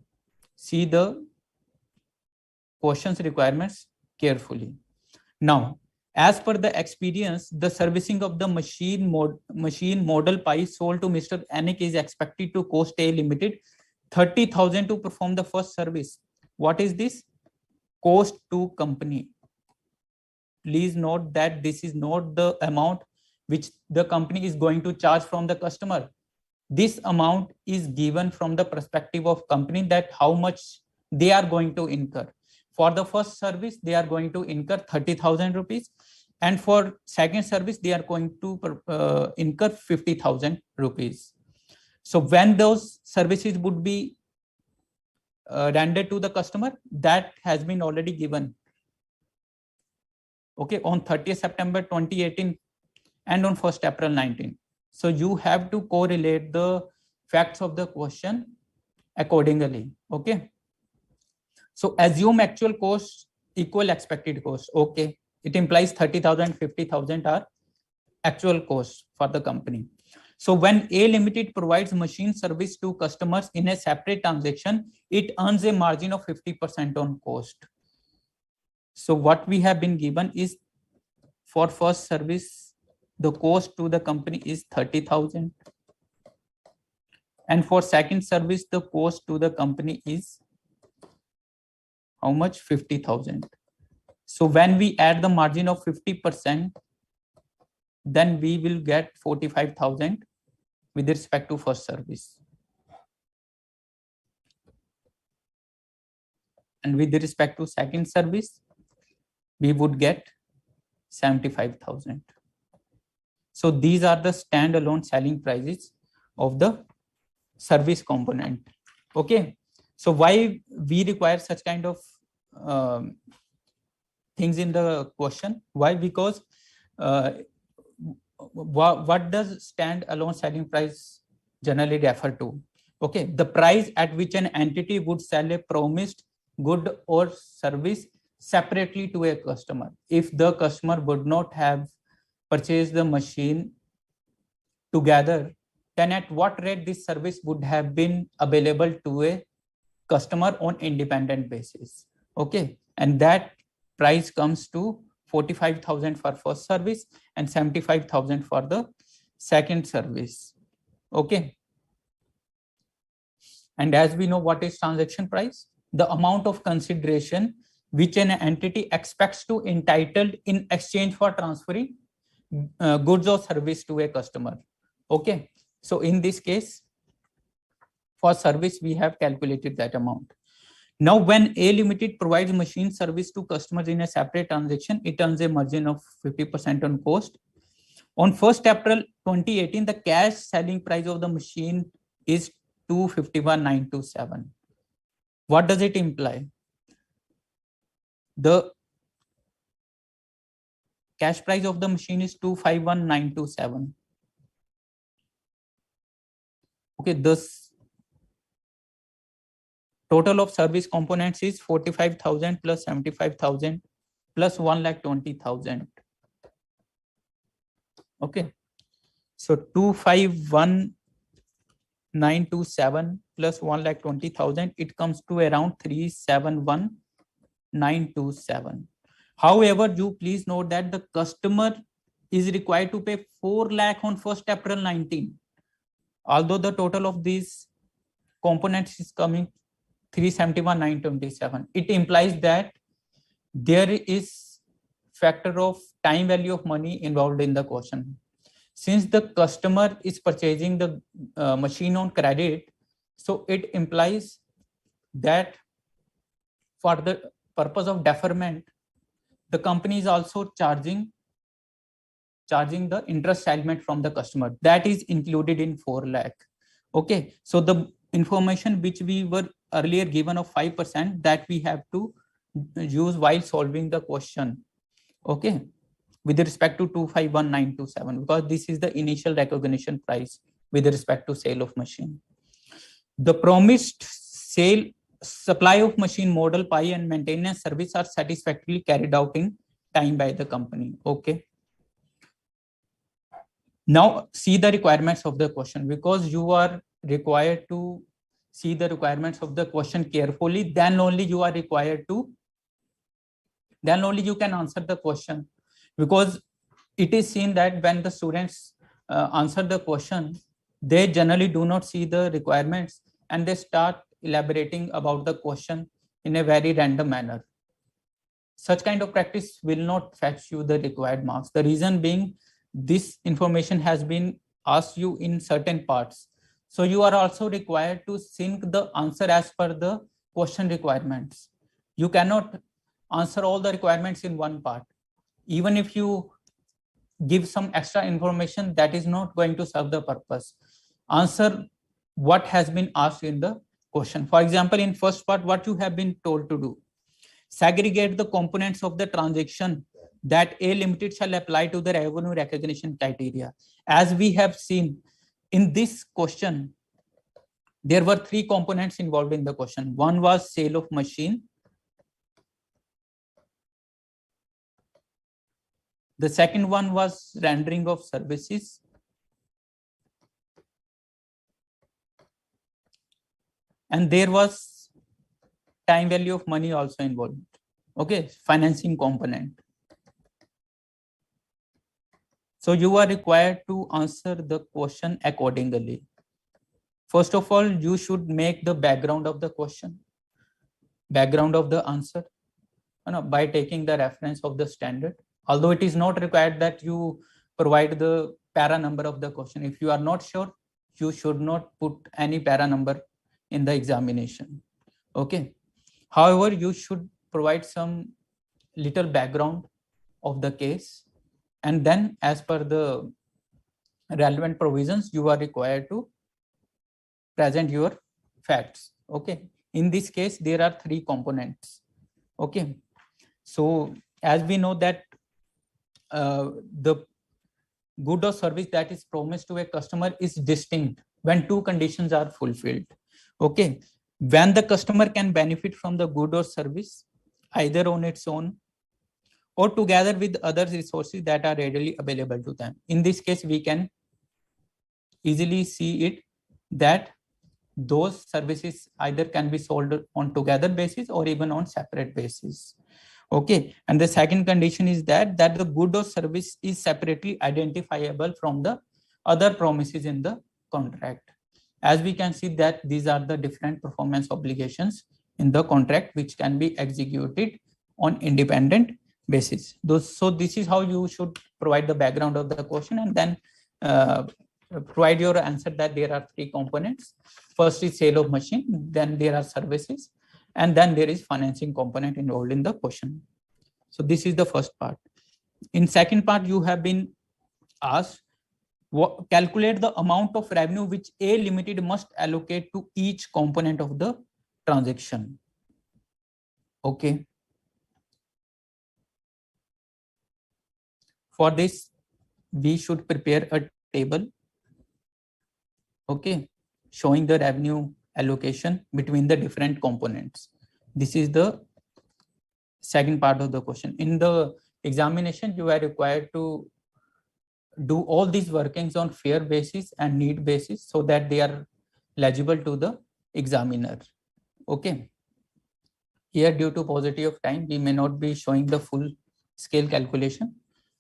see the question's requirements carefully. Now, as per the experience, the servicing of the machine model pi sold to Mr. Anik is expected to cost A Limited 30,000 to perform the first service. What is this? Cost to company. Please note that this is not the amount which the company is going to charge from the customer. This amount is given from the perspective of company that how much they are going to incur. For the first service, they are going to incur 30,000 rupees. And for second service, they are going to incur 50,000 rupees. So when those services would be rendered to the customer, that has been already given. Okay, on 30th September 2018 and on 1st April 19. So you have to correlate the facts of the question accordingly. Okay. So assume actual cost equal expected cost. Okay. It implies 30,000, 50,000 are actual costs for the company. So when A Limited provides machine service to customers in a separate transaction, it earns a margin of 50% on cost. So what we have been given is for first service, the cost to the company is 30,000. And for second service, the cost to the company is how much? 50,000. So when we add the margin of 50%, then we will get 45,000 with respect to first service. And with respect to second service, we would get 75,000. So these are the standalone selling prices of the service component. Okay. So why we require such kind of things in the question? Why? Because what does standalone selling price generally refer to? Okay, the price at which an entity would sell a promised good or service separately to a customer. If the customer would not have purchased the machine together, then at what rate this service would have been available to a customer on independent basis. Okay, and that price comes to 45,000 for first service and 75,000 for the second service. Okay. And as we know, what is transaction price? The amount of consideration which an entity expects to entitled in exchange for transferring goods or service to a customer. Okay. So in this case, for service, we have calculated that amount. Now, when A Limited provides machine service to customers in a separate transaction, it earns a margin of 50% on cost. On 1st April 2018, the cash selling price of the machine is 251,927. What does it imply? The cash price of the machine is 251,927. Okay, this total of service components is 45,000 plus 75,000 plus 1,20,000. Okay, so 251,927 plus 1,20,000, it comes to around 371,927. However, you please note that the customer is required to pay 4 lakh on 1st April 19. Although the total of these components is coming 371,927, it implies that there is factor of time value of money involved in the question. Since the customer is purchasing the machine on credit, so it implies that for the purpose of deferment, the company is also charging the interest element from the customer. That is included in 4 lakh. Okay, so the information which we were earlier given of 5%, that we have to use while solving the question. Okay, with respect to 251,927, because this is the initial recognition price with respect to sale of machine. The promised sale, supply of machine, model, pi, and maintenance service are satisfactorily carried out in time by the company. Okay. Now see the requirements of the question, because you are required to see the requirements of the question carefully, then only you are required to, then only you can answer the question. Because it is seen that when the students answer the question, they generally do not see the requirements and they start elaborating about the question in a very random manner. Such kind of practice will not fetch you the required marks. The reason being, this information has been asked you in certain parts. So you are also required to sync the answer as per the question requirements. You cannot answer all the requirements in one part. Even if you give some extra information, that is not going to serve the purpose. Answer what has been asked in the question. For example, in first part, what you have been told to do: segregate the components of the transaction that A Limited shall apply to the revenue recognition criteria. As we have seen in this question, there were 3 components involved in the question. One was sale of machine. The second one was rendering of services. And there was time value of money also involved. Okay, financing component. So you are required to answer the question accordingly. First of all, you should make the background of the question, background of the answer, by taking the reference of the standard. Although it is not required that you provide the para number of the question. If you are not sure, you should not put any para number in the examination. Okay. However, you should provide some little background of the case, and then as per the relevant provisions, you are required to present your facts. Okay. In this case, there are 3 components. Okay. So as we know that the good or service that is promised to a customer is distinct when 2 conditions are fulfilled. Okay. When the customer can benefit from the good or service either on its own or together with other resources that are readily available to them. In this case, we can easily see it that those services either can be sold on together basis or even on separate basis. Okay. And the second condition is that the good or service is separately identifiable from the other promises in the contract. As we can see that these are the different performance obligations in the contract which can be executed on independent basis. So this is how you should provide the background of the question, and then provide your answer that there are 3 components. First is sale of machine, then there are services, and then there is financing component involved in the question. So this is the first part. In second part, you have been asked, calculate the amount of revenue which A Limited must allocate to each component of the transaction. Okay. For this, we should prepare a table, okay, showing the revenue allocation between the different components. This is the second part of the question. In the examination, you are required to do all these workings on fair basis and need basis so that they are legible to the examiner. Okay. Here, due to paucity of time, we may not be showing the full scale calculation,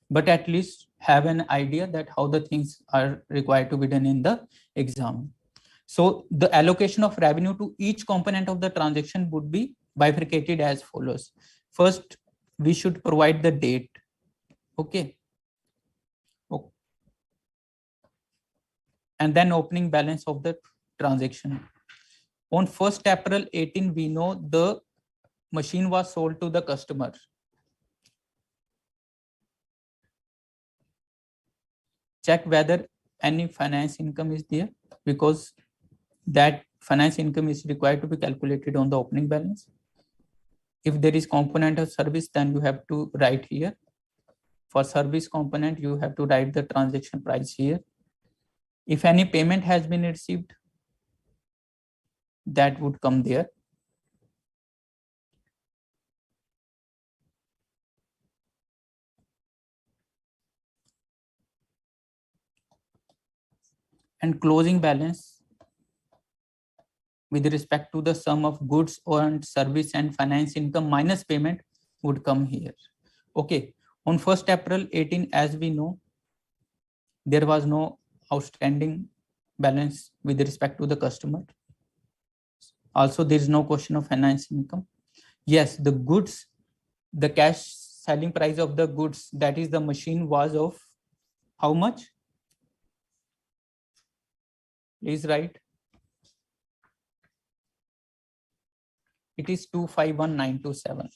but at least have an idea that how the things are required to be done in the exam. So the allocation of revenue to each component of the transaction would be bifurcated as follows. First, we should provide the date. Okay. And then opening balance of the transaction. On 1st April 18, we know the machine was sold to the customer. Check whether any finance income is there, because that finance income is required to be calculated on the opening balance. If there is component of service, then you have to write here. For service component, you have to write the transaction price here. If any payment has been received, that would come there. And closing balance with respect to the sum of goods earned, service and finance income minus payment would come here. Okay. On 1st April 18, as we know, there was no outstanding balance with respect to the customer. Also, there is no question of finance income. Yes, the goods, the cash selling price of the goods, that is the machine, was of how much? Please write. It is 251,927.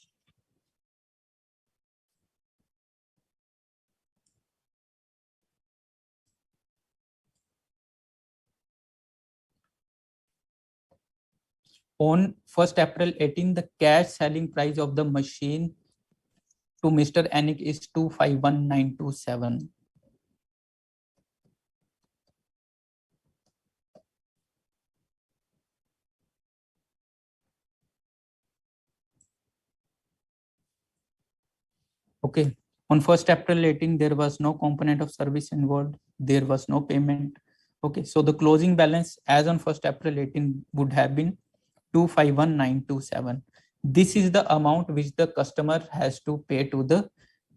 On 1st April 18, the cash selling price of the machine to Mr. Anik is 251,927. Okay. On 1st April 18, there was no component of service involved. There was no payment. Okay. So the closing balance as on 1st April 18 would have been 251,927. This is the amount which the customer has to pay to the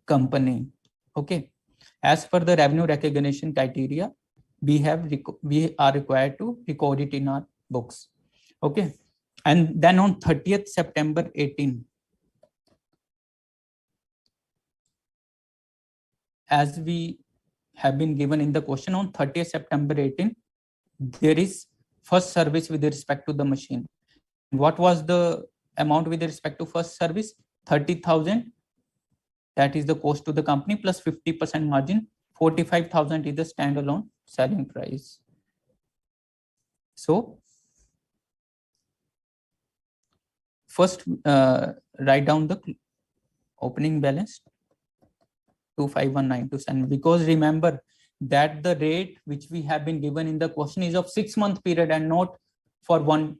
company. Okay. As per the revenue recognition criteria, we are required to record it in our books. Okay. And then on 30th September 18, as we have been given in the question, on 30th September 18, there is first service with respect to the machine. What was the amount with respect to first service? 30,000. That is the cost to the company plus 50% margin. 45,000 is the standalone selling price. So first write down the opening balance 251,927, because remember that the rate which we have been given in the question is of 6-month period and not for one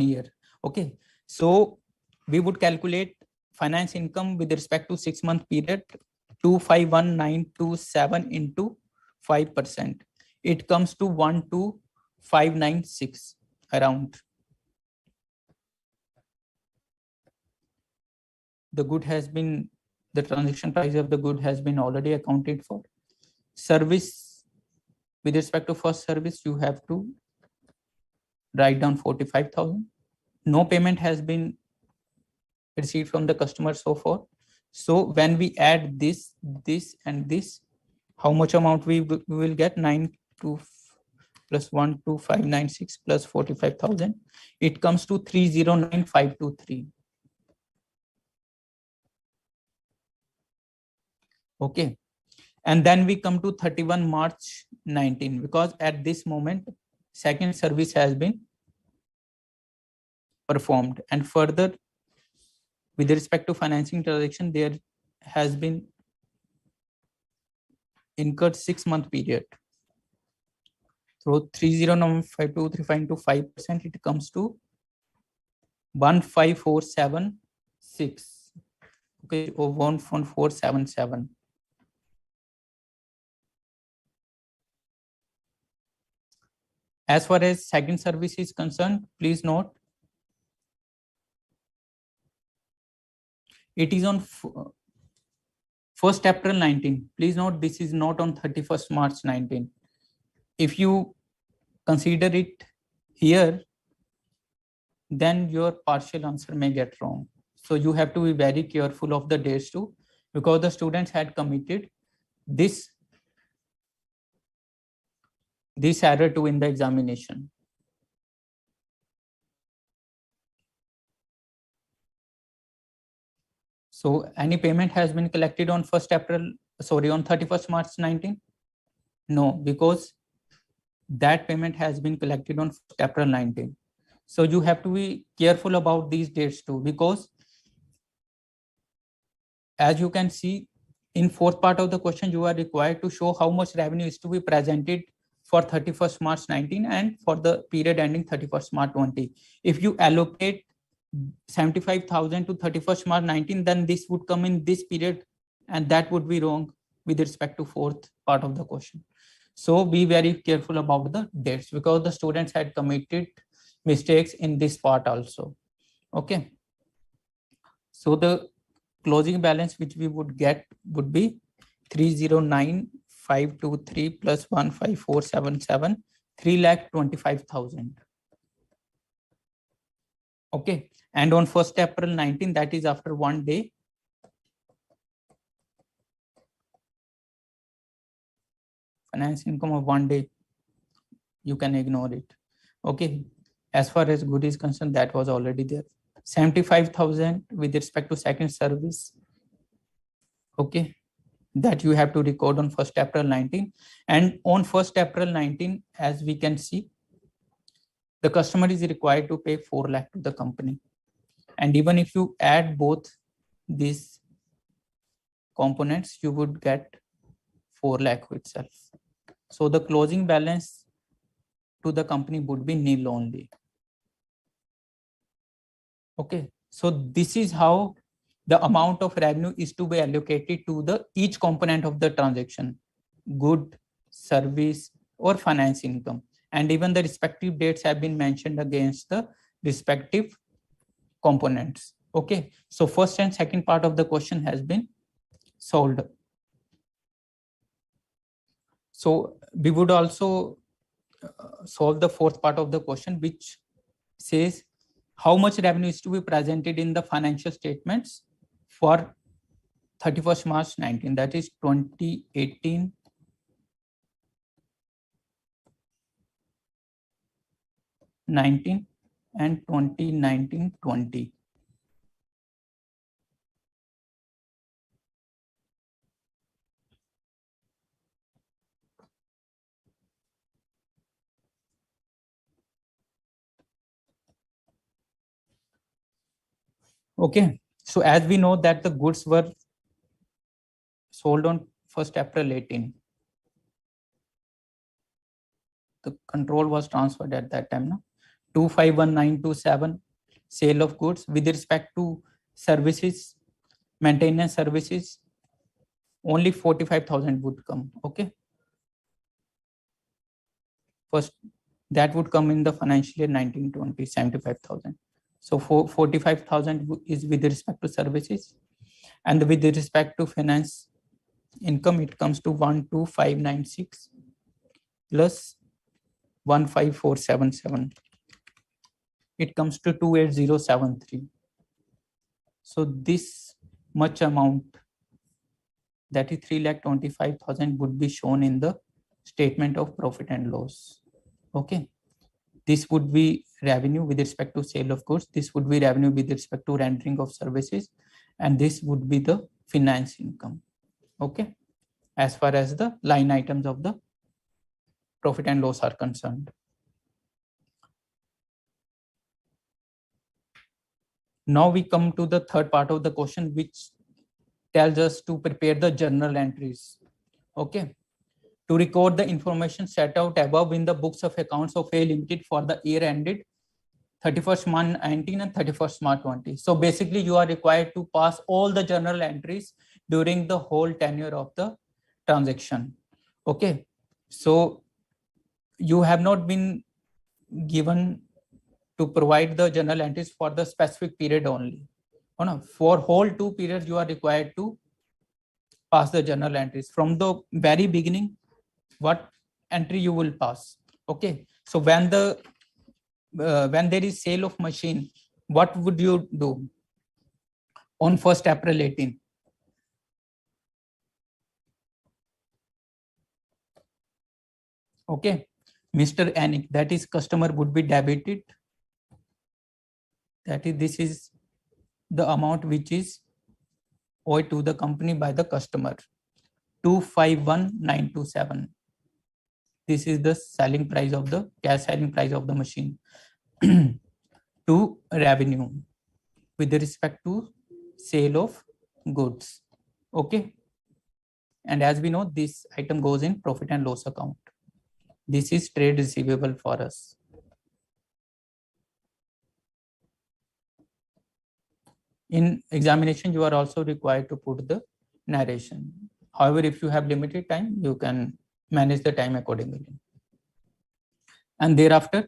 year. Okay, so we would calculate finance income with respect to 6-month period. 251,927 into 5%, it comes to 12,596 around. The good has been, the transaction price of the good has been already accounted for. Service, with respect to first service, you have to write down 45,000. No payment has been received from the customer so far. So when we add this and this, how much amount we will get? 92 plus 12596 plus 45,000. It comes to 309,523. Okay, and then we come to 31 March 19, because at this moment second service has been performed, and further with respect to financing transaction there has been incurred 6-month period. So 309,523 into 5%, it comes to 15,476. Okay, or 1,477. As far as second service is concerned, please note it is on 1st April 19. Please note this is not on 31st March 19. If you consider it here, then your partial answer may get wrong. So you have to be very careful of the dates too, because the students had committed this error too in the examination. So any payment has been collected on 31st March 19? No, because that payment has been collected on 1st April 19. So you have to be careful about these dates too, because as you can see in fourth part of the question, you are required to show how much revenue is to be presented for 31st March 19 and for the period ending 31st March 20. If you allocate 75,000 to 31st March 19, then this would come in this period, and that would be wrong with respect to fourth part of the question. So be very careful about the dates, because the students had committed mistakes in this part also. Okay. So the closing balance which we would get would be 309,523 plus 15477, 3,25,000. Okay. And on 1st April 19, that is after 1 day, finance income of 1 day, you can ignore it. Okay. As far as good is concerned, that was already there. 75,000 with respect to second service. Okay. That you have to record on 1st April 19. And on 1st April 19, as we can see, the customer is required to pay 4 lakh to the company. And even if you add both these components, you would get 4 lakh itself. So the closing balance to the company would be nil only. Okay. So this is how the amount of revenue is to be allocated to the each component of the transaction, good, service, or finance income. And even the respective dates have been mentioned against the respective components. Okay, so first and second part of the question has been solved. So we would also solve the fourth part of the question, which says how much revenue is to be presented in the financial statements for 31st March 19, that is 2018 19 and 2019 20. Okay, so as we know that the goods were sold on 1st April 18, the control was transferred at that time. No? 251927 sale of goods. With respect to services, maintenance services, only 45,000 would come. Okay, first that would come in the financial year 1920, 75,000. So 45,000 is with respect to services, and with respect to finance income, it comes to 12596 plus 15477. It comes to 28073. So this much amount, that is 3,25,000, would be shown in the statement of profit and loss. Okay, this would be revenue with respect to sale of goods, this would be revenue with respect to rendering of services, and this would be the finance income. Okay, as far as the line items of the profit and loss are concerned. Now we come to the third part of the question, which tells us to prepare the journal entries. Okay, to record the information set out above in the books of accounts of A Limited for the year ended 31st March 19 and 31st March 20. So basically you are required to pass all the journal entries during the whole tenure of the transaction. Okay, so you have not been given to provide the journal entries for the specific period only. Oh, no, for whole 2 periods you are required to pass the journal entries. From the very beginning, what entry you will pass. Okay, so when there is sale of machine, what would you do on 1st April 18? Okay, Mr. Anik, that is customer, would be debited. That is, this is the amount which is owed to the company by the customer, 251927. This is the selling price of the cash selling price of the machine. To revenue with respect to sale of goods. Okay, and as we know, this item goes in profit and loss account. This is trade receivable for us. In examination, you are also required to put the narration. However, if you have limited time, you can manage the time accordingly. And thereafter,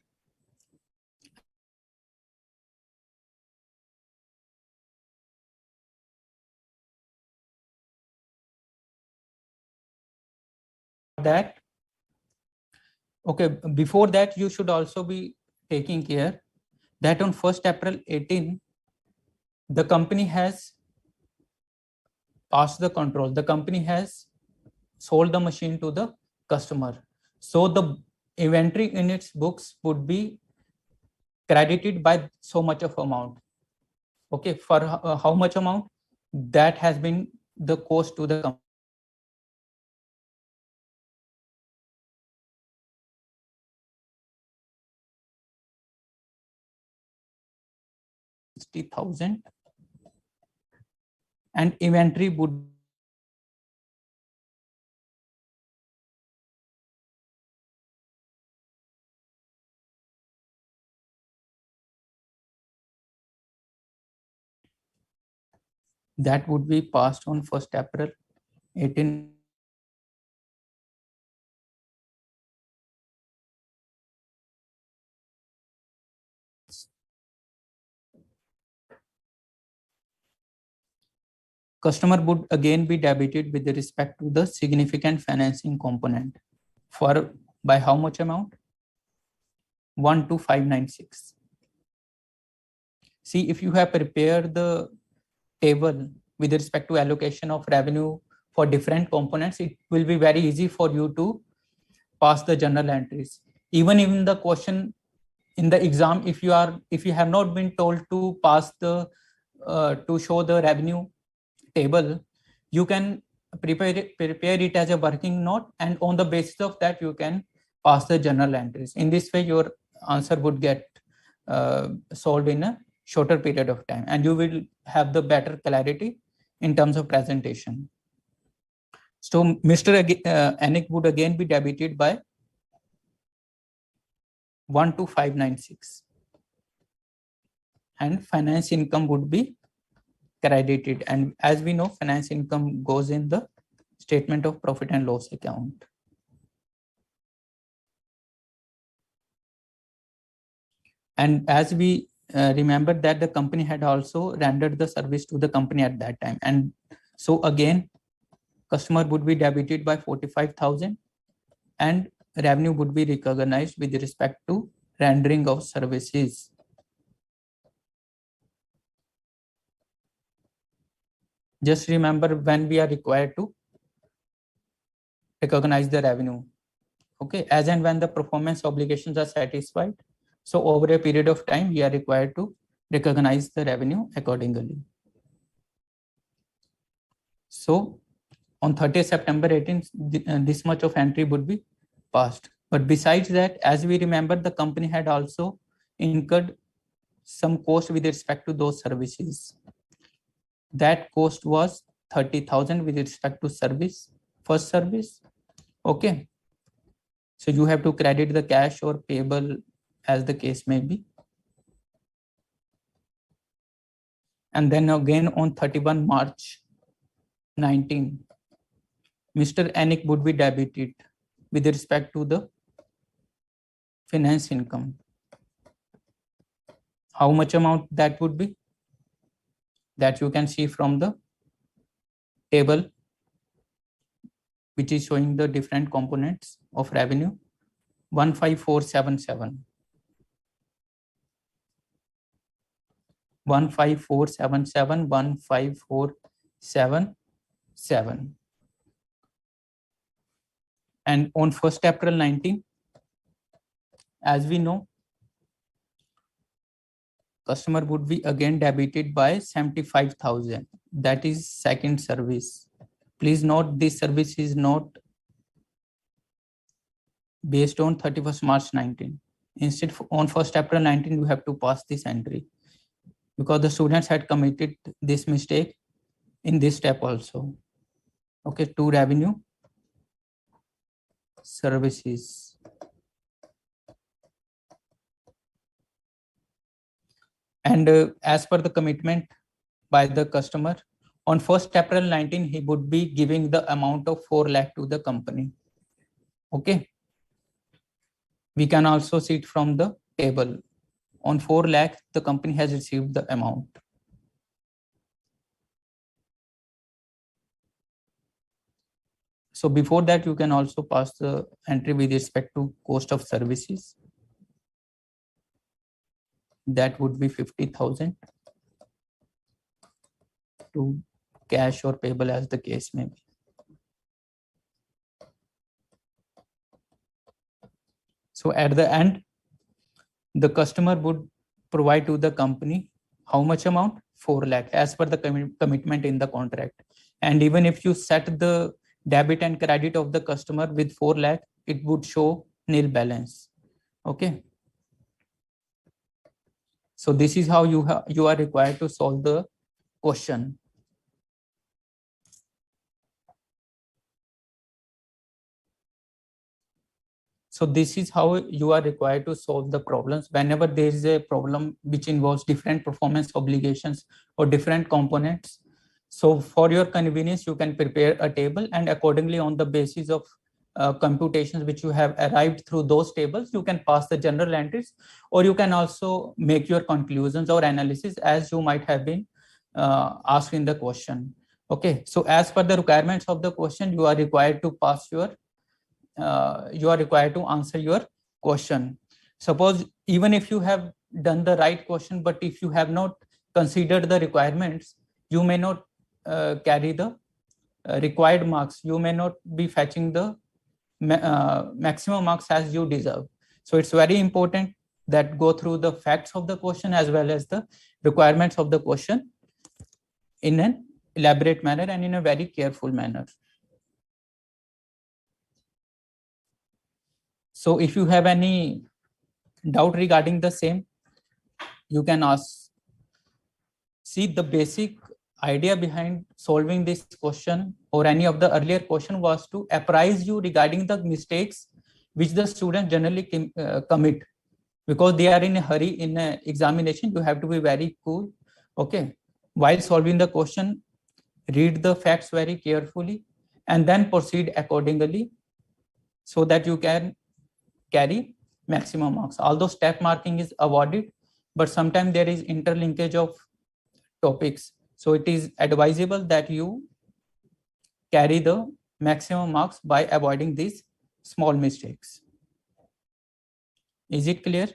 that, okay, before that, you should also be taking care that on 1st April 18, the company has passed the control. The company has sold the machine to the customer. So the inventory in its books would be credited by so much of amount. Okay, for how much amount? That has been the cost to the company. 60,000, and inventory would that would be passed on 1st April 18. customer would again be debited with respect to the significant financing component for by how much amount? 12596. See, if you have prepared the table with respect to allocation of revenue for different components, it will be very easy for you to pass the journal entries. Even in the question in the exam, if you have not been told to pass the to show the revenue table, you can prepare it as a working note, and on the basis of that you can pass the journal entries. In this way your answer would get solved in a shorter period of time, and you will have the better clarity in terms of presentation. So Mr. Anik would again be debited by 12596, and finance income would be credited. And as we know, finance income goes in the statement of profit and loss account. And as we remember that the company had also rendered the service to the company at that time, and so again customer would be debited by 45,000 and revenue would be recognized with respect to rendering of services. Just remember when we are required to recognize the revenue. Okay, as and when the performance obligations are satisfied. So over a period of time, we are required to recognize the revenue accordingly. So on 30th September 18, this much of entry would be passed. But besides that, as we remember, the company had also incurred some cost with respect to those services. That cost was 30,000 with respect to service, first service. Okay. So you have to credit the cash or payable as the case may be. And then again on 31 March 19, Mr. Anik would be debited with respect to the finance income. How much amount that would be? That you can see from the table, which is showing the different components of revenue. 15477. 15477, 15477. And on 1st April 19, as we know, customer would be again debited by 75,000. That is second service. Please note this service is not based on 31st March 19. Instead, on 1st April 19, you have to pass this entry, because the students had committed this mistake in this step also. Okay, to revenue services. And as per the commitment by the customer, on 1st April 19, he would be giving the amount of 4 lakh to the company. Okay. We can also see it from the table. On 4 lakh, the company has received the amount. So before that, you can also pass the entry with respect to cost of services. That would be 50,000 to cash or payable as the case may be. So at the end, the customer would provide to the company how much amount? 4 lakh as per the commitment in the contract. And even if you set the debit and credit of the customer with 4 lakh, it would show nil balance. Okay. So this is how you are required to solve the question. So this is how you are required to solve the problems whenever there is a problem which involves different performance obligations or different components. So for your convenience, you can prepare a table, and accordingly on the basis of computations which you have arrived through those tables, you can pass the general entries, or you can also make your conclusions or analysis as you might have been asked in the question. Okay, so as per the requirements of the question, you are required to pass your, you are required to answer your question. Suppose even if you have done the right question, but if you have not considered the requirements, you may not carry the required marks. You may not be fetching the maximum marks as you deserve. So it's very important that go through the facts of the question as well as the requirements of the question in an elaborate manner and in a very careful manner. So if you have any doubt regarding the same, you can ask. See, the basic idea behind solving this question or any of the earlier question was to apprise you regarding the mistakes which the students generally commit, because they are in a hurry in an examination. You have to be very cool. Okay, while solving the question, read the facts very carefully and then proceed accordingly so that you can carry maximum marks. Although step marking is awarded, but sometimes there is interlinkage of topics. So it is advisable that you carry the maximum marks by avoiding these small mistakes. Is it clear?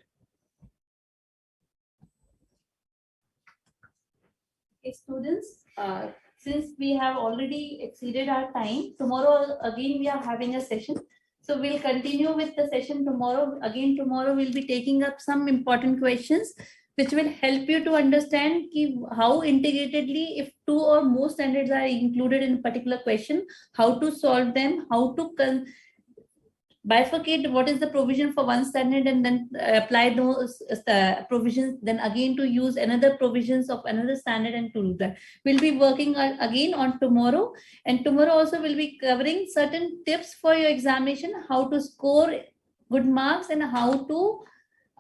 Okay, students, since we have already exceeded our time, tomorrow again we are having a session. So we'll continue with the session tomorrow. Again, tomorrow we'll be taking up some important questions which will help you to understand how integratedly, if two or more standards are included in a particular question, how to solve them, how to bifurcate what is the provision for one standard and then apply those provisions, then again to use another provisions of another standard and to do that. We'll be working again on tomorrow, and tomorrow also we'll be covering certain tips for your examination, how to score good marks and how to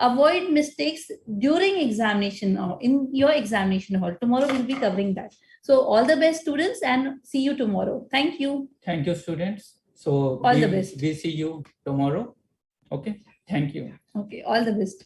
avoid mistakes during examination or in your examination hall. Tomorrow we'll be covering that. So all the best, students, and see you tomorrow. Thank you. Thank you, students. So all the best. We see you tomorrow. Okay. Thank you. Okay. All the best.